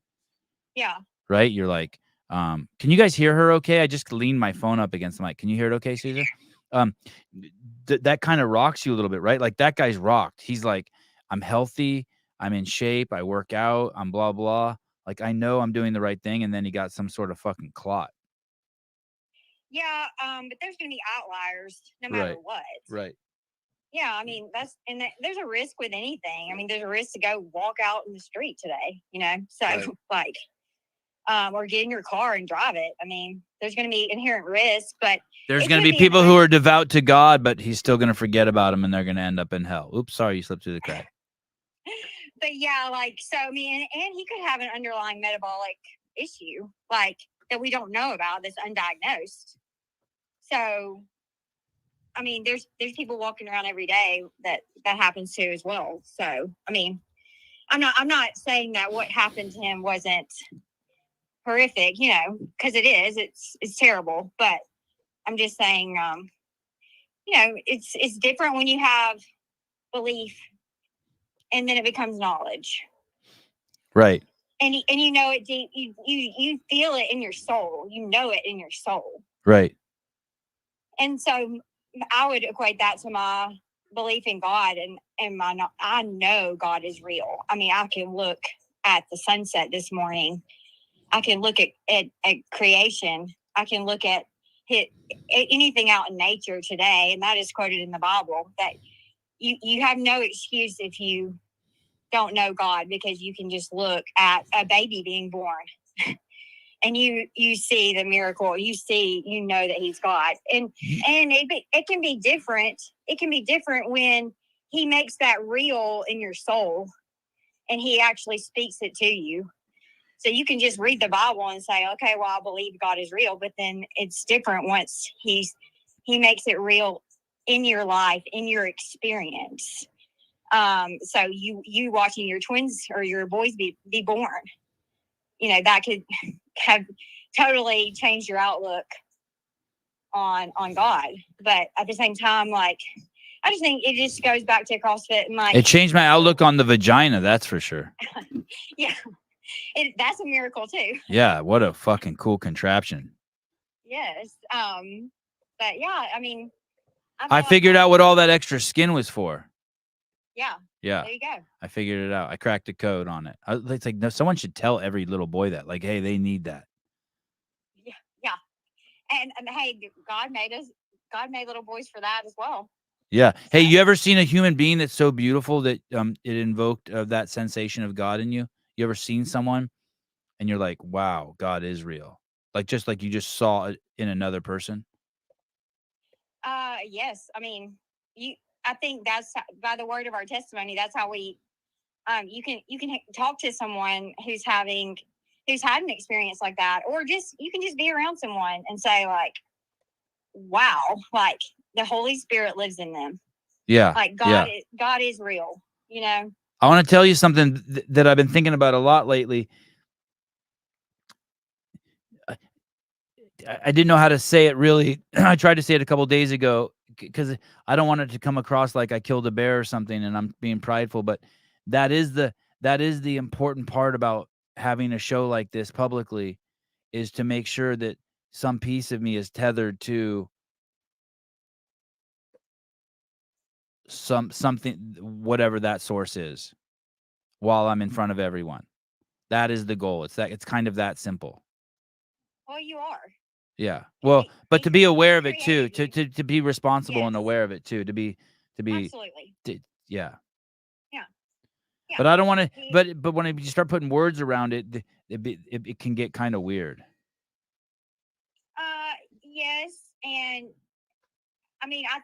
Speaker 9: Yeah.
Speaker 1: Right? You're like, can you guys hear her okay? I just leaned my phone up against the mic. Can you hear it okay, Caesar? That kind of rocks you a little bit, right? Like that guy's rocked. He's like, I'm healthy, I'm in shape, I work out, I'm blah blah. Like I know I'm doing the right thing, and then he got some sort of fucking clot.
Speaker 9: Yeah, but there's gonna be outliers no matter what.
Speaker 1: Right.
Speaker 9: Yeah, I mean there's a risk with anything. I mean, there's a risk to go walk out in the street today, So
Speaker 3: Right.
Speaker 9: like or get in your car and drive it. I mean, there's going to be inherent risk, but
Speaker 1: There's
Speaker 9: it
Speaker 1: going to
Speaker 9: could
Speaker 1: be
Speaker 9: be
Speaker 1: people
Speaker 9: an
Speaker 1: who are devout to God, but he's still going to forget about him and they're going to end up in hell. Oops, sorry, you slipped through the crack.
Speaker 9: But yeah, like, so, I mean, and he could have an underlying metabolic issue, like, that we don't know about, that's undiagnosed. So, I mean, there's people walking around every day that happens to as well. So, I mean, I'm not saying that what happened to him wasn't horrific, you know, because it is. It's terrible. But I'm just saying, you know, it's different when you have belief and then it becomes knowledge.
Speaker 1: Right.
Speaker 9: And you know it deep. You feel it in your soul. You know it in your soul.
Speaker 1: Right.
Speaker 9: And so I would equate that to my belief in God and I know God is real. I mean, I can look at the sunset this morning. I can look at creation. I can look at anything out in nature today, and that is quoted in the Bible, that you have no excuse if you don't know God, because you can just look at a baby being born and you see the miracle. You know that he's God. And it can be different. It can be different when he makes that real in your soul and he actually speaks it to you. So you can just read the Bible and say, okay, well, I believe God is real. But then it's different once he makes it real in your life, in your experience. So you watching your twins or your boys be born, you know, that could have totally changed your outlook on God. But at the same time, like, I just think it just goes back to CrossFit and like,
Speaker 1: It changed my outlook on the vagina, that's for sure.
Speaker 9: yeah, that's a miracle too.
Speaker 1: Yeah, what a fucking cool contraption.
Speaker 9: Yes. But yeah, I mean,
Speaker 1: I figured out what all that extra skin was for.
Speaker 9: Yeah.
Speaker 1: Yeah.
Speaker 9: There you go.
Speaker 1: I figured it out. I cracked the code on it. It's like, no, someone should tell every little boy that, like, hey, they need that.
Speaker 9: Yeah. Yeah. And hey, God made little boys for that as well.
Speaker 1: Yeah. Hey, you ever seen a human being that's so beautiful that it invoked that sensation of God in you? You ever seen someone and you're like, wow, God is real? Like, just like you just saw it in another person?
Speaker 9: Yes. I mean, I think that's by the word of our testimony. That's how we, you can talk to someone who's had an experience like that, or you can just be around someone and say like, wow, like the Holy Spirit lives in them.
Speaker 1: Yeah.
Speaker 9: Like God is real, you know?
Speaker 1: I want to tell you something that I've been thinking about a lot lately. I didn't know how to say it really. I tried to say it a couple days ago because I don't want it to come across like I killed a bear or something and I'm being prideful, but that is the important part about having a show like this publicly, is to make sure that some piece of me is tethered to something, whatever that source is, while I'm in front of everyone. That is the goal. It's kind of that simple.
Speaker 9: Well, you are.
Speaker 1: Yeah. Well, but to be aware of it too,
Speaker 9: created
Speaker 1: to be responsible and
Speaker 9: Yes.
Speaker 1: aware of it too, to be
Speaker 9: Absolutely.
Speaker 1: yeah.
Speaker 9: Yeah.
Speaker 1: But I don't want to. But when you start putting words around it, it can get kind of weird.
Speaker 9: Yes, and I mean, I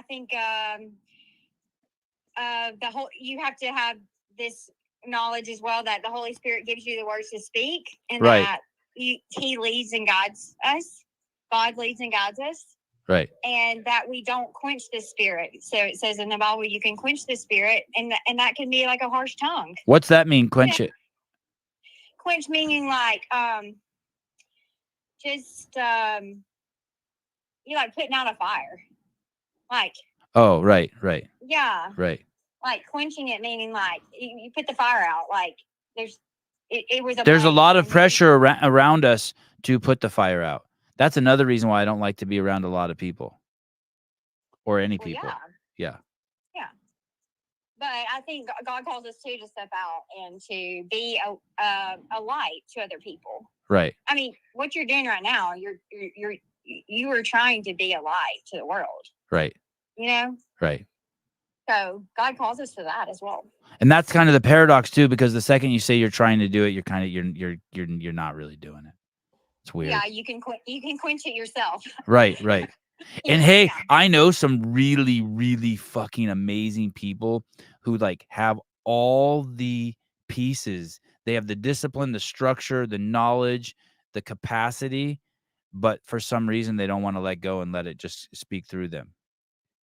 Speaker 9: think the whole, you have to have this knowledge as well that the Holy Spirit gives you the words to speak, and
Speaker 1: Right.
Speaker 9: that he leads and guides us. God leads and guides us.
Speaker 1: Right.
Speaker 9: And that we don't quench the spirit. So it says in the Bible, you can quench the spirit, and that can be like a harsh tongue.
Speaker 1: What's that mean? Quench it.
Speaker 9: Quench meaning like you like putting out a fire. Like,
Speaker 1: Oh, right.
Speaker 9: yeah.
Speaker 1: Right.
Speaker 9: Like quenching it meaning like you put the fire out. Like there's a
Speaker 1: There's a
Speaker 9: blaze,
Speaker 1: lot of
Speaker 9: and then-
Speaker 1: pressure around us to put the fire out. That's another reason why I don't like to be around a lot of people or any
Speaker 9: Well,
Speaker 1: people. Yeah.
Speaker 9: But I think God calls us to step out and to be a light to other people.
Speaker 1: Right.
Speaker 9: I mean, what you're doing right now, you are trying to be a light to the world.
Speaker 1: Right.
Speaker 9: You know?
Speaker 1: Right.
Speaker 9: So God calls us to that as well.
Speaker 1: And that's kind of the paradox too, because the second you say you're trying to do it, you're kind of you're not really doing it. It's weird.
Speaker 9: Yeah, you can quench it yourself.
Speaker 1: Right. And
Speaker 9: Yeah,
Speaker 1: hey,
Speaker 9: yeah.
Speaker 1: I know some really, really fucking amazing people who like have all the pieces. They have the discipline, the structure, the knowledge, the capacity, but for some reason they don't want to let go and let it just speak through them.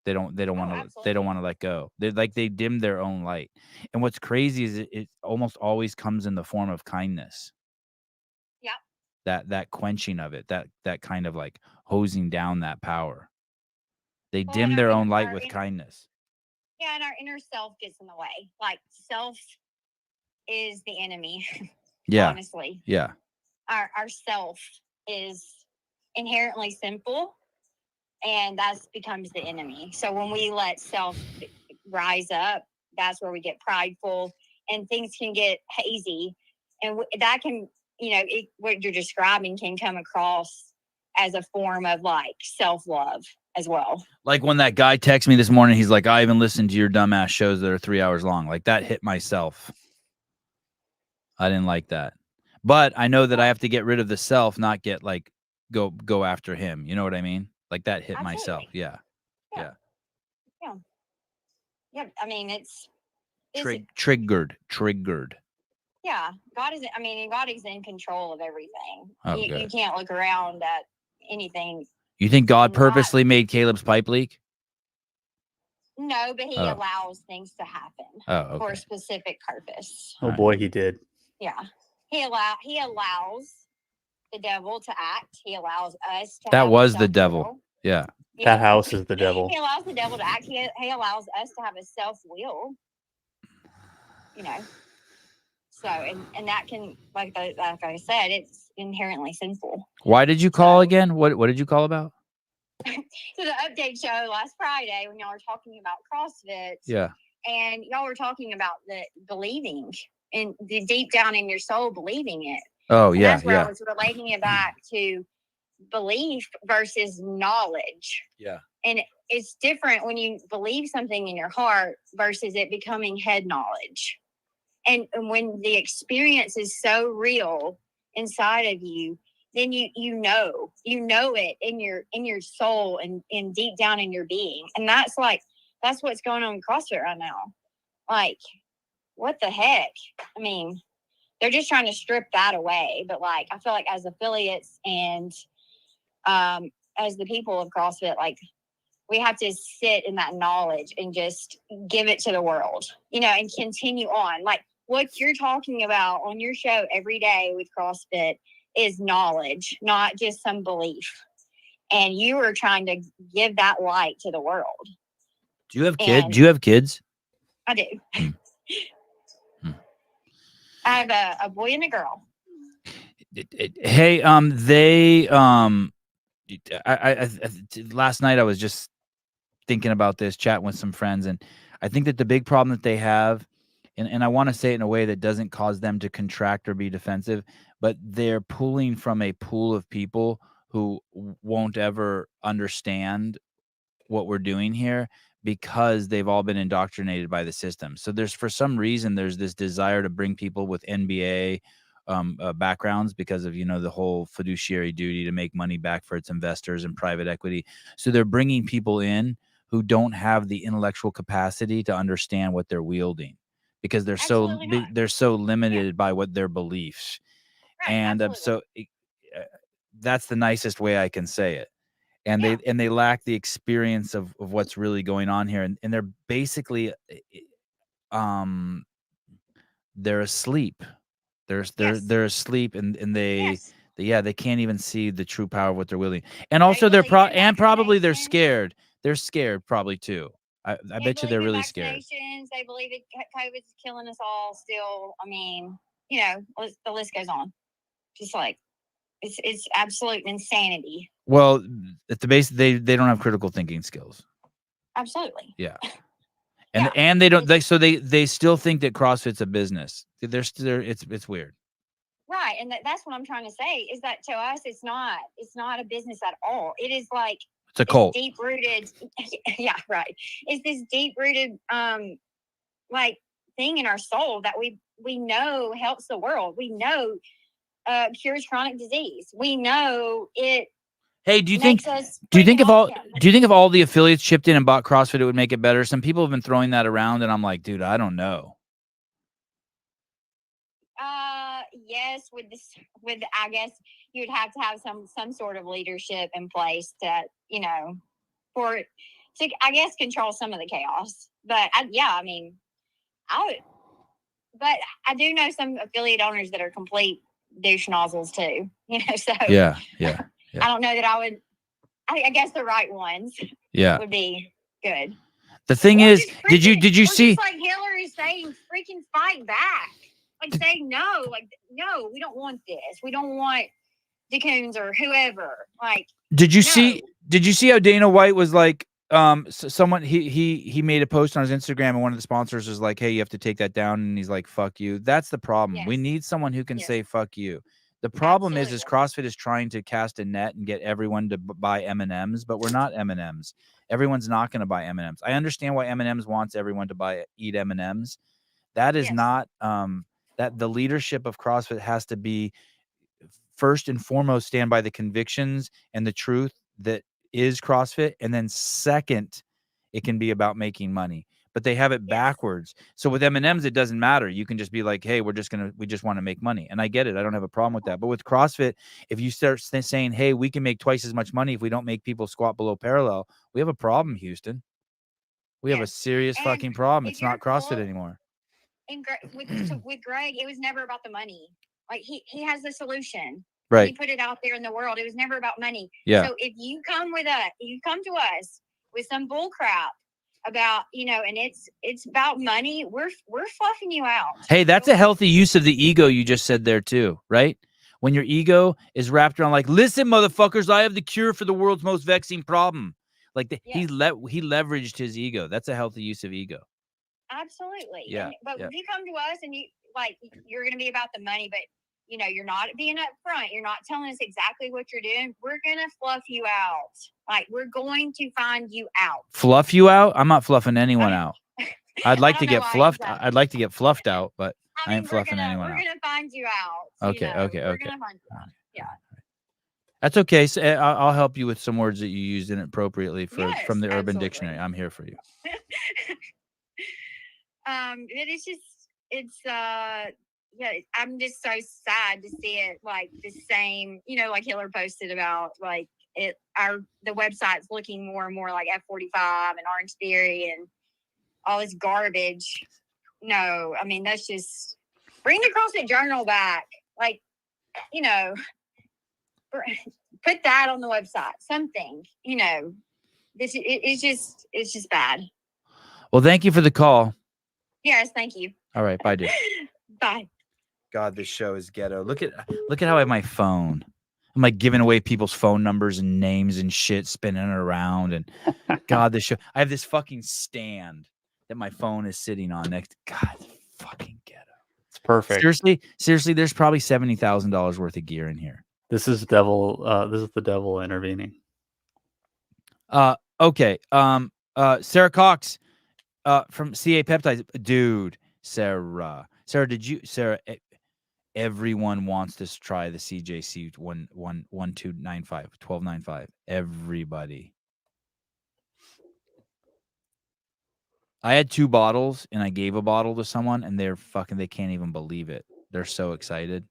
Speaker 1: They don't want to let go. They dim their own light. And what's crazy is it almost always comes in the form of kindness.
Speaker 9: Yeah.
Speaker 1: That quenching of it, that kind of like hosing down that power. They
Speaker 9: Well,
Speaker 1: dim
Speaker 9: and
Speaker 1: their
Speaker 9: our
Speaker 1: own
Speaker 9: inner-
Speaker 1: light
Speaker 9: our
Speaker 1: with
Speaker 9: inner-
Speaker 1: kindness.
Speaker 9: Yeah, and our inner self gets in the way. Like self is the enemy.
Speaker 1: Yeah.
Speaker 9: Honestly.
Speaker 1: Yeah.
Speaker 9: Our self is inherently sinful, and that becomes the enemy. So when we let self rise up, that's where we get prideful, and things can get hazy, and that can, what you're describing can come across as a form of like self-love as well.
Speaker 1: Like when that guy texted me this morning, he's like, I even listened to your dumbass shows that are 3 hours long. Like that hit myself. I didn't like that. But I know that I have to get rid of the self, not get like go after him. You know what I mean? Like that hit myself. Yeah.
Speaker 9: Yeah. I mean, it's
Speaker 1: Triggered.
Speaker 9: yeah. God is in control of everything.
Speaker 1: Oh,
Speaker 9: You
Speaker 1: good.
Speaker 9: can't look around at anything.
Speaker 1: You think God
Speaker 9: and
Speaker 1: purposely made Caleb's pipe leak?
Speaker 9: No, but he
Speaker 1: Oh.
Speaker 9: allows things to happen
Speaker 1: Oh,
Speaker 9: for
Speaker 1: okay.
Speaker 9: a specific purpose.
Speaker 2: Oh boy, he did.
Speaker 9: Yeah. He allows the devil to act. He allows us to
Speaker 1: That
Speaker 9: have a
Speaker 1: was the
Speaker 9: self-will.
Speaker 1: devil. Yeah.
Speaker 2: That house is the devil.
Speaker 9: He allows the devil to act. He allows us to have a self-will. So and that can, like I said, it's inherently sinful.
Speaker 1: Why did you call again? What did you call about?
Speaker 9: So the update show last Friday when y'all were talking about CrossFit.
Speaker 1: Yeah.
Speaker 9: And y'all were talking about the believing and the deep down in your soul believing it.
Speaker 1: Oh,
Speaker 9: And
Speaker 1: yeah.
Speaker 9: that's where
Speaker 1: Yeah.
Speaker 9: I was relating it back to belief versus knowledge.
Speaker 1: Yeah.
Speaker 9: And it's different when you believe something in your heart versus it becoming head knowledge. And when the experience is so real inside of you, then you know it in your soul and deep down in your being. And that's what's going on in CrossFit right now. Like, what the heck? I mean, they're just trying to strip that away. But like, I feel like as affiliates and as the people of CrossFit, like we have to sit in that knowledge and just give it to the world, and continue on. Like what you're talking about on your show every day with CrossFit is knowledge, not just some belief. And you are trying to give that light to the world.
Speaker 1: Do you have kids? Do you have kids?
Speaker 9: I do. I have a boy and a girl.
Speaker 1: Hey, I last night I was just thinking about this, chatting with some friends, and I think that the big problem that they have, and I want to say it in a way that doesn't cause them to contract or be defensive, but they're pulling from a pool of people who won't ever understand what we're doing here because they've all been indoctrinated by the system. So for some reason, there's this desire to bring people with NBA backgrounds because of, the whole fiduciary duty to make money back for its investors and private equity. So they're bringing people in who don't have the intellectual capacity to understand what they're wielding because they're so limited by what their beliefs.
Speaker 9: Right,
Speaker 1: and that's the nicest way I can say it. And they lack the experience of what's really going on here, and they're basically they're asleep. They're asleep, and they can't even see the true power of what they're wielding. And also they're probably they're scared. They're scared probably too. I bet you they're really scared.
Speaker 9: They believe COVID's killing us all still. I mean, the list goes on. Just like it's absolute insanity.
Speaker 1: Well, at the base, they don't have critical thinking skills.
Speaker 9: Absolutely.
Speaker 1: Yeah. And they don't. They still think that CrossFit's a business. It's weird.
Speaker 9: Right, and that's what I'm trying to say is that to us, it's not a business at all. It is like
Speaker 1: It's a cult.
Speaker 9: Deep rooted, yeah, right. It's this deep rooted, like thing in our soul that we know helps the world. We know cures chronic disease. We know it.
Speaker 1: Hey, do you
Speaker 9: makes
Speaker 1: think
Speaker 9: us
Speaker 1: do you think
Speaker 9: freaking
Speaker 1: if all
Speaker 9: awesome.
Speaker 1: do you think if all the affiliates chipped in and bought CrossFit, it would make it better? Some people have been throwing that around, and I'm like, dude, I don't know.
Speaker 9: Yes, with I guess you'd have to have some sort of leadership in place to, to I guess control some of the chaos. But I mean, I would, but I do know some affiliate owners that are complete douche nozzles too. So
Speaker 1: Yeah.
Speaker 9: I don't know that I would. I guess the right ones would be good.
Speaker 1: The thing is, did you see?
Speaker 9: Just like Hillary saying, freaking fight back. Like saying no, no, we don't want this. We don't want DeCoons or whoever. Like,
Speaker 1: did you see how Dana White was like, someone he made a post on his Instagram, and one of the sponsors was like, hey, you have to take that down, and he's like, fuck you. That's the problem.
Speaker 9: Yes.
Speaker 1: We need someone who can say fuck you. The problem is CrossFit is trying to cast a net and get everyone to buy M&Ms, but we're not M&Ms. Everyone's not going to buy M&Ms. I understand why M&Ms wants everyone to eat M&Ms. That is not that the leadership of CrossFit has to be first and foremost stand by the convictions and the truth that is CrossFit, and then second, it can be about making money. But they have it backwards. So with M&Ms, it doesn't matter. You can just be like, hey, we just want to make money. And I get it. I don't have a problem with that. But with CrossFit, if you start saying, hey, we can make twice as much money if we don't make people squat below parallel, we have a problem, Houston. We have a serious fucking problem. It's not CrossFit anymore.
Speaker 9: And with Greg, it was never about the money. Like he has the solution.
Speaker 1: Right.
Speaker 9: He put it out there in the world. It was never about money.
Speaker 1: Yeah.
Speaker 9: So if you come to us with some bull crap about, and it's about money, we're fluffing you out.
Speaker 1: Hey, that's a healthy use of the ego you just said there too, right? When your ego is wrapped around like, listen, motherfuckers, I have the cure for the world's most vexing problem. Like he leveraged his ego. That's a healthy use of ego.
Speaker 9: Absolutely.
Speaker 1: Yeah.
Speaker 9: But if you come to us and you're going to be about the money, but you're not being upfront. You're not telling us exactly what you're doing. We're going to fluff you out. Like, we're going to find you out.
Speaker 1: Fluff you out? I'm not fluffing anyone out. I'd like to get fluffed. I'd like to get fluffed out, but I ain't fluffing anyone out.
Speaker 9: We're going to find you out.
Speaker 1: Okay.
Speaker 9: We're going to find you out. Yeah.
Speaker 1: That's okay. So I'll help you with some words that you used inappropriately from the Urban Dictionary. I'm here for you. I'm just so sad to see it like the same, like Hiller posted about like the website's looking more and more like F45 and Orange Theory and all this garbage. No, I mean, that's just bring the CrossFit Journal back. Like, put that on the website, something, it's just bad. Well, thank you for the call.
Speaker 9: Yes. Thank you.
Speaker 1: All right. Bye, dude.
Speaker 9: Bye.
Speaker 1: God, this show is ghetto. Look at how I have my phone. I'm like giving away people's phone numbers and names and shit, spinning it around. And God, this show. I have this fucking stand that my phone is sitting on next. God, fucking ghetto.
Speaker 2: It's perfect.
Speaker 1: Seriously, there's probably $70,000 worth of gear in here.
Speaker 2: This is the devil intervening.
Speaker 1: Okay. Sarah Cox, from CA Peptides, dude. Sarah, everyone wants to try the CJC 1295. Everybody. I had 2 bottles and I gave a bottle to someone and they can't even believe it. They're so excited.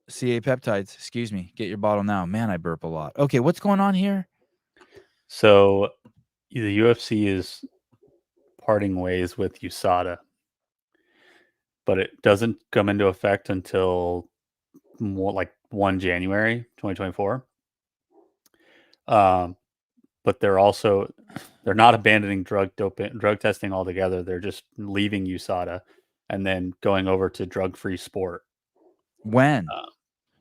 Speaker 1: CA Peptides, excuse me. Get your bottle now. Man, I burp a lot. Okay, what's going on here?
Speaker 2: So the UFC is parting ways with USADA, but it doesn't come into effect until more like 1 January 2024. But they're not abandoning drug testing altogether. They're just leaving USADA and then going over to drug-free sport.
Speaker 1: When?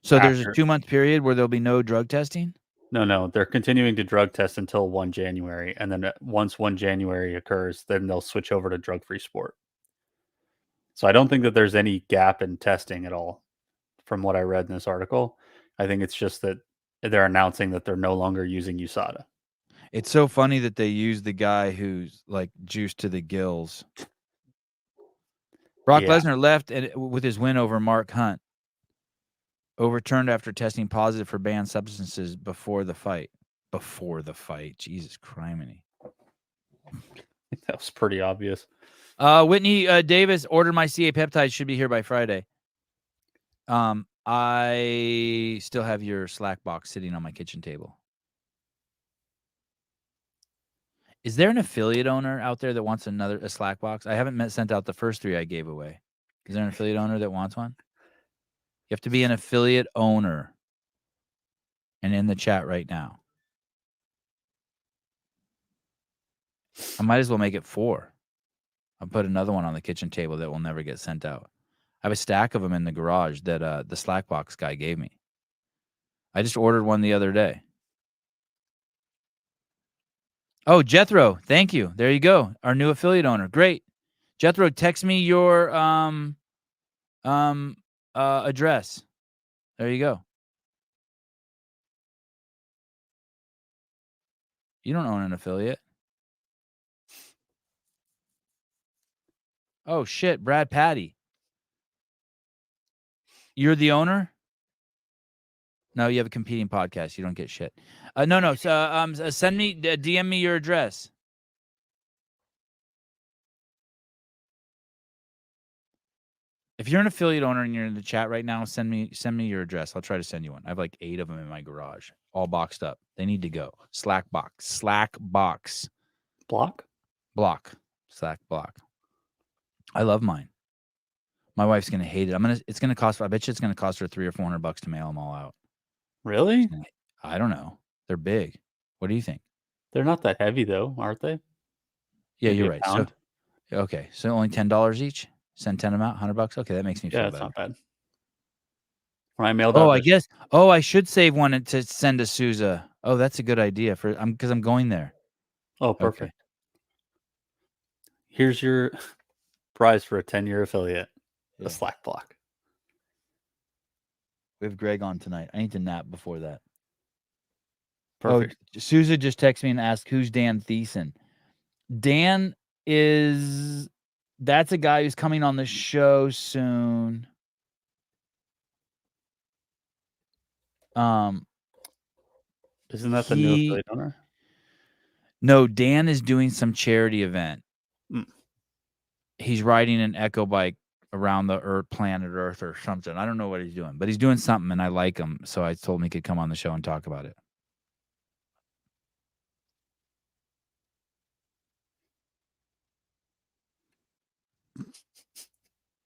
Speaker 1: So there's a 2-month period where there'll be no drug testing?
Speaker 2: No, they're continuing to drug test until 1 January. And then once 1 January occurs, then they'll switch over to drug-free sport. So I don't think that there's any gap in testing at all from what I read in this article. I think it's just that they're announcing that they're no longer using USADA.
Speaker 1: It's so funny that they use the guy who's like juiced to the gills. Brock
Speaker 2: Yeah.
Speaker 1: Lesnar left with his win over Mark Hunt. Overturned after testing positive for banned substances before the fight. Jesus criminy.
Speaker 2: That was pretty obvious.
Speaker 1: Whitney Davis, ordered my CA peptides, should be here by Friday. I still have your Slack box sitting on my kitchen table. Is there an affiliate owner out there that wants a Slack box? I haven't sent out the first 3 I gave away. Is there an affiliate owner that wants one? You have to be an affiliate owner. And in the chat right now. I might as well make it 4. I'll put another one on the kitchen table that will never get sent out. I have a stack of them in the garage that the Slackbox guy gave me. I just ordered one the other day. Oh, Jethro, thank you. There you go. Our new affiliate owner. Great. Jethro, text me your address. There you go. You don't own an affiliate. Oh shit, Brad Patty. You're the owner? No, you have a competing podcast. You don't get shit. No. Send me, DM me your address. If you're an affiliate owner and you're in the chat right now, send me your address. I'll try to send you one. I have like 8 of them in my garage, all boxed up. They need to go. Slack box.
Speaker 2: Block.
Speaker 1: Slack block. I love mine. My wife's gonna hate it. It's gonna cost. I bet you it's gonna cost her $300 or $400 to mail them all out.
Speaker 2: Really?
Speaker 1: I don't know. They're big. What do you think?
Speaker 2: They're not that heavy though, aren't they?
Speaker 1: Yeah,
Speaker 2: Maybe
Speaker 1: you're
Speaker 2: a
Speaker 1: right.
Speaker 2: pound?
Speaker 1: So only $10 each. Send 10 them out, $100. Okay, that makes me feel
Speaker 2: Yeah,
Speaker 1: better.
Speaker 2: that's not bad. When I mailed out,
Speaker 1: I guess. Oh, I should save one to send to Sousa. Oh, that's a good idea because I'm going there.
Speaker 2: Oh, perfect.
Speaker 1: Okay.
Speaker 2: Here's your prize for a 10-year affiliate.
Speaker 1: Yeah.
Speaker 2: The Slack block.
Speaker 1: We have Greg on tonight. I need to nap before that.
Speaker 2: Perfect.
Speaker 1: Oh, Sousa just texted me and asked, who's Dan Thiessen? Dan that's a guy who's coming on the show soon.
Speaker 2: Isn't that the new affiliate owner?
Speaker 1: No, Dan is doing some charity event.
Speaker 2: Mm.
Speaker 1: He's riding an echo bike around the planet Earth or something. I don't know what he's doing, but he's doing something and I like him. So I told him he could come on the show and talk about it.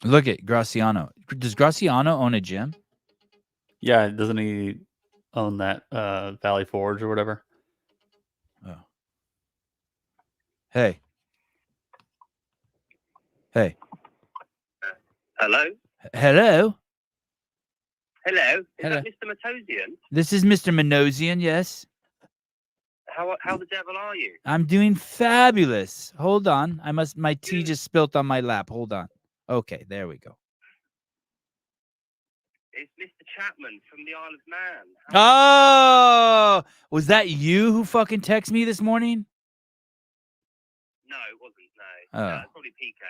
Speaker 1: Look at Graciano. Does Graciano own a gym?
Speaker 2: Yeah, doesn't he own that Valley Forge or whatever?
Speaker 1: Oh. Hey.
Speaker 10: Hello?
Speaker 1: Hello?
Speaker 10: Hello? Is
Speaker 1: Hello.
Speaker 10: that Mr. Matosian?
Speaker 1: This is Mr. Manosian, yes.
Speaker 10: How the devil are you?
Speaker 1: I'm doing fabulous. Hold on. My tea just spilt on my lap. Hold on. Okay, there we go.
Speaker 10: It's Mr. Chapman from the Isle of Man.
Speaker 1: Oh, was that you who fucking texted me this morning?
Speaker 10: No, it wasn't. No.
Speaker 1: Oh.
Speaker 10: It's probably PK.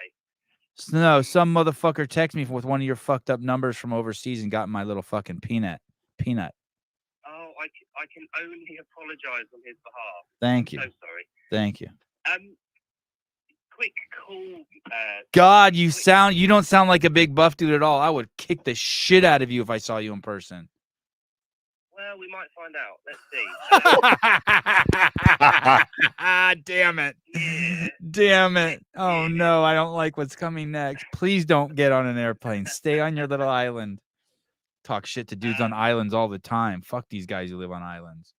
Speaker 1: No, some motherfucker texted me with one of your fucked up numbers from overseas and got my little fucking peanut.
Speaker 10: Oh, I can only apologize on his behalf.
Speaker 1: Thank you.
Speaker 10: I'm so sorry.
Speaker 1: Thank you.
Speaker 10: Quick call.
Speaker 1: God, you don't sound like a big buff dude at all. I would kick the shit out of you if I saw you in person.
Speaker 10: Well, we might find out. Let's see.
Speaker 1: Damn it.
Speaker 10: Yeah.
Speaker 1: Damn it. Oh no, I don't like what's coming next. Please don't get on an airplane. Stay on your little island. Talk shit to dudes on islands all the time. Fuck these guys who live on islands.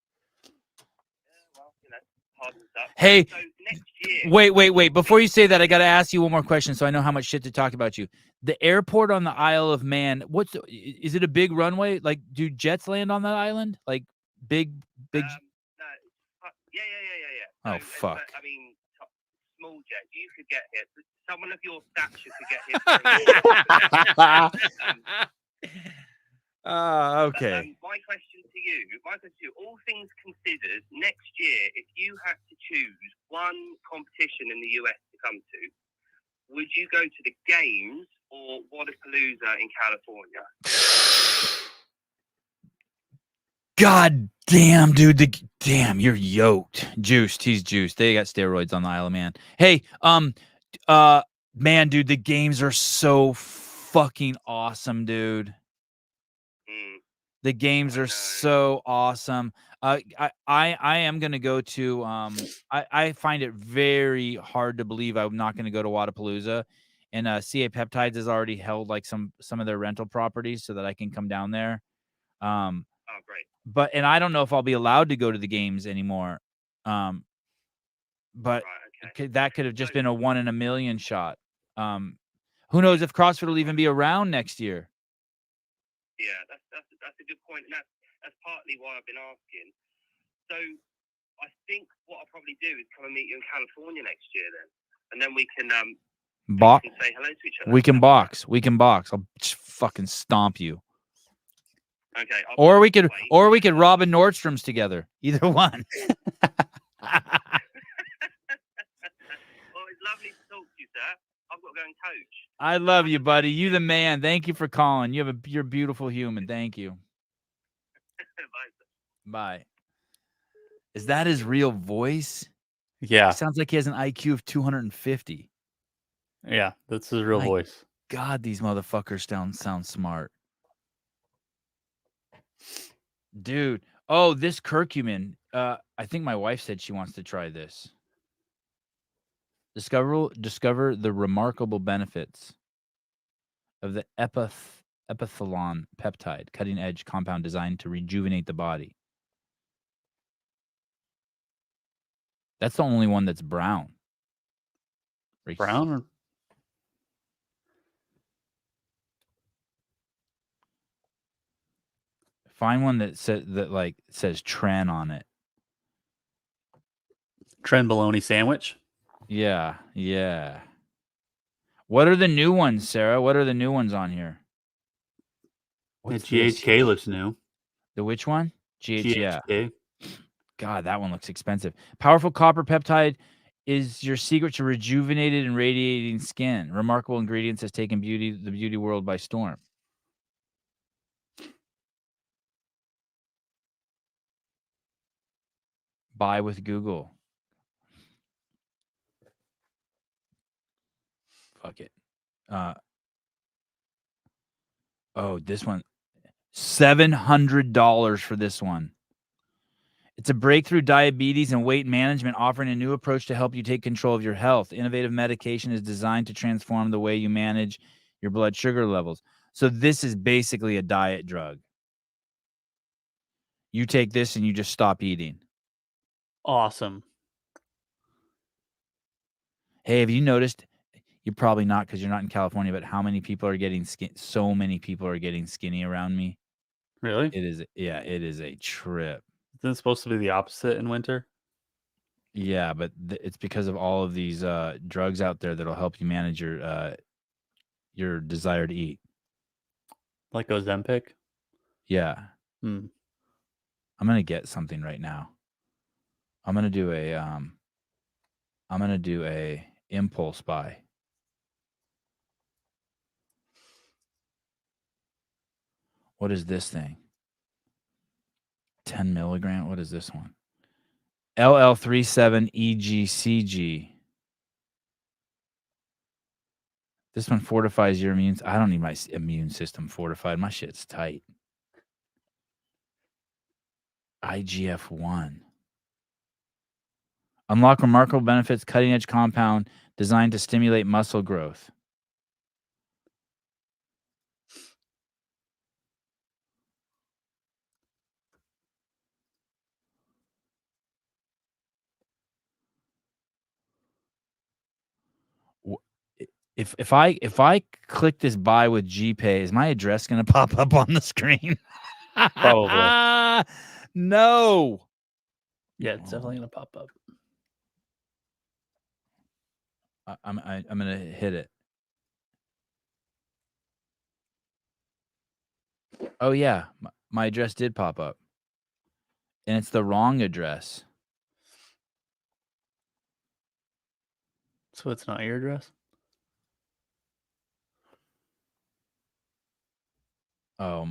Speaker 1: Hey,
Speaker 10: So next year,
Speaker 1: wait. Before you say that, I got to ask you one more question so I know how much shit to talk about you. The airport on the Isle of Man, is it a big runway? Like, do jets land on that island? Like, big?
Speaker 10: no, yeah.
Speaker 1: Oh,
Speaker 10: So,
Speaker 1: fuck.
Speaker 10: I mean, small jet. You could get here. Someone of your stature could get here.
Speaker 1: Okay.
Speaker 10: My question to my question to you, all things considered, next year, if you had to choose one competition in the US to come to, would you go to the Games or Wadapalooza in California?
Speaker 1: God damn, dude. Damn, you're yoked. Juiced. He's juiced. They got steroids on the Isle of Man. Hey, man, dude, the games are so fucking awesome, dude. The games are so awesome. I am gonna go to I find it very hard to believe I'm not gonna go to Wadapalooza. And CA Peptides has already held like some of their rental properties so that I can come down there.
Speaker 10: Oh, great.
Speaker 1: And I don't know if I'll be allowed to go to the games anymore. But
Speaker 10: Right, okay.
Speaker 1: that could have just been a 1 in a million shot. Who knows if CrossFit will even be around next year?
Speaker 10: Yeah, that's a good point, and that's partly why I've been asking. So I think what I'll probably do is come and meet you in California next year, then, and then we can say hello to each other.
Speaker 1: We can box. We can box. I'll just fucking stomp you.
Speaker 10: Okay.
Speaker 1: Or we could rob a Nordstrom's together. Either one.
Speaker 10: Well, it's lovely to talk to you, sir. I've got to go and coach.
Speaker 1: I love you, buddy. You the man. Thank you for calling. You're a beautiful human. Thank you. Bye. Is that his real voice?
Speaker 2: Yeah.
Speaker 1: It sounds like he has an IQ of 250.
Speaker 2: Yeah, that's his real voice.
Speaker 1: God, these motherfuckers sound smart. Dude. Oh, this curcumin. I think my wife said she wants to try this. Discover the remarkable benefits of the epithalon peptide, cutting-edge compound designed to rejuvenate the body. That's the only one that's brown.
Speaker 2: Brown? Or...
Speaker 1: Find one that says Tren on it.
Speaker 2: Tren bologna sandwich?
Speaker 1: Yeah. What are the new ones, Sarah? What are the new ones on here?
Speaker 2: The GHK looks new.
Speaker 1: The which one?
Speaker 2: GHK.
Speaker 1: Yeah. God, that one looks expensive. Powerful copper peptide is your secret to rejuvenated and radiating skin. Remarkable ingredients has taken the beauty world by storm. Buy with Google. Fuck it. This one. $700 for this one. It's a breakthrough diabetes and weight management, offering a new approach to help you take control of your health. Innovative medication is designed to transform the way you manage your blood sugar levels. So this is basically a diet drug. You take this and you just stop eating.
Speaker 2: Awesome.
Speaker 1: Hey, have you noticed? You're probably not because you're not in California, but how many people are getting so many people are getting skinny around me.
Speaker 2: Really?
Speaker 1: It is a trip.
Speaker 2: Isn't it supposed to be the opposite in winter?
Speaker 1: Yeah, but it's because of all of these drugs out there that'll help you manage your desire to eat.
Speaker 2: Like Ozempic?
Speaker 1: Yeah. I'm gonna get something right now. I'm gonna do a impulse buy. What is this thing? 10 milligram. What is this one? LL37EGCG. This one fortifies your immune. I don't need my immune system fortified. My shit's tight. IGF-1. Unlock remarkable benefits. Cutting-edge compound designed to stimulate muscle growth. If I click this buy with GPay, is my address going to pop up on the screen?
Speaker 2: Probably.
Speaker 1: No.
Speaker 2: Yeah, it's definitely going to pop up.
Speaker 1: I'm going to hit it. Oh yeah, my address did pop up. and it's the wrong address.
Speaker 2: So it's not your address?
Speaker 1: Oh,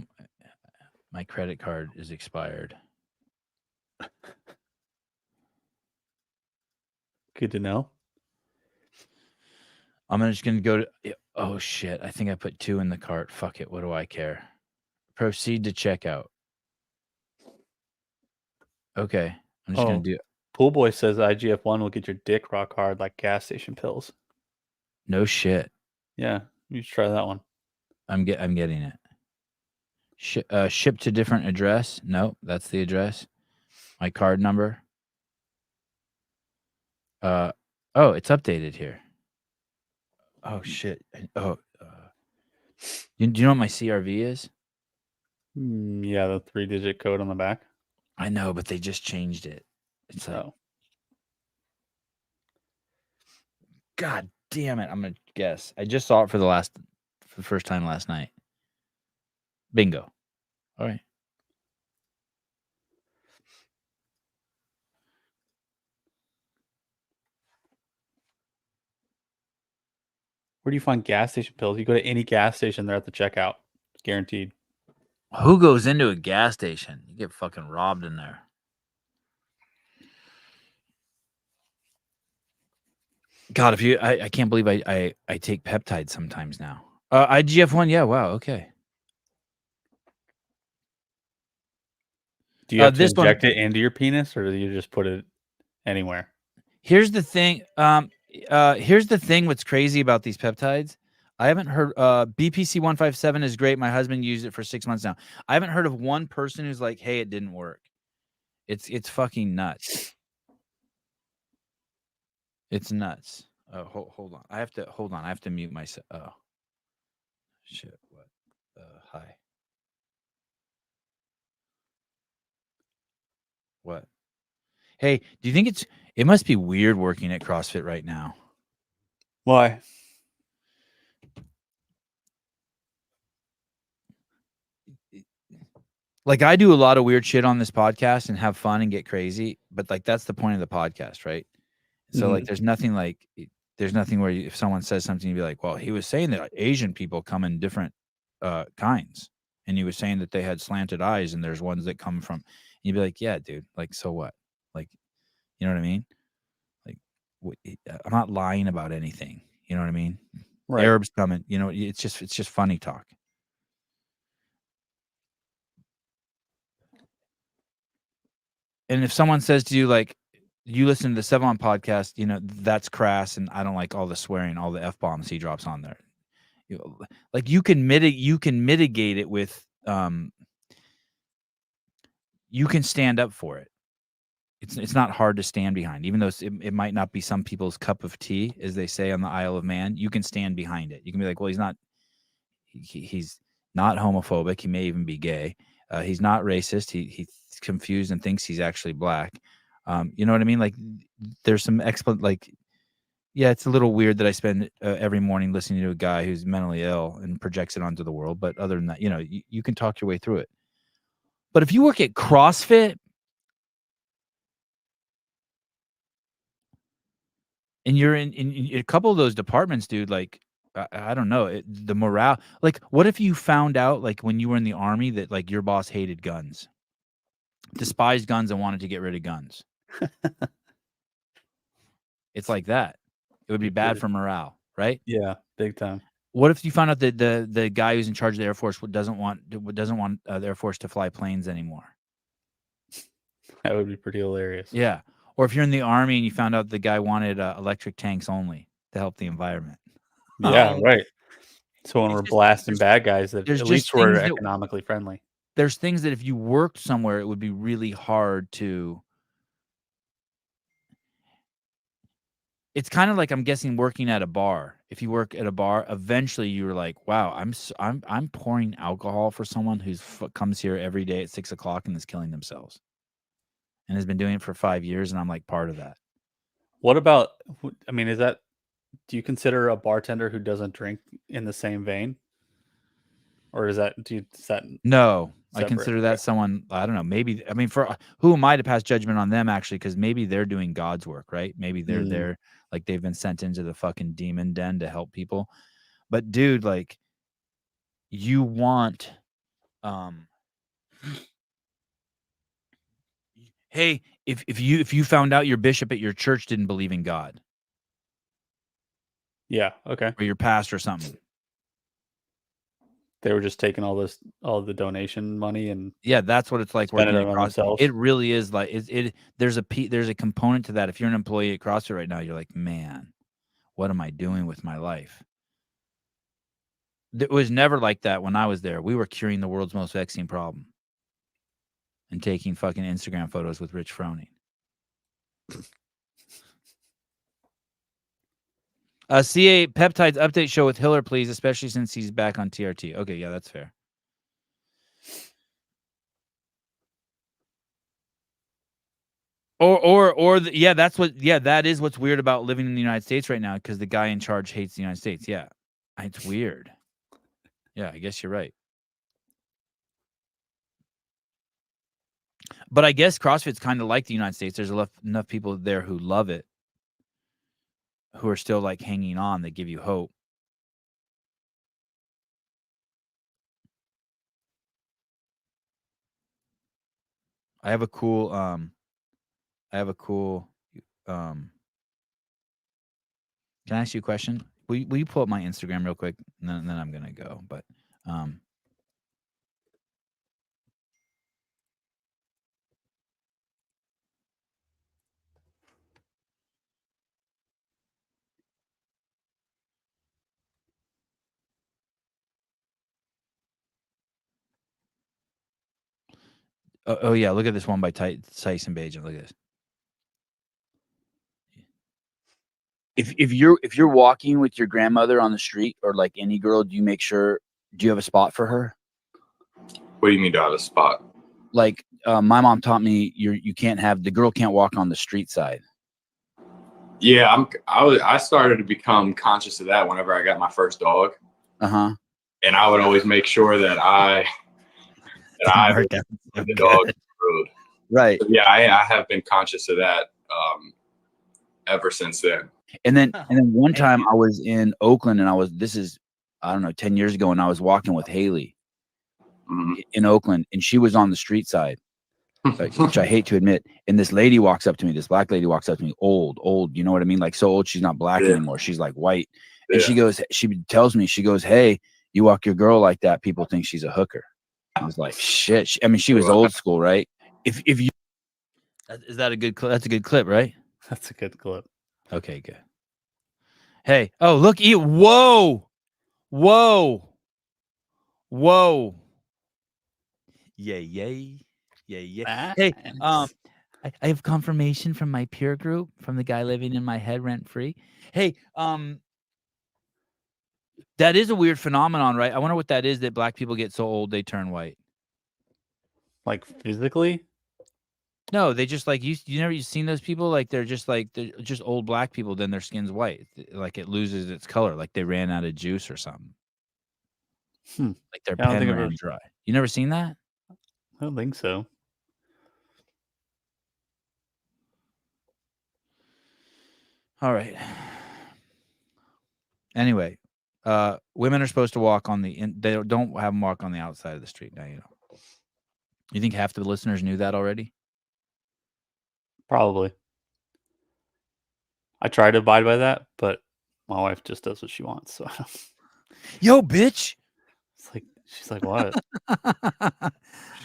Speaker 1: my credit card is expired.
Speaker 2: Good to know.
Speaker 1: I'm just going to go to... Oh, shit. I think I put 2 in the cart. Fuck it. What do I care? Proceed to checkout. Okay. I'm just going to do...
Speaker 2: Pool Boy says IGF-1 will get your dick rock hard like gas station pills.
Speaker 1: No shit.
Speaker 2: Yeah, you should try that one.
Speaker 1: I'm getting it. Ship to different address. Nope, that's the address. My card number. Oh, it's updated here. Oh shit. Oh, do you know what my CRV is?
Speaker 2: Yeah, the 3-digit code on the back.
Speaker 1: I know, but they just changed it. It's like, God damn it! I'm gonna guess. I just saw it for the first time last night. Bingo. All right.
Speaker 2: Where do you find gas station pills? You go to any gas station, they're at the checkout. Guaranteed.
Speaker 1: Who goes into a gas station? You get fucking robbed in there. God, I can't believe I take peptides sometimes now. IGF-1, yeah, wow, okay.
Speaker 2: Do you have to inject it into your penis, or do you just put it anywhere?
Speaker 1: Here's the thing. Here's the thing. What's crazy about these peptides? I haven't heard. BPC 157 is great. My husband used it for 6 months now. I haven't heard of one person who's like, "Hey, it didn't work." It's fucking nuts. It's nuts. Oh, hold on. I have to mute myself. Oh, shit. What? Hi. What? Hey, do you think it must be weird working at CrossFit right now?
Speaker 2: Why?
Speaker 1: Like, I do a lot of weird shit on this podcast and have fun and get crazy, but like that's the point of the podcast, right? So like there's nothing where if someone says something, you'd be like, well, he was saying that Asian people come in different kinds, and he was saying that they had slanted eyes, and there's ones that come from, and you'd be like, yeah, dude, like, so what? Like, you know what I mean? Like, I'm not lying about anything. You know what I mean?
Speaker 2: Right.
Speaker 1: Arabs coming, you know, it's just funny talk. And if someone says to you, like, you listen to the Sevan podcast, you know, that's crass, and I don't like all the swearing, all the F-bombs he drops on there. Like, you can mitigate it with, you can stand up for it. It's not hard to stand behind, even though it might not be some people's cup of tea, as they say on the Isle of Man. You can stand behind it. You can be like, well, he's not homophobic. He may even be gay. He's not racist. He's confused and thinks he's actually black. You know what I mean? Like, there's some yeah, it's a little weird that I spend every morning listening to a guy who's mentally ill and projects it onto the world. But other than that, you know, you can talk your way through it. But if you work at CrossFit and you're in a couple of those departments, dude, like, I don't know, the morale. Like, what if you found out, like, when you were in the Army, that like your boss hated guns, despised guns, and wanted to get rid of guns? It's like that. It would be bad for morale, right?
Speaker 2: Yeah, big time.
Speaker 1: What if you found out that the guy who's in charge of the Air Force doesn't want the Air Force to fly planes anymore?
Speaker 2: That would be pretty hilarious.
Speaker 1: Yeah. Or if you're in the Army and you found out the guy wanted electric tanks only to help the environment.
Speaker 2: Yeah, right. So when we're blasting bad guys, that at least we're economically friendly.
Speaker 1: There's things that if you worked somewhere, it would be really hard to. It's kind of like, I'm guessing, working at a bar. If you work at a bar, eventually you're like, wow, I'm pouring alcohol for someone who's comes here every day at 6 o'clock and is killing themselves, and has been doing it for 5 years, and I'm like part of that.
Speaker 2: What about? I mean, do you consider a bartender who doesn't drink in the same vein, or is that?
Speaker 1: No, I consider that someone, I don't know, maybe, I mean, for who am I to pass judgment on them actually? Because maybe they're doing God's work, right? Maybe they're there, like they've been sent into the fucking demon den to help people. But dude, like, you want, hey, if you found out your bishop at your church didn't believe in God.
Speaker 2: Yeah. Okay.
Speaker 1: Or your pastor or something.
Speaker 2: They were just taking all the donation money and
Speaker 1: yeah, that's what it's like
Speaker 2: spending
Speaker 1: working
Speaker 2: it
Speaker 1: at
Speaker 2: on
Speaker 1: CrossFit.
Speaker 2: themselves.
Speaker 1: It really is like there's a component to that. If you're an employee at CrossFit right now, you're like, man, what am I doing with my life? It was never like that when I was there. We were curing the world's most vexing problem and taking fucking Instagram photos with Rich Froning. CA Peptides update show with Hiller, please, especially since he's back on TRT. Okay, yeah, that's fair. Yeah, that is what's weird about living in the United States right now, because the guy in charge hates the United States. Yeah, it's weird. Yeah, I guess you're right. But I guess CrossFit's kind of like the United States. There's enough people there who love it, who are still like hanging on, that give you hope. I have a cool can I ask you a question? Will you pull up my Instagram real quick, and then I'm gonna go. But oh yeah, look at this one by Tyson Bajan. Look at this. If you're walking with your grandmother on the street, or like any girl, do you have a spot for her?
Speaker 11: What do you mean, do I have a spot?
Speaker 1: Like my mom taught me, the girl can't walk on the street side.
Speaker 11: Yeah, I started to become conscious of that whenever I got my first dog.
Speaker 1: Uh-huh.
Speaker 11: And I would always make sure that I would the dog on the road.
Speaker 1: Right.
Speaker 11: So yeah, I have been conscious of that ever since then.
Speaker 1: And then one time I was in Oakland, and this is, I don't know, 10 years ago, and I was walking with Haley in Oakland, and she was on the street side, which I hate to admit. And this lady walks up to me, this black lady walks up to me, old, you know what I mean? Like so old, she's not black anymore. She's like white. And she tells me, hey, you walk your girl like that, people think she's a hooker. I was like, shit. She was old school, right? Is that a good clip? That's a good clip, right?
Speaker 2: That's a good clip.
Speaker 1: Okay, good. Hey, oh, look, whoa. Yay. Hey, I have confirmation from my peer group, from the guy living in my head rent free. Hey, that is a weird phenomenon, right? I wonder what that is, that black people get so old they turn white.
Speaker 2: Like physically?
Speaker 1: No, they just like, you've seen those people, like they're just old black people, then their skin's white, like it loses its color, like they ran out of juice or something. Like their pen ran dry. You never seen that?
Speaker 2: I don't think so.
Speaker 1: All right. Anyway, women are supposed to walk on they don't have them walk on the outside of the street. Now you know. You think half the listeners knew that already?
Speaker 2: Probably. I try to abide by that, but my wife just does what she wants. So,
Speaker 1: yo, bitch.
Speaker 2: She's like, what?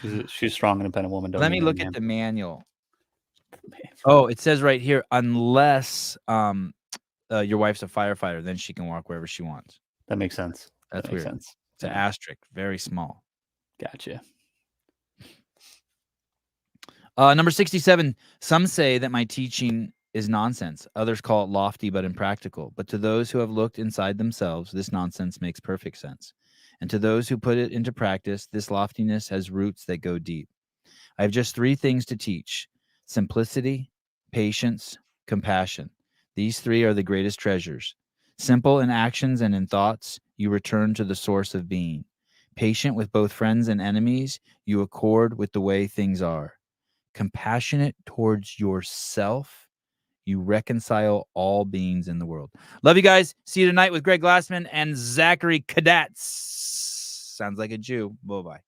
Speaker 2: she's a strong, independent woman.
Speaker 1: Let me look at the manual. Oh, it says right here, unless your wife's a firefighter, then she can walk wherever she wants.
Speaker 2: That makes sense.
Speaker 1: That's weird. It's an asterisk, very small.
Speaker 2: Gotcha.
Speaker 1: Number 67. Some say that my teaching is nonsense. Others call it lofty but impractical. But to those who have looked inside themselves, this nonsense makes perfect sense. And to those who put it into practice, this loftiness has roots that go deep. I have just 3 things to teach: simplicity, patience, compassion. These 3 are the greatest treasures. Simple in actions and in thoughts, you return to the source of being. Patient with both friends and enemies, you accord with the way things are. Compassionate towards yourself, you reconcile all beings in the world. Love you guys. See you tonight with Greg Glassman and Zachary Kadatz. Sounds like a Jew. Bye-bye.